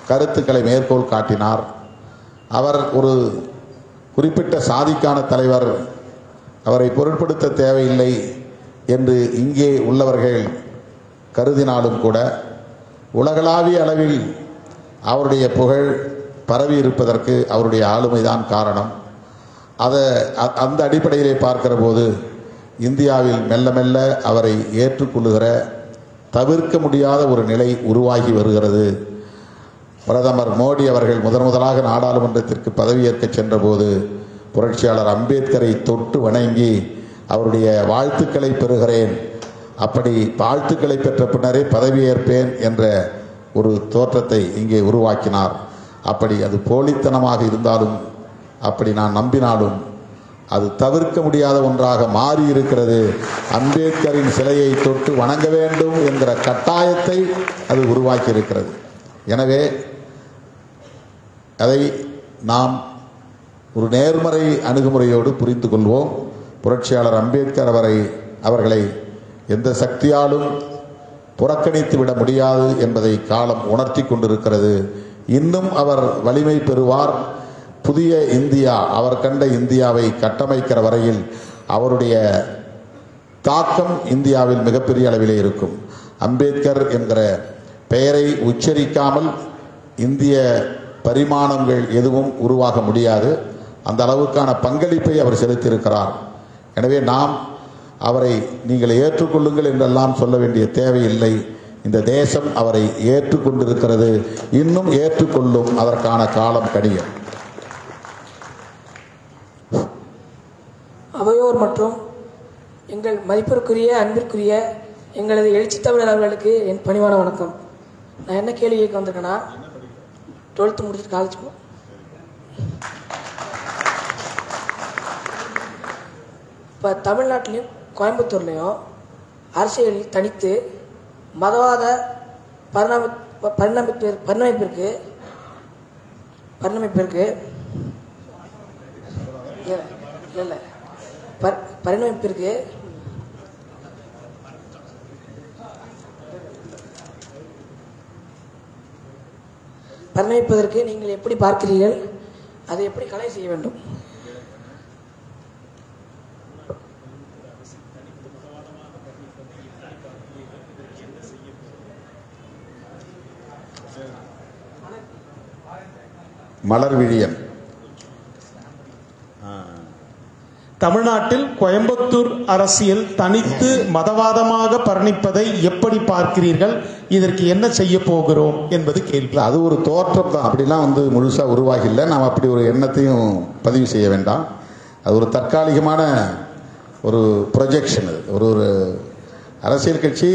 Speaker 3: கருத்துக்களை மேற்கோள் காட்டினார். அவர் ஒரு குறிப்பிட்ட சாதிக்கான தலைவர், அவரை பொருட்படுத்த தேவையில்லை என்று இங்கே உள்ளவர்கள் கருதினாலும் கூட உலகளாவிய அளவில் அவருடைய புகழ் பரவி இருப்பதற்கு அவருடைய ஆளுமைதான் காரணம். அந்த அடிப்படையிலே பார்க்கிற போது இந்தியாவில் மெல்ல மெல்ல அவரை ஏற்றுக்கொள்ளுகிற தவிர்க்க முடியாத ஒரு நிலை உருவாகி வருகிறது. பிரதமர் மோடி அவர்கள் முதலாக நாடாளுமன்றத்திற்கு பதவியேற்க சென்றபோது புரட்சியாளர் அம்பேத்கரை தொட்டு வணங்கி அவருடைய வாழ்த்துக்களை பெறுகிறேன், அப்படி வாழ்த்துக்களை பெற்ற பின்னரே பதவியேற்பேன் என்ற ஒரு தோற்றத்தை இங்கே உருவாக்கினார். அப்படி அது போலித்தனமாக இருந்தாலும், அப்படி நான் நம்பினாலும் அது தவிர்க்க முடியாத ஒன்றாக மாறி இருக்கிறது. அம்பேத்கரின் சிலையை தொட்டு வணங்க வேண்டும் என்கிற கட்டாயத்தை அது உருவாக்கி இருக்கிறது. எனவே அதை நாம் ஒரு நேர்மறை அணுகுமுறையோடு புரிந்து கொள்வோம். புரட்சியாளர் அம்பேத்கர் அவர்களை எந்த சக்தியாலும் புறக்கணித்து விட முடியாது என்பதை காலம் உணர்த்தி கொண்டிருக்கிறது. இன்னும் அவர் வலிமை பெறுவார். புதிய இந்தியா, அவர் கண்ட இந்தியாவை கட்டமைக்கிற வரையில் அவருடைய தாக்கம் இந்தியாவில் மிகப்பெரிய அளவிலே இருக்கும். அம்பேத்கர் என்கிற பெயரை உச்சரிக்காமல் இந்திய பரிமாணங்கள் எதுவும் உருவாக முடியாது. அந்த அளவுக்கான பங்களிப்பை அவர் செலுத்தியிருக்கிறார். எனவே நாம் அவரை நீங்கள் ஏற்றுக்கொள்ளுங்கள் என்றெல்லாம் சொல்ல வேண்டிய தேவையில்லை. இந்த தேசம் அவரை ஏற்றுக்கொண்டிருக்கிறது, இன்னும் ஏற்றுக்கொள்ளும். அதற்கான காலம் கடியம்.
Speaker 11: அவையோர் மற்றும் எங்கள் மதிப்பிற்குரிய அன்பிற்குரிய எங்களது எழுச்சி தமிழர் அவர்களுக்கு என் பணிவான வணக்கம். நான் என்ன கேள்வி கேட்க வந்திருக்கேன்னா, 12th முடிச்சுட்டு காலேஜ் இப்போ தமிழ்நாட்டிலையும் கோயம்புத்தூர்லேயும் அரசியலில் தனித்து மதவாத பரிணமிப்பிற்கு பரிணமிப்பதற்கு நீங்கள் எப்படி பார்க்கிறீர்கள்? அதை எப்படி கலை செய்ய வேண்டும்?
Speaker 3: மலர்விழியன்.
Speaker 12: தமிழ்நாட்டில் கோயம்புத்தூர் அரசியல் தனித்து மதவாதமாக பரணிப்பதை எப்படி பார்க்கிறீர்கள்? இதற்கு என்ன செய்ய போகிறோம் என்பது கேள்வி.
Speaker 3: அது ஒரு தோற்றம் தான், அப்படிலாம் முழுசாக உருவாகல. நாம் அப்படி ஒரு எண்ணத்தையும் பதிவு செய்ய வேண்டாம். அது ஒரு தற்காலிகமான ஒரு ப்ரொஜெக்ஷன். அது ஒரு அரசியல் கட்சி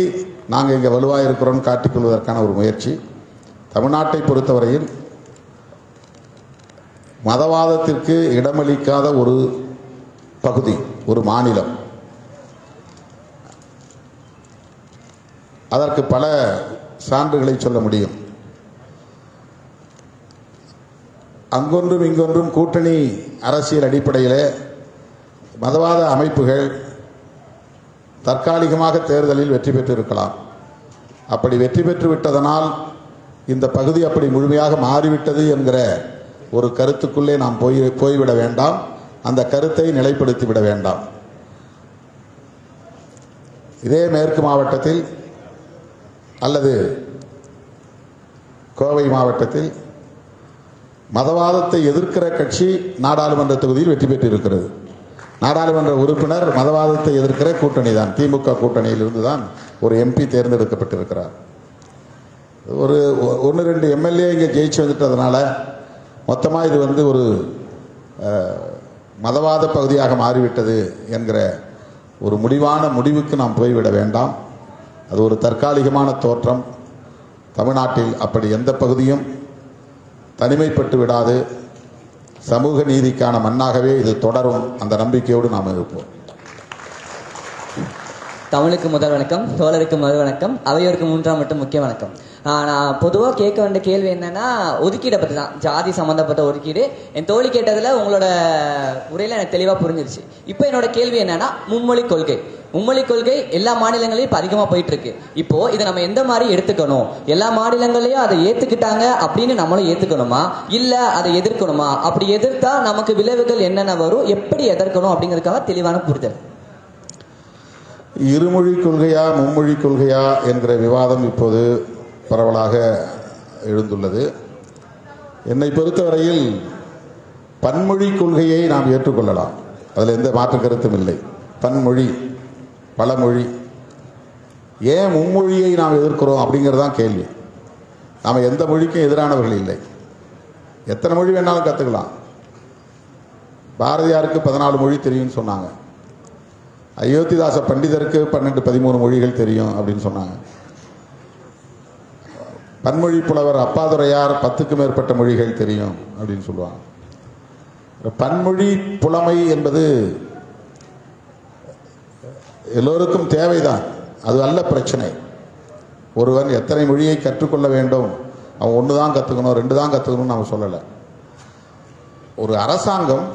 Speaker 3: நாங்கள் இங்கே வலுவாக இருக்கிறோம்னு காட்டிக்கொள்வதற்கான ஒரு முயற்சி. தமிழ்நாட்டை பொறுத்தவரையில் மதவாதத்திற்கு இடமளிக்காத ஒரு பகுதி, ஒரு மாநிலம். அதற்கு பல சான்றுகளை சொல்ல முடியும். அங்கொன்றும் இங்கொன்றும் கூட்டணி அரசியல் அடிப்படையில் மதவாத அமைப்புகள் தற்காலிகமாக தேர்தலில் வெற்றி பெற்று இருக்கலாம். அப்படி வெற்றி பெற்று விட்டதனால் இந்த பகுதி அப்படி முழுமையாக மாறிவிட்டது என்கிற ஒரு கருத்துக்குள்ளே நாம் போய்விட வேண்டாம். அந்த கருத்தை நிலைப்படுத்தி விட வேண்டாம். இதே மேற்கு மாவட்டத்தில் அல்லது கோவை மாவட்டத்தில் மதவாதத்தை எதிர்க்கிற கட்சி நாடாளுமன்ற தொகுதியில் வெற்றி பெற்று இருக்கிறது. நாடாளுமன்ற உறுப்பினர் மதவாதத்தை எதிர்க்கிற கூட்டணி தான், திமுக கூட்டணியில் இருந்து தான் ஒரு எம்பி தேர்ந்தெடுக்கப்பட்டிருக்கிறார். ஒரு 1-2 எம்எல்ஏ இங்கே ஜெயிச்சு வந்துட்டதுனால மொத்தமாக இது ஒரு மதவாத பகுதியாக மாறிவிட்டது என்கிற ஒரு முடிவுக்கு நாம் போய்விட வேண்டாம். அது ஒரு தற்காலிகமான தோற்றம். தமிழ்நாட்டில் அப்படி எந்த பகுதியும் தனிமைப்பட்டு விடாது. சமூக நீதிக்கான மண்ணாகவே இது தொடரும். அந்த நம்பிக்கையோடு நாம் இருப்போம்.
Speaker 13: தமிழுக்கு முதல் வணக்கம், தோழருக்கு முதல் வணக்கம், அவையோருக்கு மூன்றாம் மட்டும் முக்கிய வணக்கம். நான் பொதுவாக கேட்க வேண்டிய கேள்வி என்னன்னா, ஒதுக்கீடை பற்றி தான், ஜாதி சம்மந்தப்பட்ட ஒதுக்கீடு. என் தோழி கேட்டதில் உங்களோட உரையில் எனக்கு தெளிவாக புரிஞ்சிருச்சு. இப்போ என்னோட கேள்வி என்னன்னா, மும்மொழி கொள்கை. மும்மொழி கொள்கை எல்லா மாநிலங்களையும் இப்போ அதிகமாக போயிட்டு இருக்கு. இப்போ இதை நம்ம எந்த மாதிரி எடுத்துக்கணும்? எல்லா மாநிலங்களையும் அதை ஏற்றுக்கிட்டாங்க அப்படின்னு நம்மளும் ஏற்றுக்கணுமா, இல்லை அதை எதிர்க்கணுமா? அப்படி எதிர்த்தா நமக்கு விளைவுகள் என்னென்ன வரும், எப்படி எதிர்க்கணும் அப்படிங்கிறதுக்காக தெளிவான புரிதல்.
Speaker 3: இருமொழி கொள்கையா மும்மொழி கொள்கையா என்கிற விவாதம் இப்போது பரவலாக எழுந்துள்ளது. என்னை பொறுத்தவரையில் பன்மொழி கொள்கையை நாம் ஏற்றுக்கொள்ளலாம். அதில் எந்த மாற்று கருத்தும் இல்லை. பன்மொழி, பலமொழி. ஏன் மும்மொழியை நாம் எதிர்க்கிறோம் அப்படிங்கிறதான் கேள்வி. நாம் எந்த மொழிக்கும் எதிரானவர்கள் இல்லை. எத்தனை மொழி வேணாலும் கற்றுக்கலாம். பாரதியாருக்கு 14 மொழி தெரியும்னு சொன்னாங்க. அயோத்திதாச பண்டிதருக்கு 12-13 மொழிகள் தெரியும் அப்படின்னு சொன்னாங்க. பன்மொழி புலவர் அப்பாதுரையார் 10க்கும் மேற்பட்ட மொழிகள் தெரியும் அப்படின்னு சொல்லுவாங்க. பன்மொழி புலமை என்பது எல்லோருக்கும் தேவைதான், அது அல்ல பிரச்சனை. ஒருவன் எத்தனை மொழியை கற்றுக்கொள்ள வேண்டும், அவன் 1 தான் கற்றுக்கணும் 2 தான் கற்றுக்கணும்னு நம்ம சொல்லலை. ஒரு அரசாங்கம்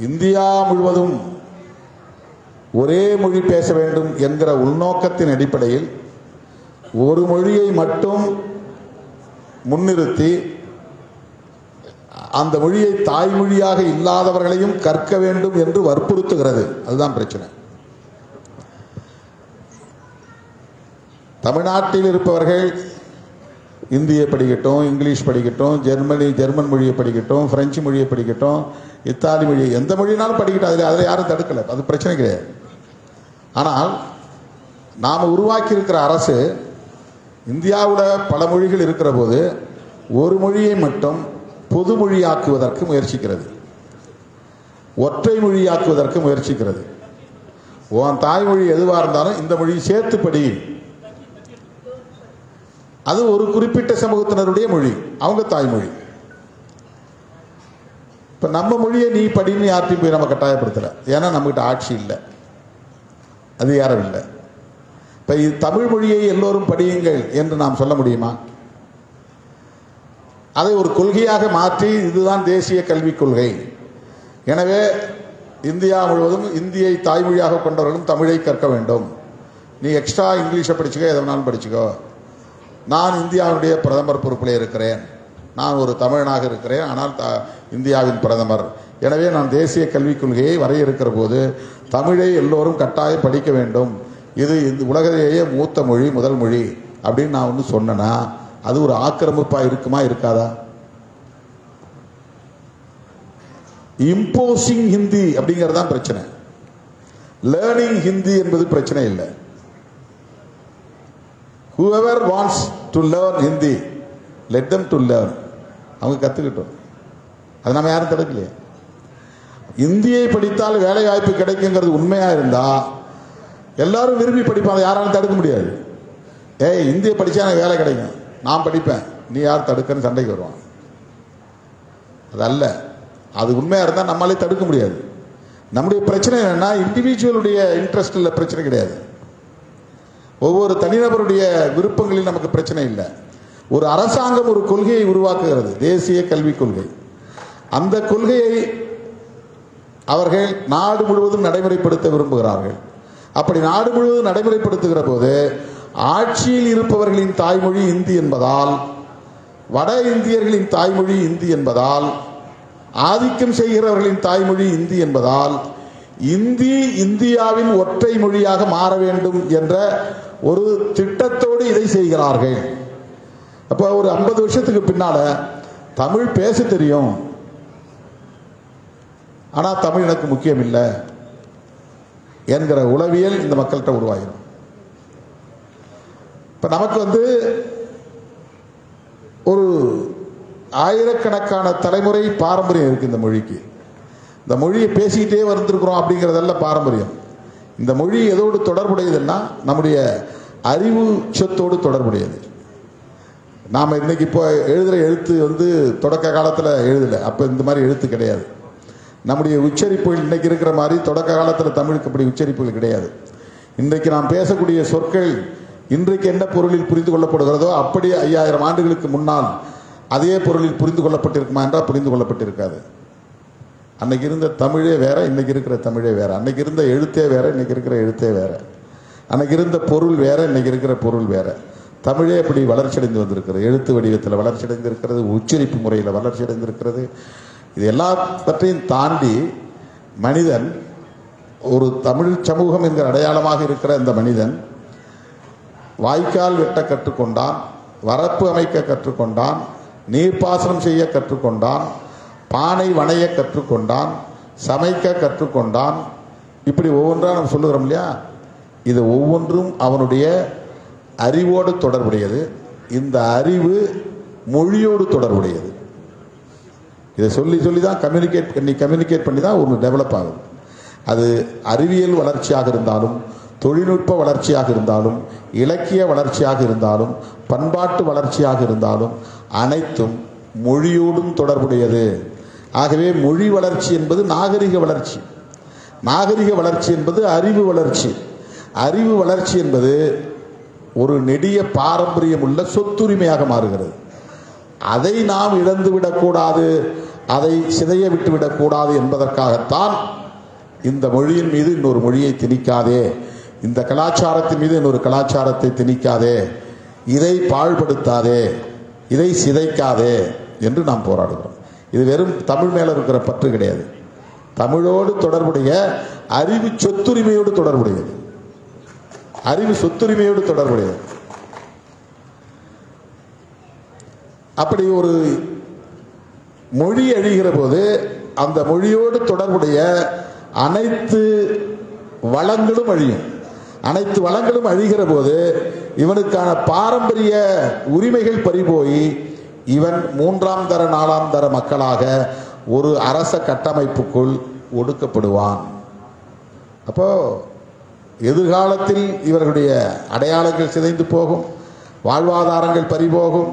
Speaker 3: இந்தியா முழுவதும் ஒரே மொழி பேச வேண்டும் என்கிற உள்நோக்கத்தின் அடிப்படையில் ஒரு மொழியை மட்டும் முன்னிறுத்தி அந்த மொழியை தாய்மொழியாக இல்லாதவர்களையும் கற்க வேண்டும் என்று வற்புறுத்துகிறது. அதுதான் பிரச்சனை. தமிழ்நாட்டில் இருப்பவர்கள் இந்தியை படிக்கட்டும், இங்கிலீஷ் படிக்கட்டும், ஜெர்மன் மொழியை படிக்கட்டும், பிரெஞ்சு மொழியை படிக்கட்டும், இத்தாலி மொழி, எந்த மொழினாலும் படிக்கட்டும். அதில் யாரும் தடுக்கலை, அது பிரச்சனை கிடையாது. ஆனால் நாம் உருவாக்கி இருக்கிற அரசு இந்தியாவில் பல மொழிகள் இருக்கிற போது ஒரு மொழியை மட்டும் பொது மொழியாக்குவதற்கு முயற்சிக்கிறது, ஒற்றை மொழியாக்குவதற்கு முயற்சிக்கிறது. உன் தாய்மொழி எதுவாக இருந்தாலும் இந்த மொழியை சேர்த்து படி. அது ஒரு குறிப்பிட்ட சமூகத்தினருடைய மொழி, அவங்க தாய்மொழி. இப்போ நம்ம மொழியை நீ படின்னு யார்ட்டையும் போய் நம்ம கட்டாயப்படுத்தலை. ஏன்னா நம்மகிட்ட ஆட்சி இல்லை, அதிகாரம் இல்லை. இப்போ தமிழ் மொழியை எல்லோரும் படியுங்கள் என்று நாம் சொல்ல முடியுமா? அதை ஒரு கொள்கையாக மாற்றி இதுதான் தேசிய கல்விக் கொள்கை, எனவே இந்தியா முழுவதும் இந்தியை தாய்மொழியாக கொண்டவர்களும் தமிழை கற்க வேண்டும், நீ எக்ஸ்ட்ரா இங்கிலீஷை படிச்சுக்கோ, எதை வேணாலும் படிச்சுக்கோ, நான் இந்தியாவுடைய பிரதமர் பொறுப்பில் இருக்கிறேன் நான் ஒரு தமிழனாக இருக்கிறேன், ஆனால் இந்தியாவின் பிரதமர். எனவே நான் தேசிய கல்விக் கொள்கையை வரையறுக்கிற போது தமிழை எல்லோரும் கட்டாயம் படிக்க வேண்டும், இது இந்த உலகிலேயே மூத்த மொழி, முதல் மொழி அப்படின்னு நான் ஒன்று சொன்னேன்னா அது ஒரு ஆக்கிரமிப்பா இருக்குமா இருக்காதா? இம்போசிங் ஹிந்தி அப்படிங்கிறது தான் பிரச்சனை. லேர்னிங் ஹிந்தி என்பது பிரச்சனை இல்லை. whoever wants to learn Hindi, let them to learn. அவங்க கத்துக்கிட்டோம், அது நம்ம யாரும் தடுக்கலையே. இந்தியை படித்தால் வேலை வாய்ப்பு கிடைக்குங்கிறது உண்மையா இருந்தா எல்லாரும் விரும்பி படிப்பாங்க, யாராலும் தடுக்க முடியாது. ஏய் இந்தியை படிச்சா எனக்கு வேலை கிடைக்கும், நான் படிப்பேன், நீ யார் தடுக்கன்னு சண்டைக்கு வருவான். அதல்ல, அது உண்மையா இருந்தா நம்மளாலே தடுக்க முடியாது. நம்முடைய பிரச்சனை என்னன்னா இண்டிவிஜுவலுடைய இன்ட்ரெஸ்ட்ல பிரச்சனை கிடையாது, ஒவ்வொரு தனிநபருடைய விருப்பங்களில் நமக்கு பிரச்சனை இல்லை. ஒரு அரசாங்கம் ஒரு கொள்கையை உருவாக்குகிறது, தேசிய கல்விக் கொள்கை. அந்த கொள்கையை அவர்கள் நாடு முழுவதும் நடைமுறைப்படுத்த விரும்புகிறார்கள். அப்படி நாடு முழுவதும் நடைமுறைப்படுத்துகிற போது ஆட்சியில் இருப்பவர்களின் தாய்மொழி இந்தி என்பதால், வட இந்தியர்களின் தாய்மொழி இந்தி என்பதால், ஆதிக்கம் செய்கிறவர்களின் தாய்மொழி இந்தி என்பதால் இந்தி இந்தியாவின் ஒற்றை மொழியாக மாற வேண்டும் என்ற ஒரு திட்டத்தோடு இதை செய்கிறார்கள். அப்போ ஒரு 50 வருஷத்துக்கு பின்னால தமிழ் பேச தெரியும், ஆனா தமிழ் எனக்கு முக்கியம் இல்லை என்கிற உளவியல் இந்த மக்கள்கிட்ட உருவாகிடும். இப்ப நமக்கு ஒரு ஆயிரக்கணக்கான தலைமுறை பாரம்பரியம் இருக்கு இந்த மொழிக்கு. இந்த மொழியை பேசிக்கிட்டே வந்திருக்கிறோம் அப்படிங்கிறதல்ல பாரம்பரியம். இந்த மொழி எதோடு தொடர்புடையதுன்னா நம்முடைய அறிவு சொத்தோடு தொடர்புடையது. நாம் இன்னைக்கு இப்போ எழுதுகிற எழுத்து தொடக்க காலத்தில் எழுதலை, அப்போ இந்த மாதிரி எழுத்து கிடையாது. நம்முடைய உச்சரிப்புகள் இன்னைக்கு இருக்கிற மாதிரி தொடக்க காலத்தில் தமிழுக்கு அப்படி உச்சரிப்புகள் கிடையாது. இன்றைக்கு நாம் பேசக்கூடிய சொற்கள் இன்றைக்கு என்ன பொருளில் புரிந்து கொள்ளப்படுகிறதோ அப்படி 5000 ஆண்டுகளுக்கு முன்னால் அதே பொருளில் புரிந்து கொள்ளப்பட்டிருக்குமா என்றால் புரிந்து கொள்ளப்பட்டிருக்காது. அன்னைக்கு இருந்த தமிழே வேற, இன்னைக்கு இருக்கிற தமிழே வேற. அன்னைக்கு இருந்த எழுத்தே வேற, இன்னைக்கு இருக்கிற எழுத்தே வேற. அன்னைக்கு இருந்த பொருள் வேற, இன்னைக்கு இருக்கிற பொருள் வேற. தமிழே அப்படி வளர்ச்சியடைந்து வந்திருக்கிறது, எழுத்து வடிவத்தில் வளர்ச்சியடைந்திருக்கிறது, உச்சரிப்பு முறையில் வளர்ச்சியடைந்திருக்கிறது. இது எல்லாவற்றையும் தாண்டி மனிதன் ஒரு தமிழ் சமூகம் என்கிற அடையாளமாக இருக்கிற இந்த மனிதன் வாய்க்கால் வெட்ட கற்றுக்கொண்டான், வரப்பு அமைக்க கற்றுக்கொண்டான், நீர்ப்பாசனம் செய்ய கற்றுக்கொண்டான், பானை வணைய கற்றுக்கொண்டான், சமைக்க கற்றுக்கொண்டான். இப்படி ஒவ்வொன்றா நம்ம சொல்லுகிறோம் இல்லையா? இது ஒவ்வொன்றும் அவனுடைய அறிவோடு தொடர்புடையது. இந்த அறிவு மொழியோடு தொடர்புடையது. இதை சொல்லி சொல்லி தான் கம்யூனிகேட் பண்ணி தான் ஒன்று டெவலப் ஆகுது. அது அறிவியல் வளர்ச்சியாக இருந்தாலும், தொழில்நுட்ப வளர்ச்சியாக இருந்தாலும், இலக்கிய வளர்ச்சியாக இருந்தாலும், பண்பாட்டு வளர்ச்சியாக இருந்தாலும் அனைத்தும் மொழியோடும் தொடர்புடையது. ஆகவே மொழி வளர்ச்சி என்பது நாகரிக வளர்ச்சி, நாகரிக வளர்ச்சி என்பது அறிவு வளர்ச்சி, அறிவு வளர்ச்சி என்பது ஒரு நெடிய பாரம்பரியம் உள்ள சொத்துரிமையாக மாறுகிறது. அதை நாம் இழந்துவிடக்கூடாது, அதை சிதைய விட்டுவிடக்கூடாது என்பதற்காகத்தான் இந்த மொழியின் மீது இன்னொரு மொழியை திணிக்காதே, இந்த கலாச்சாரத்தின் மீது இன்னொரு கலாச்சாரத்தை திணிக்காதே, இதை பாழ்படுத்தாதே, இதை சிதைக்காதே என்று நாம் போராடுகிறோம். இது வெறும் தமிழ் மேல இருக்கிற பற்று கிடையாது, தமிழோடு தொடர்புடைய அறிவு சொத்துரிமையோடு தொடர்புடையது, அறிவு சொத்துரிமையோடு தொடர்புடையது. அப்படி ஒரு மொழி அழிகிற போது அந்த மொழியோடு தொடர்புடைய அனைத்து வளங்களும் அழியும். அனைத்து வளங்களும் அழிகிற போது இவனுக்கான பாரம்பரிய உரிமைகள் பறிபோய் இவன் 3ஆம் தர 4ஆம் தர மக்களாக ஒரு அரச கட்டமைப்புக்குள் ஒடுக்கப்படுவான். அப்போ எதிர்காலத்தில் இவர்களுடைய அடையாளங்கள் சிதைந்து போகும், வாழ்வாதாரங்கள் பறிபோகும்,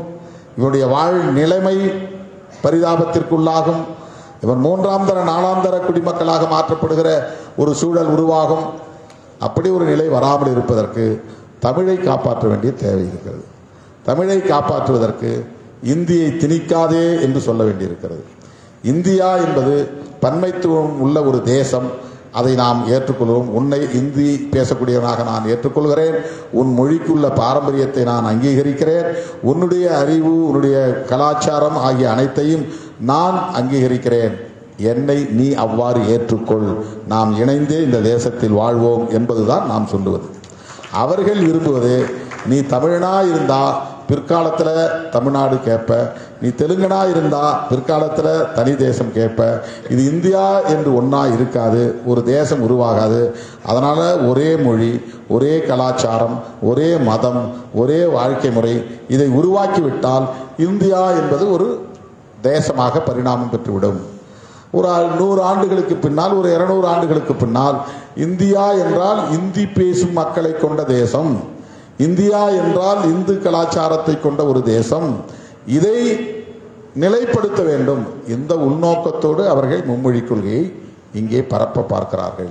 Speaker 3: இவனுடைய வாழ் நிலைமை பரிதாபத்திற்குள்ளாகும், இவன் 3ஆம் தர 4ஆம் தர குடிமக்களாக மாற்றப்படுகிற ஒரு சூழல் உருவாகும். அப்படி ஒரு நிலை வராமல் இருப்பதற்கு தமிழை காப்பாற்ற வேண்டிய தேவை இருக்கிறது. தமிழை காப்பாற்றுவதற்கு இந்தியை திணிக்காதே என்று சொல்ல வேண்டியிருக்கிறது. இந்தியா என்பது பன்மைத்துவம் உள்ள ஒரு தேசம். அதை நாம் ஏற்றுக்கொள்வோம். உன்னை இந்தி பேசக்கூடியவனாக நான் ஏற்றுக்கொள்கிறேன். உன் மொழிக்குள்ள பாரம்பரியத்தை நான் அங்கீகரிக்கிறேன். உன்னுடைய அறிவு, உன்னுடைய கலாச்சாரம் ஆகிய அனைத்தையும் நான் அங்கீகரிக்கிறேன். என்னை நீ அவ்வாறு ஏற்றுக்கொள். நாம் இணைந்தே இந்த தேசத்தில் வாழ்வோம் என்பதுதான் நாம் சொல்லுவது. அவர்கள் விரும்புவது நீ தமிழனா இருந்தா பிற்காலத்தில் தமிழ்நாடு கேட்ப, நீ தெலுங்கனா இருந்தா பிற்காலத்தில் தனி தேசம் கேட்ப. இது இந்தியா என்று ஒன்றா இருக்காது, ஒரு தேசம் உருவாகாது. அதனால் ஒரே மொழி, ஒரே கலாச்சாரம், ஒரே மதம், ஒரே வாழ்க்கை முறை இதை உருவாக்கிவிட்டால் இந்தியா என்பது ஒரு தேசமாக பரிணாமம் பெற்றுவிடும். ஒரு 100 ஆண்டுகளுக்கு பின்னால், ஒரு 200 ஆண்டுகளுக்கு பின்னால் இந்தியா என்றால் இந்தி பேசும் மக்களை கொண்ட தேசம், இந்தியா என்றால் இந்து கலாச்சாரத்தை கொண்ட ஒரு தேசம். இதை நிலைப்படுத்த வேண்டும். இந்த உள்நோக்கத்தோடு அவர்கள் மும்மொழி கொள்கையை இங்கே பரப்ப பார்க்கிறார்கள்.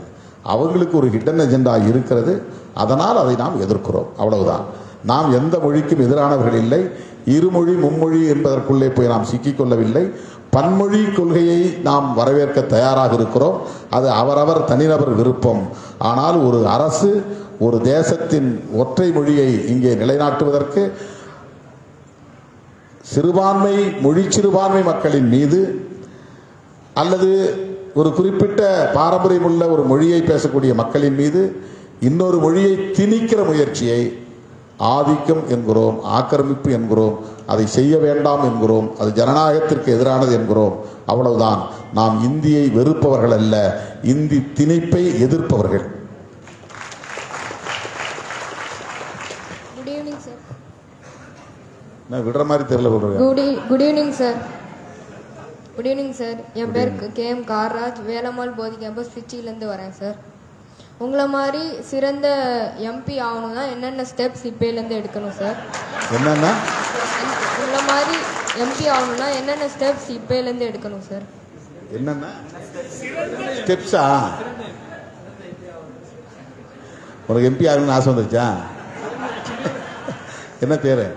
Speaker 3: அவங்களுக்கு ஒரு ஹிடன் அஜெண்டா இருக்கிறது. அதனால் அதை நாம் எதிர்க்கிறோம். அவ்வளவுதான். நாம் எந்த மொழிக்கும் எதிரானவர்கள் இல்லை. இருமொழி மும்மொழி என்பதற்குள்ளே போய் நாம் சிக்கிக்கொள்ளவில்லை. பன்மொழி கொள்கையை நாம் வரவேற்க தயாராக இருக்கிறோம். அது அவரவர் தனிநபர் விருப்பம். ஆனால் ஒரு அரசு ஒரு தேசத்தின் ஒற்றை மொழியை இங்கே நிலைநாட்டுவதற்கு சிறுபான்மை மொழி சிறுபான்மை மக்களின் மீது அல்லது ஒரு குறிப்பிட்ட பாரம்பரியமுள்ள ஒரு மொழியை பேசக்கூடிய மக்களின் மீது இன்னொரு மொழியை திணிக்கிற முயற்சியை ஆதிக்கம் என்கிறோம், ஆக்கிரமிப்பு என்கிறோம். அதை செய்ய வேண்டாம் என்கிறோம். அது ஜனநாயகத்திற்கு எதிரானது என்கிறோம். அவ்வளவுதான். நாம் இந்தியை வெறுப்பவர்கள் அல்ல, இந்தி திணிப்பை எதிர்ப்பவர்கள்.
Speaker 6: Good evening sir.
Speaker 3: நான் விடுற மாதிரி தெரியல.
Speaker 6: Good evening sir. Good evening sir. என் பேர் KM கார்ராஜ். வேலம்மாள் போதி கேம்பஸ் திருச்சியிலேருந்து வரேன் சார். உங்களை மாதிரி சிறந்த MP ஆகணும்னா என்னென்ன ஸ்டெப்ஸ் இப்போலேருந்து எடுக்கணும் சார்?
Speaker 3: என்னென்ன?
Speaker 6: உங்களை மாதிரி MP ஆகணும்னா என்னென்ன ஸ்டெப்ஸ் இப்போலேருந்து எடுக்கணும் சார்?
Speaker 3: என்னென்ன ஸ்டெப்ஸா? உனக்கு MP ஆகணும்னு ஆசை வந்துருச்சா? என்ன பேரு?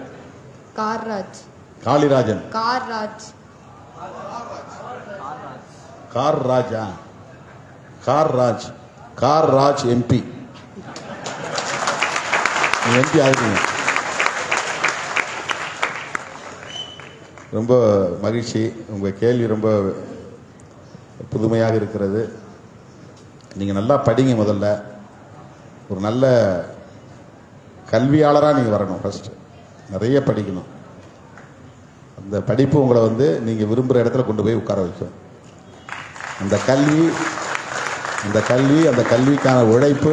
Speaker 6: கார்ராஜ்.
Speaker 3: காளிராஜன்.
Speaker 6: கார்ராஜ்.
Speaker 3: கார்ராஜா? கார்ராஜ். கார்ராஜ் MP. MP ஆகுங்க. ரொம்ப மகிழ்ச்சி. உங்கள் கேள்வி ரொம்ப புதுமையாக இருக்கிறது. நீங்கள் நல்லா படிங்க. முதல்ல ஒரு நல்ல கல்வியாளராக நீங்கள் வரணும். ஃபஸ்ட்டு நிறைய படிக்கணும். அந்த படிப்பு உங்களை நீங்கள் விரும்புகிற இடத்துல கொண்டு போய் உட்கார வைக்கும். அந்த கல்விக்கான உழைப்பு.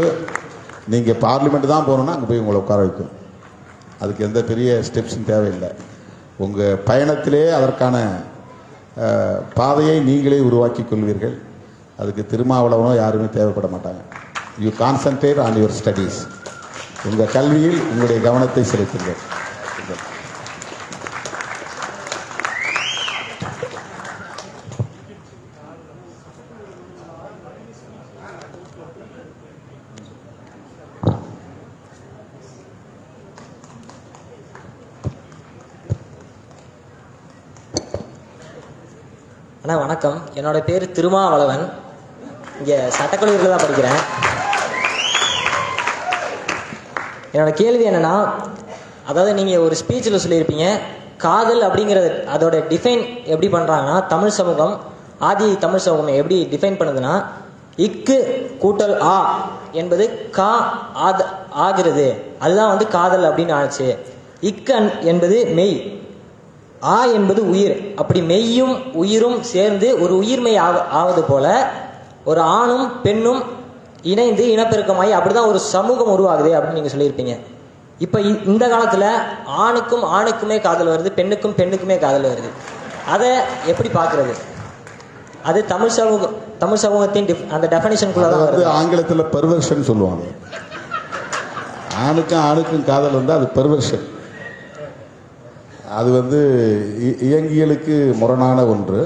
Speaker 3: நீங்கள் பார்லிமெண்ட் தான் போகணுன்னா அங்கே போய் உங்களை உட்கார வைக்கும். அதுக்கு எந்த பெரிய ஸ்டெப்ஸும் தேவையில்லை. உங்கள் பயணத்திலே அதற்கான பாதையை நீங்களே உருவாக்கி கொள்வீர்கள். அதுக்கு திருமாவளவனோ யாருமே தேவைப்பட மாட்டாங்க. You concentrate on your studies. உங்கள் கல்வியில் உங்களுடைய கவனத்தை செலுத்துங்கள்.
Speaker 14: அண்ணா வணக்கம். என்னோட பேர் திருமாவளவன். இங்கே சட்டக்கல்லூரியில் தான் படிக்கிறேன். என்னோட கேள்வி என்னன்னா, அதாவது நீங்கள் ஒரு ஸ்பீச்சில் சொல்லியிருப்பீங்க, காதல் அப்படிங்கிறது அதோட டிஃபைன் எப்படி பண்ணுறாங்கன்னா, தமிழ் சமூகம் ஆதி தமிழ் சமூகம் எப்படி டிஃபைன் பண்ணுதுன்னா, இக்கு கூட்டல் ஆ என்பது கா ஆகிறது, அதுதான் காதல் அப்படின்னு ஆச்சு. இக்கன் என்பது மெய், ஆ என்பது உயிர். அப்படி மெய்யும் உயிரும் சேர்ந்து ஒரு உயிர்மை ஆவது போல ஒரு ஆணும் பெண்ணும் இணைந்து இனப்பெருக்கமாகி அப்படிதான் ஒரு சமூகம் உருவாகுது அப்படின்னு நீங்க சொல்லியிருப்பீங்க. இப்ப இந்த காலத்துல ஆணுக்கும் ஆணுக்குமே காதல் வருது, பெண்ணுக்கும் பெண்ணுக்குமே காதல் வருது. அதை எப்படி பாக்குறது? அது தமிழ் சமூகத்தின் அந்த டெஃபினிஷனுக்குள்ளதான் வருது.
Speaker 3: ஆங்கிலத்தில் பெர்வர்ஷன் சொல்லுவாங்க. ஆணுக்கும் ஆணுக்கும் காதல் வந்து அது பெர்வர்ஷன். அது இயங்கியலுக்கு முரணான ஒன்று.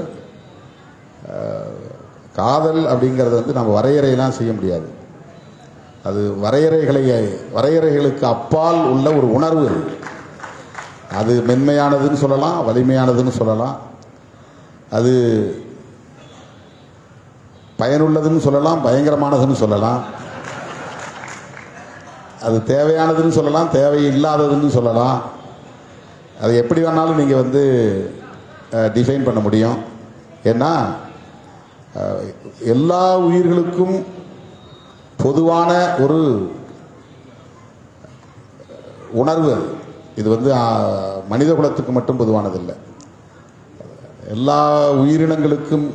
Speaker 3: காதல் அப்படிங்கிறது நம்ம வரையறையெல்லாம் செய்ய முடியாது. அது வரையறைகளுக்கு அப்பால் உள்ள ஒரு உணர்வு. அது மென்மையானதுன்னு சொல்லலாம், வலிமையானதுன்னு சொல்லலாம். அது பயனுள்ளதுன்னு சொல்லலாம், பயங்கரமானதுன்னு சொல்லலாம், அது தேவையானதுன்னு சொல்லலாம், தேவையில்லாததுன்னு சொல்லலாம். அது எப்படி வேணாலும் நீங்கள் வந்து டிஃபைன் பண்ண முடியும். ஏன்னா எல்லா உயிர்களுக்கும் பொதுவான ஒரு உணர்வு அது. இது வந்து மனித குலத்துக்கு மட்டும் பொதுவானதில்லை. எல்லா உயிரினங்களுக்கும்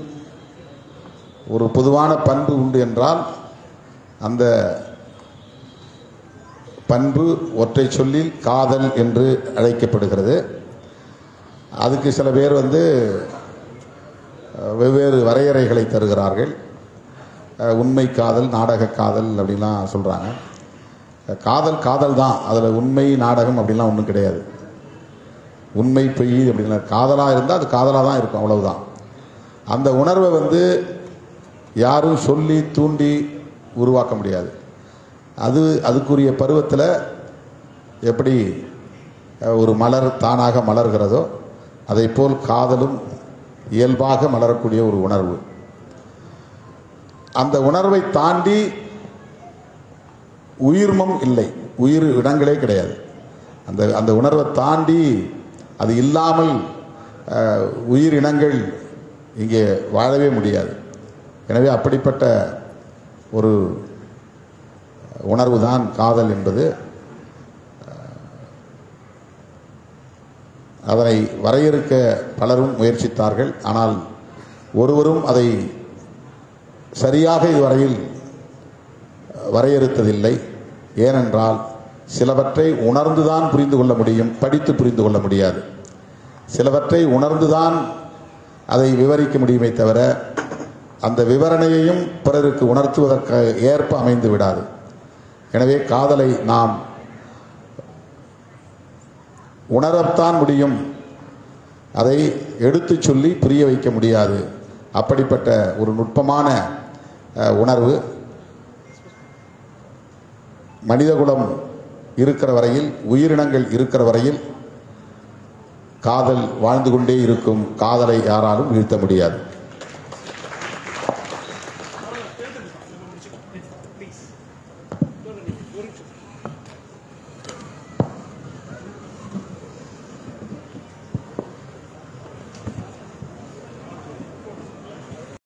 Speaker 3: ஒரு பொதுவான பண்பு உண்டு என்றால் அந்த பண்பு ஒற்றை சொல்லில் காதல் என்று அழைக்கப்படுகிறது. அதுக்கு சில பேர் வந்து வெவ்வேறு வரையறைகளை தருகிறார்கள். உண்மை காதல், நாடக காதல் அப்படின்லாம் சொல்கிறாங்க. காதல் காதல் தான், அதில் உண்மை நாடகம் அப்படின்லாம் ஒன்றும் கிடையாது. உண்மை பொய் அப்படின்னா காதலாக இருந்தால் அது காதலாக தான் இருக்கும், அவ்வளவுதான். அந்த உணர்வை வந்து யாரும் சொல்லி தூண்டி உருவாக்க முடியாது. அதுக்குரிய பருவத்தில் எப்படி ஒரு மலர் தானாக மலர்கிறதோ அதை போல் காதலும் இயல்பாக மலரக்கூடிய ஒரு உணர்வு. அந்த உணர்வை தாண்டி உயிர்மம் இல்லை, உயிர் இடங்களே கிடையாது. அந்த உணர்வை தாண்டி அது இல்லாமல் உயிரினங்கள் இங்கே வாழவே முடியாது. எனவே அப்படிப்பட்ட ஒரு உணர்வு தான் காதல் என்பது. அதனை வரையறுக்க பலரும் முயற்சித்தார்கள். ஆனால் ஒருவரும் அதை சரியாக இதுவரையில் வரையறுத்ததில்லை. ஏனென்றால் சிலவற்றை உணர்ந்துதான் புரிந்து கொள்ள முடியும், படித்து புரிந்து கொள்ள முடியாது. சிலவற்றை உணர்ந்துதான் அதை விவரிக்க முடியுமே தவிர அந்த விவரணையையும் பிறருக்கு உணர்த்துவதற்கு ஏற்ப அமைந்து விடாது. எனவே காதலை நாம் உணரத்தான் முடியும், அதை எடுத்து சொல்லி புரிய வைக்க முடியாது. அப்படிப்பட்ட ஒரு நுட்பமான உணர்வு மனிதகுலம் இருக்கிற வரையில், உயிரினங்கள் இருக்கிற வரையில் காதல் வாழ்ந்து கொண்டே இருக்கும். காதலை யாராலும் வீழ்த்த முடியாது.